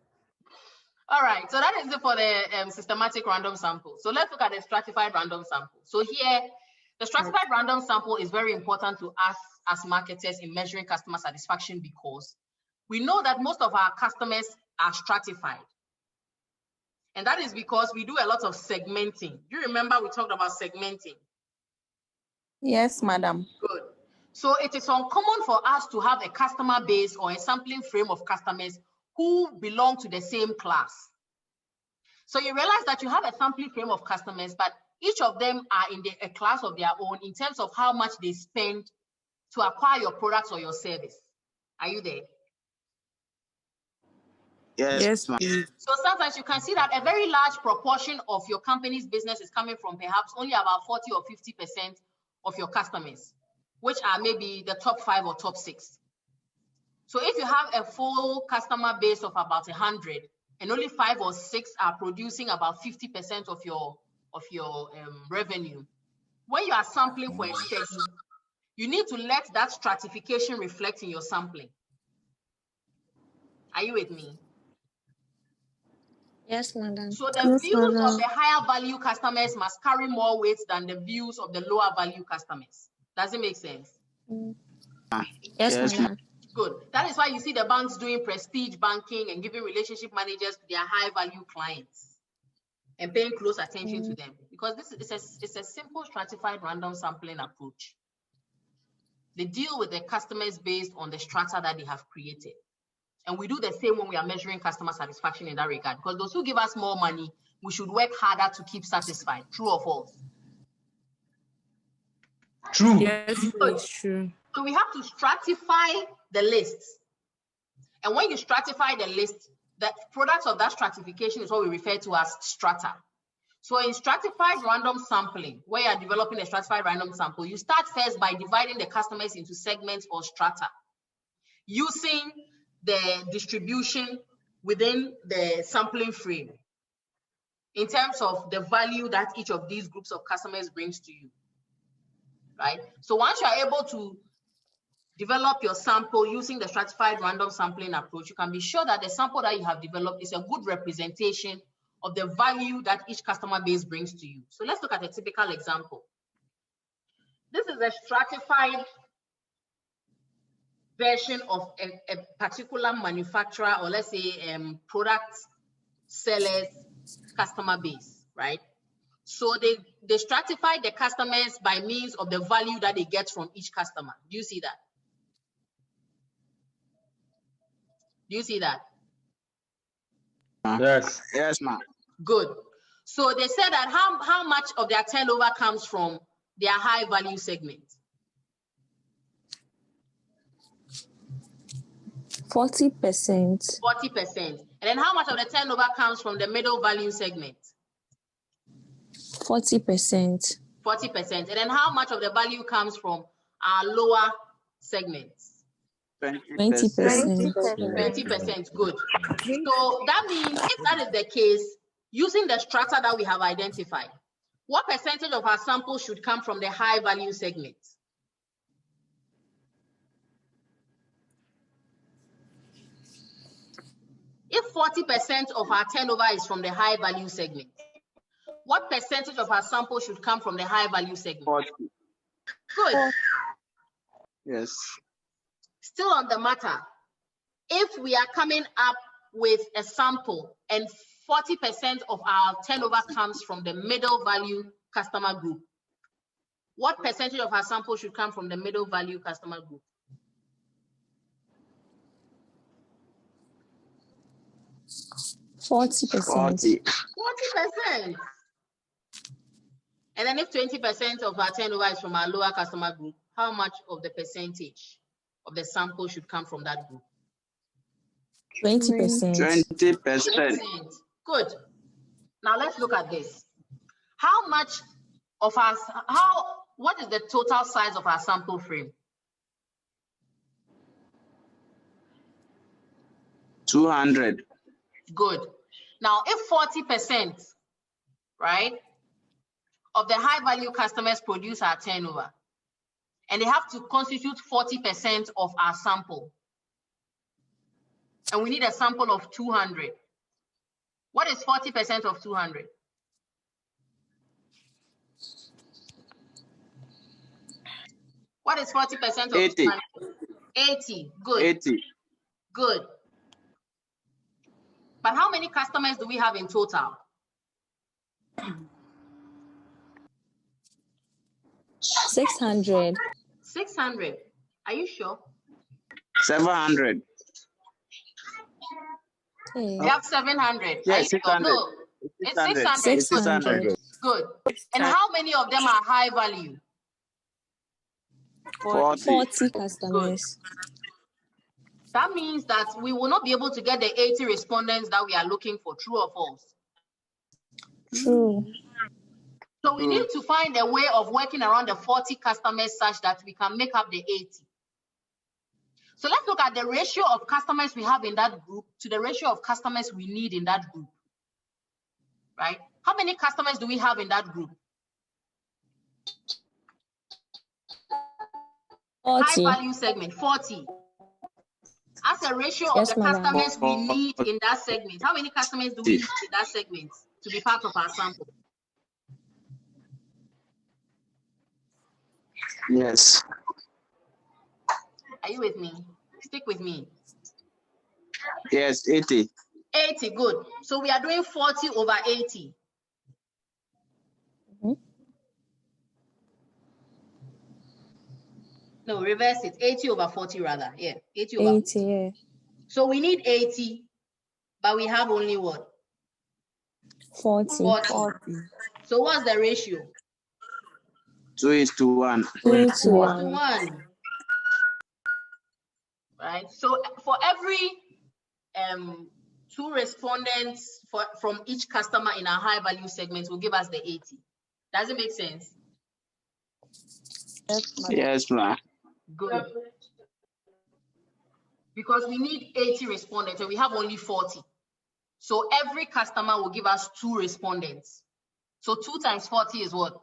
All right, so that is it for the systematic random sample. So let's look at the stratified random sample. So here, the stratified random sample is very important to us as marketers in measuring customer satisfaction because we know that most of our customers are stratified. And that is because we do a lot of segmenting. Do you remember we talked about segmenting? Yes, madam. Good. So it is uncommon for us to have a customer base or a sampling frame of customers who belong to the same class. So you realize that you have a sampling frame of customers, but each of them are in a class of their own in terms of how much they spend to acquire your products or your service. Are you there? Yes, ma'am. So sometimes you can see that a very large proportion of your company's business is coming from perhaps only about 40 or 50% of your customers, which are maybe the top 5 or top 6. So if you have a full customer base of about 100 and only 5 or 6 are producing about 50% of your revenue, when you are sampling for a study, you need to let that stratification reflect in your sampling. Are you with me? Yes, madam. So the views of the higher value customers must carry more weight than the views of the lower value customers. Does it make sense? Yes, madam. Good. That is why you see the banks doing prestige banking and giving relationship managers to their high value clients and paying close attention to them, because this is a simple stratified random sampling approach. They deal with the customers based on the strata that they have created. And we do the same when we are measuring customer satisfaction in that regard, because those who give us more money, we should work harder to keep satisfied. True or false? True. Yes, it's true. So we have to stratify the list. And when you stratify the list, the products of that stratification is what we refer to as strata. So in stratified random sampling, where you're developing a stratified random sample, you start first by dividing the customers into segments or strata, using the distribution within the sampling frame in terms of the value that each of these groups of customers brings to you, right? So once you're able to develop your sample using the stratified random sampling approach, you can be sure that the sample that you have developed is a good representation of the value that each customer base brings to you. So let's look at a typical example. This is a stratified version of a particular manufacturer, or let's say product sellers customer base, right? So they stratify the customers by means of the value that they get from each customer. Do you see that? Do you see that? Yes. Yes, ma'am. Good. So they said that how much of their turnover comes from their high value segment? 40%. 40%. And then how much of the turnover comes from the middle value segment? 40%. 40%. And then how much of the value comes from our lower segments? 20%. 20%. Good. So that means if that is the case, using the strata that we have identified, what percentage of our sample should come from the high value segment? If 40% of our turnover is from the high value segment, what percentage of our sample should come from the high value segment? 40. Good. Yes. Still on the matter, if we are coming up with a sample and 40% of our turnover comes from the middle value customer group, what percentage of our sample should come from the middle value customer group? 40%. 40%. And then if 20% of our turnover is from our lower customer group, how much of the percentage of the sample should come from that group? 20%. 20%. Good. Now let's look at this. What is the total size of our sample frame? 200. Good. Now, if 40%, right, of the high value customers produce our turnover, and they have to constitute 40% of our sample, and we need a sample of 200, what is 40% of 200? What is 40% of 80. 200? 80. Good. 80. Good. But how many customers do we have in total? 600. 600. Are you sure? 700. We have 700. Yes, 600. No, it's 600. 600. Good. And how many of them are high value? 40 customers. That means that we will not be able to get the 80 respondents that we are looking for, true or false? True. So we need to find a way of working around the 40 customers such that we can make up the 80. So let's look at the ratio of customers we have in that group to the ratio of customers we need in that group, right? How many customers do we have in that group? 40. High value segment, 40. As a ratio of the customers we need in that segment, how many customers do we need in that segment to be part of our sample? Yes. Are you with me? Stick with me. Yes, 80. 80, good. So we are doing 40 over 80. No, reverse it. 80 over 40 rather. Yeah, 80 over 80, yeah. So we need 80, but we have only what? 40. 40. So what's the ratio? 2:1. 2:1. 2:1. right? So for every 2 respondents from each customer in our high value segment will give us the 80. Does it make sense? Yes, ma'am. Good. Because we need 80 respondents and we have only 40. So every customer will give us 2 respondents. So 2 times 40 is what?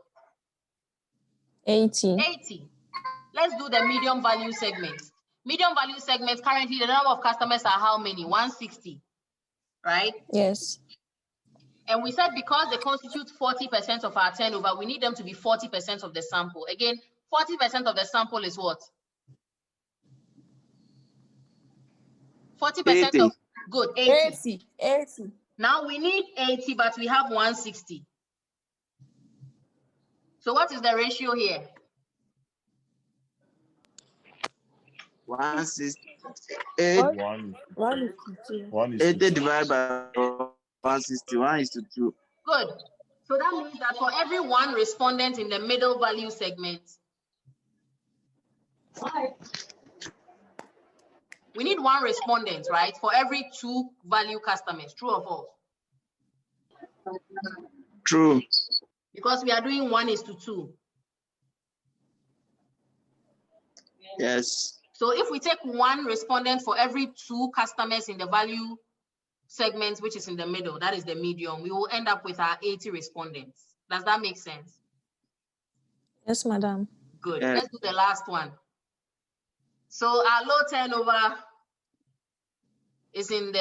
80. 80. Let's do the medium value segment. Medium value segment, currently the number of customers are how many? 160, right? Yes. And we said because they constitute 40% of our turnover, we need them to be 40% of the sample. Again, 40% of the sample is what? 40% 80. of, good, 80. 80. Now we need 80, but we have 160. So what is the ratio here? 168. 80 divided by 160. 1:2. Good. So that means that for every 1 respondent in the middle value segment, we need 1 respondent, right? For every 2 value customers, true or false? True. Because we are doing 1:2. Yes. So if we take 1 respondent for every 2 customers in the value segment, which is in the middle, that is the medium, we will end up with our 80 respondents. Does that make sense? Yes, madam. Good. Let's do the last one. So our low turnover is in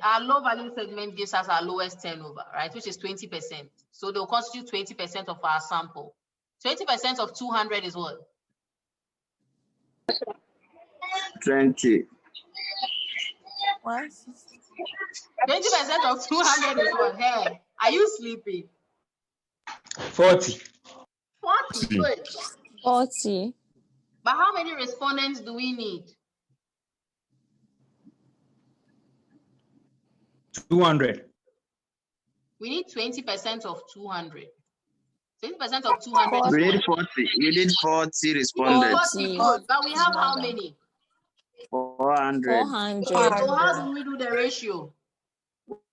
our low value segment gives us our lowest turnover, right? Which is 20%. So they'll constitute 20% of our sample. 20% of 200 is what? 20. 20% of 200 is what? Hey, are you sleeping? 40. 40, good. 40. But how many respondents do we need? 200. We need 20% of 200. 20% of 200 We is need 40. We need 40 respondents. 40, good. But we have how many? 400. 400. So how do we do the ratio?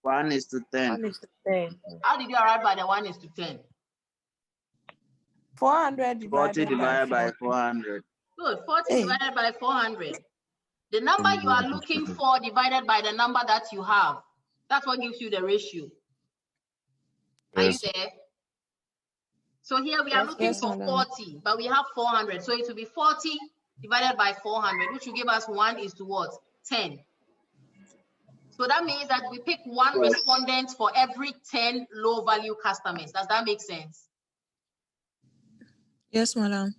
1:10. 1:10. How did you arrive by the 1:10? 400 40 divided by 400. Good. 40 divided by 400. The number you are looking for divided by the number that you have. That's what gives you the ratio. Are you there? So here we are looking for 40, but we have 400. So it will be 40 divided by 400, which will give us 1:10. So that means that we pick 1 respondent for every 10 low value customers. Does that make sense? Yes, madam.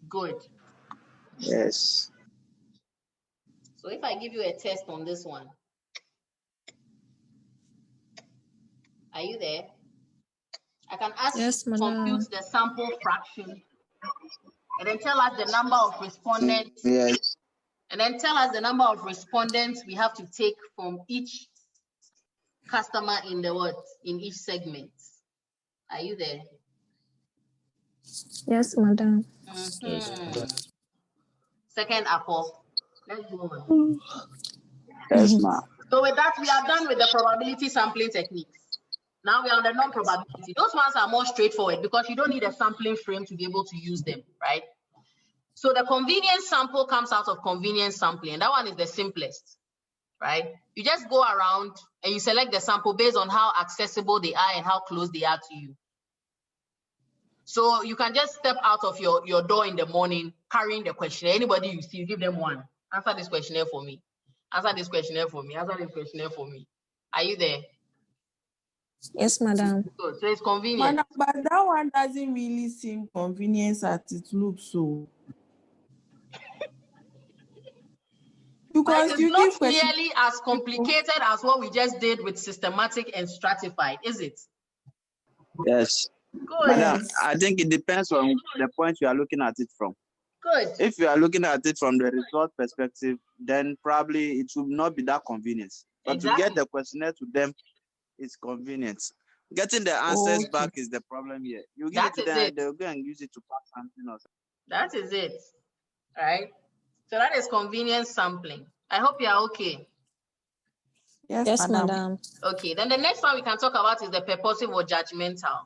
Good. Yes. So if I give you a test on this one, are you there? I can ask you to compute the sample fraction and then tell us the number of respondents. Yes. And then tell us the number of respondents we have to take from each customer in each segment. Are you there? Yes, madam. Second apple. Let's go on. Yes, ma'am. So with that, we are done with the probability sampling techniques. Now we are on the non-probability. Those ones are more straightforward because you don't need a sampling frame to be able to use them, right? So the convenience sample comes out of convenience sampling. That one is the simplest, right? You just go around and you select the sample based on how accessible they are and how close they are to you. So you can just step out of your door in the morning carrying the questionnaire. Anybody you see, you give them one. Answer this questionnaire for me. Answer this questionnaire for me. Answer this questionnaire for me. Are you there? Yes, madam. Good. So it's convenient. Madam, but that one doesn't really seem convenient as it looks so. Because it's not nearly as complicated as what we just did with systematic and stratified, is it? Yes. Good. Madam, I think it depends on the point you are looking at it from. Good. If you are looking at it from the result perspective, then probably it will not be that convenient. But to get the questionnaire to them, it's convenient. Getting the answers back is the problem here. You give it to them, they'll go and use it to pass something else. That is it. All right. So that is convenience sampling. I hope you are okay. Yes, madam. Okay, then the next one we can talk about is the purposive or judgmental.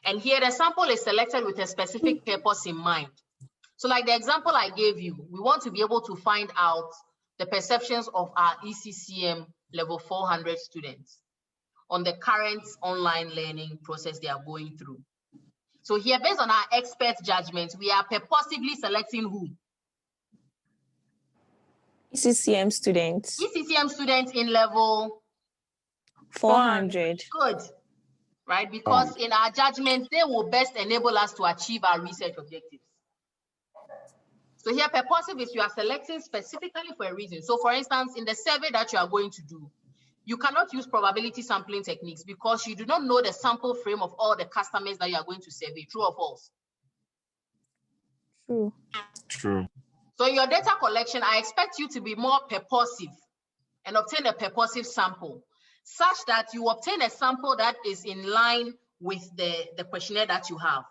And here the sample is selected with a specific purpose in mind. So like the example I gave you, we want to be able to find out the perceptions of our ECCM level 400 students on the current online learning process they are going through. So here, based on our expert judgment, we are purposively selecting who? ECCM students. ECCM students in level 400. Good, right? Because in our judgment, they will best enable us to achieve our research objectives. So here, purposive is you are selecting specifically for a reason. So for instance, in the survey that you are going to do, you cannot use probability sampling techniques because you do not know the sample frame of all the customers that you are going to survey. True or false? True. True. So in your data collection, I expect you to be more purposive and obtain a purposive sample, such that you obtain a sample that is in line with the questionnaire that you have.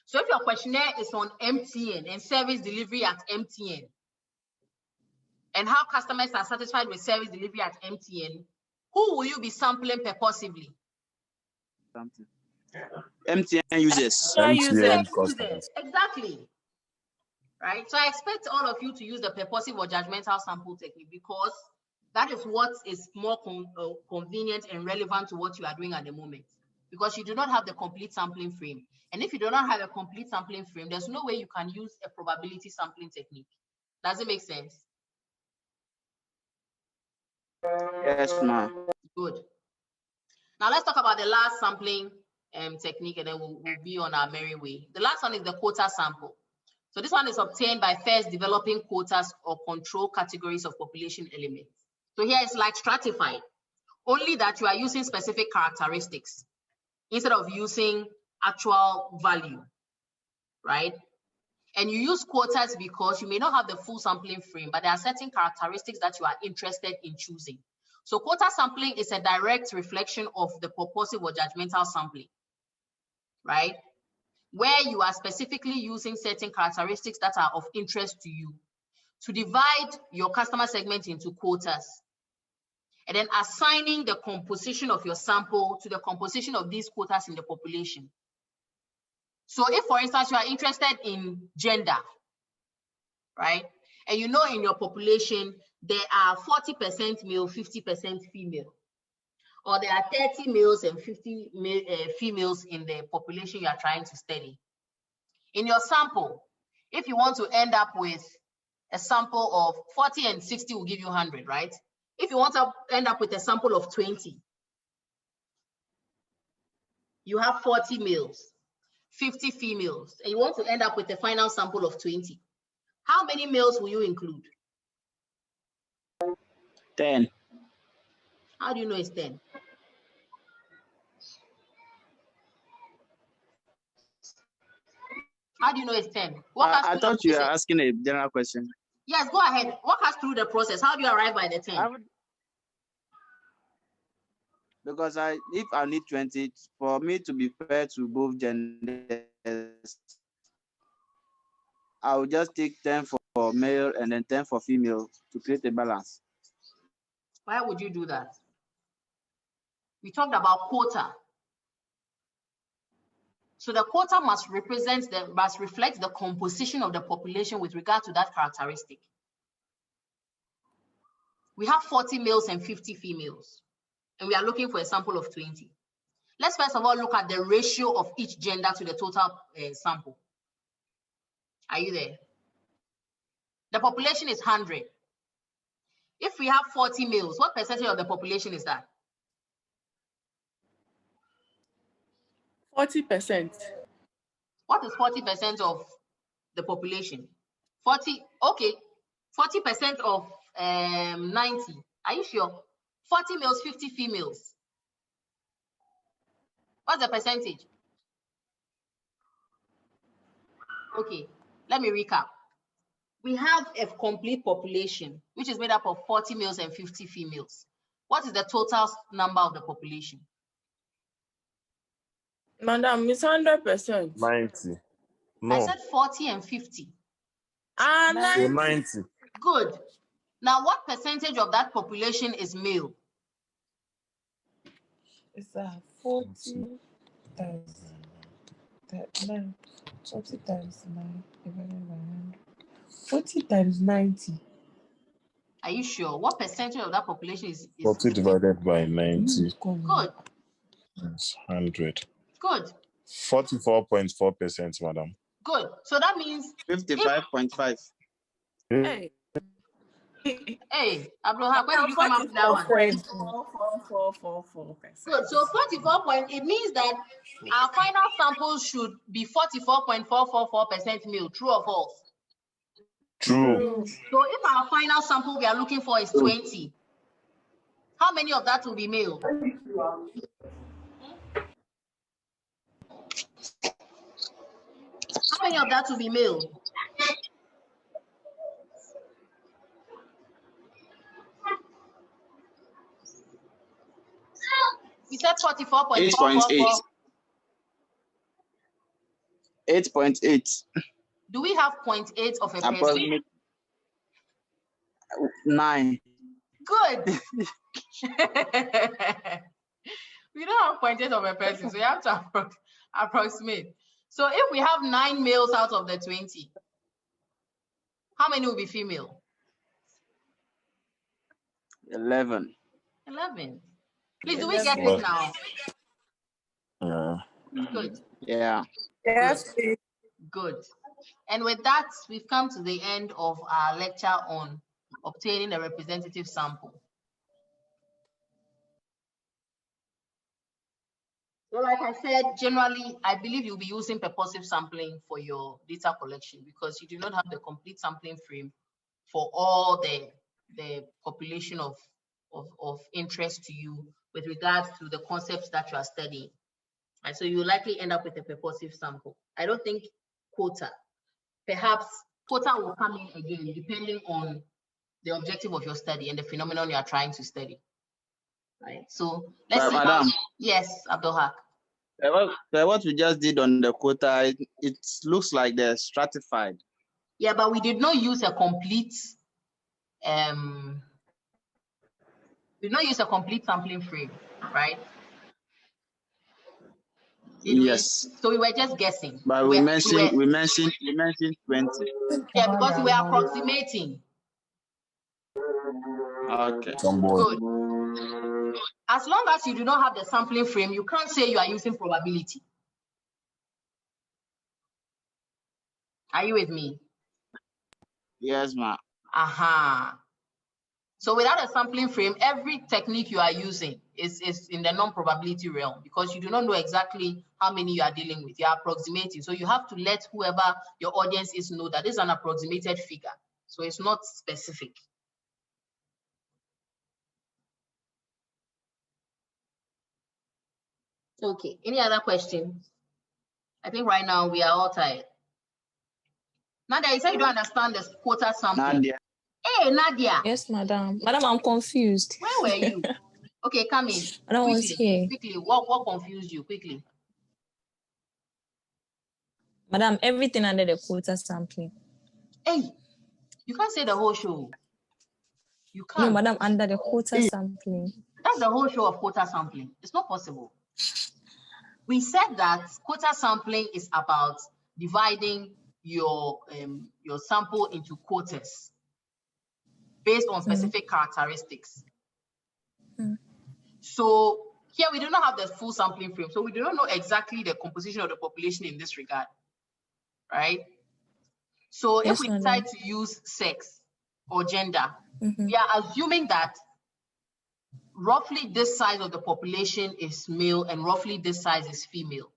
So if your questionnaire is on MTN and service delivery at MTN, and how customers are satisfied with service delivery at MTN, who will you be sampling purposively? MTN users. MTN customers. Exactly. Right? So I expect all of you to use the purposive or judgmental sample technique because that is what is more convenient and relevant to what you are doing at the moment. Because you do not have the complete sampling frame. And if you do not have a complete sampling frame, there's no way you can use a probability sampling technique. Does it make sense? Yes, ma'am. Good. Now let's talk about the last sampling technique, and then we'll be on our merry way. The last one is the quota sample. So this one is obtained by first developing quotas or control categories of population elements. So here it's like stratified, only that you are using specific characteristics instead of using actual value, right? And you use quotas because you may not have the full sampling frame, but there are certain characteristics that you are interested in choosing. So quota sampling is a direct reflection of the purposive or judgmental sampling, right? Where you are specifically using certain characteristics that are of interest to you to divide your customer segment into quotas, and then assigning the composition of your sample to the composition of these quotas in the population. So if, for instance, you are interested in gender, right? And you know in your population, there are 40% male, 50% female, or there are 30 males and 50 females in the population you are trying to study. In your sample, if you want to end up with a sample of 40 and 60 will give you 100, right? If you want to end up with a sample of 20, you have 40 males, 50 females, and you want to end up with a final sample of 20. How many males will you include? 10. How do you know it's 10? How do you know it's 10? I thought you were asking a general question. Yes, go ahead. Walk us through the process. How do you arrive by the 10? Because if I need 20, for me to be fair to both genders, I will just take 10 for male and then 10 for female to create a balance. Why would you do that? We talked about quota. So the quota must reflect the composition of the population with regard to that characteristic. We have 40 males and 50 females, and we are looking for a sample of 20. Let's first of all look at the ratio of each gender to the total sample. Are you there? The population is 100. If we have 40 males, what percentage of the population is that? 40%. What is 40% of the population? 40, okay. 40% of 90. Are you sure? 40 males, 50 females. What's the percentage? Okay, let me recap. We have a complete population, which is made up of 40 males and 50 females. What is the total number of the population? Madam, it's 100%. 90. No. I said 40 and 50. So 90. Good. Now, what percentage of that population is male? It's 40 times 9. 40 times 9 divided by 100. 40 times 90. Are you sure? What percentage of that population is 40 divided by 90. Good. That's 100. Good. 44.4%, madam. Good. So that means 55.5. Hey. Hey, Abdullah, where did you come up with that one? 44.4%. Good. So 44 point, it means that our final sample should be 44.444% male. True or false? True. So if our final sample we are looking for is 20, how many of that will be male? How many of that will be male? We said 44.444. 8.8. Do we have 0.8 of a person? 9. Good. We don't have 0.8 of a person, so you have to approximate. So if we have 9 males out of the 20, how many will be female? 11. 11. Please, do we get it now? Yeah. Good. Yeah. Yes. Good. And with that, we've come to the end of our lecture on obtaining a representative sample. So like I said, generally, I believe you'll be using purposive sampling for your data collection because you do not have the complete sampling frame for all the population of interest to you with regards to the concepts that you are studying. And so you likely end up with a purposive sample. I don't think quota. Perhaps quota will come in again, depending on the objective of your study and the phenomenon you are trying to study. Right. So let's see. Madam. Yes, Abdulhak. What we just did on the quota, it looks like they're stratified. Yeah, but we did not use a complete sampling frame, right? Yes. So we were just guessing. But we mentioned 20. Yeah, because we were approximating. Okay. Good. As long as you do not have the sampling frame, you can't say you are using probability. Are you with me? Yes, ma'am. Aha. So without a sampling frame, every technique you are using is in the non-probability realm because you do not know exactly how many you are dealing with. You are approximating. So you have to let whoever your audience is know that this is an approximated figure. So it's not specific. Okay, any other questions? I think right now we are all tired. Nadia, you said you don't understand the quota sampling. Nadia. Hey, Nadia. Yes, madam. Madam, I'm confused. Where were you? Okay, come in. Madam was here. Quickly, what confused you? Quickly. Madam, everything under the quota sampling. Hey, you can't say the whole show. You can't. No, madam, under the quota sampling. That's the whole show of quota sampling. It's not possible. We said that quota sampling is about dividing your sample into quotas based on specific characteristics. So here we do not have the full sampling frame, so we do not know exactly the composition of the population in this regard, right? So if we decide to use sex or gender, we are assuming that roughly this size of the population is male and roughly this size is female,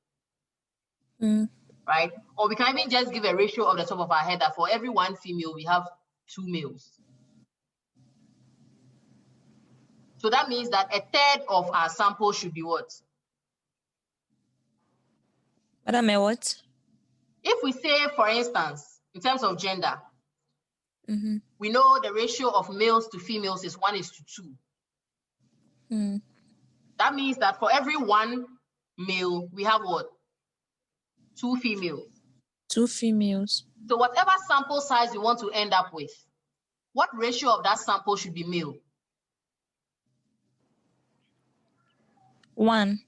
right? Or we can even just give a ratio of the top of our head that for every 1 female, we have 2 males. So that means that 1/3 of our sample should be what? Madam, what? If we say, for instance, in terms of gender, we know the ratio of males to females is 1:2. That means that for every 1 male, we have what? 2 females. 2 females. So whatever sample size you want to end up with, what ratio of that sample should be male? 1.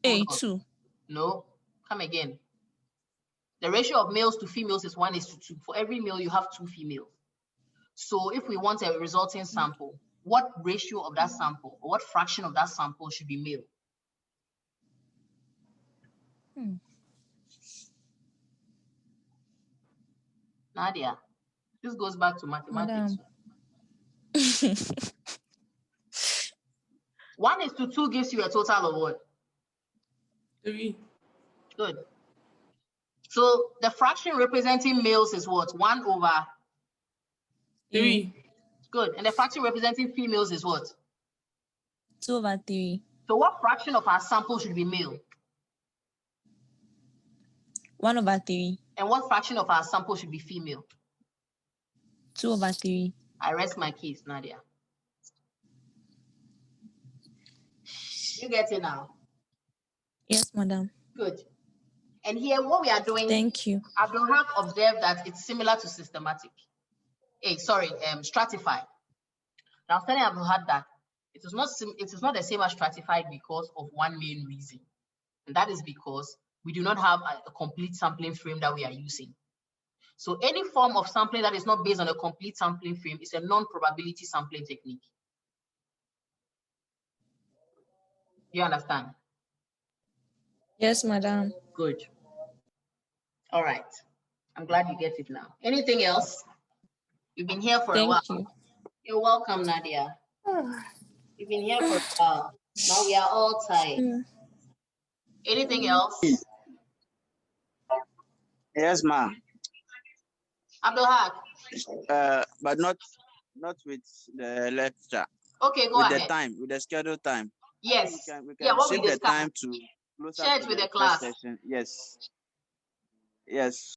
Hold on. 2. No, come again. The ratio of males to females is 1:2. For every male, you have 2 females. So if we want a resulting sample, what ratio of that sample, or what fraction of that sample should be male? Nadia, this goes back to mathematics. 1:2 gives you a total of what? 3. Good. So the fraction representing males is what? 1/3. Good. And the fraction representing females is what? 2/3. So what fraction of our sample should be male? 1/3. And what fraction of our sample should be female? 2/3. I rest my case, Nadia. You get it now? Yes, madam. Good. And here, what we are doing, Thank you. Abdul have observed that it's similar to systematic. Stratified. Now, I was telling Abdul that it is not the same as stratified because of one main reason, and that is because we do not have a complete sampling frame that we are using. So any form of sampling that is not based on a complete sampling frame is a non-probability sampling technique. You understand? Yes, madam. Good. All right. I'm glad you get it now. Anything else? You've been here for a while. Thank you. You're welcome, Nadia. You've been here for a while. Now we are all tired. Anything else? Yes, ma'am. Abdulhak. But not with the lecture. Okay, go ahead. With the time, with the scheduled time. Yes. We can what we shift the discussed. time to closer Share it to with the first class. session. Yes. Yes.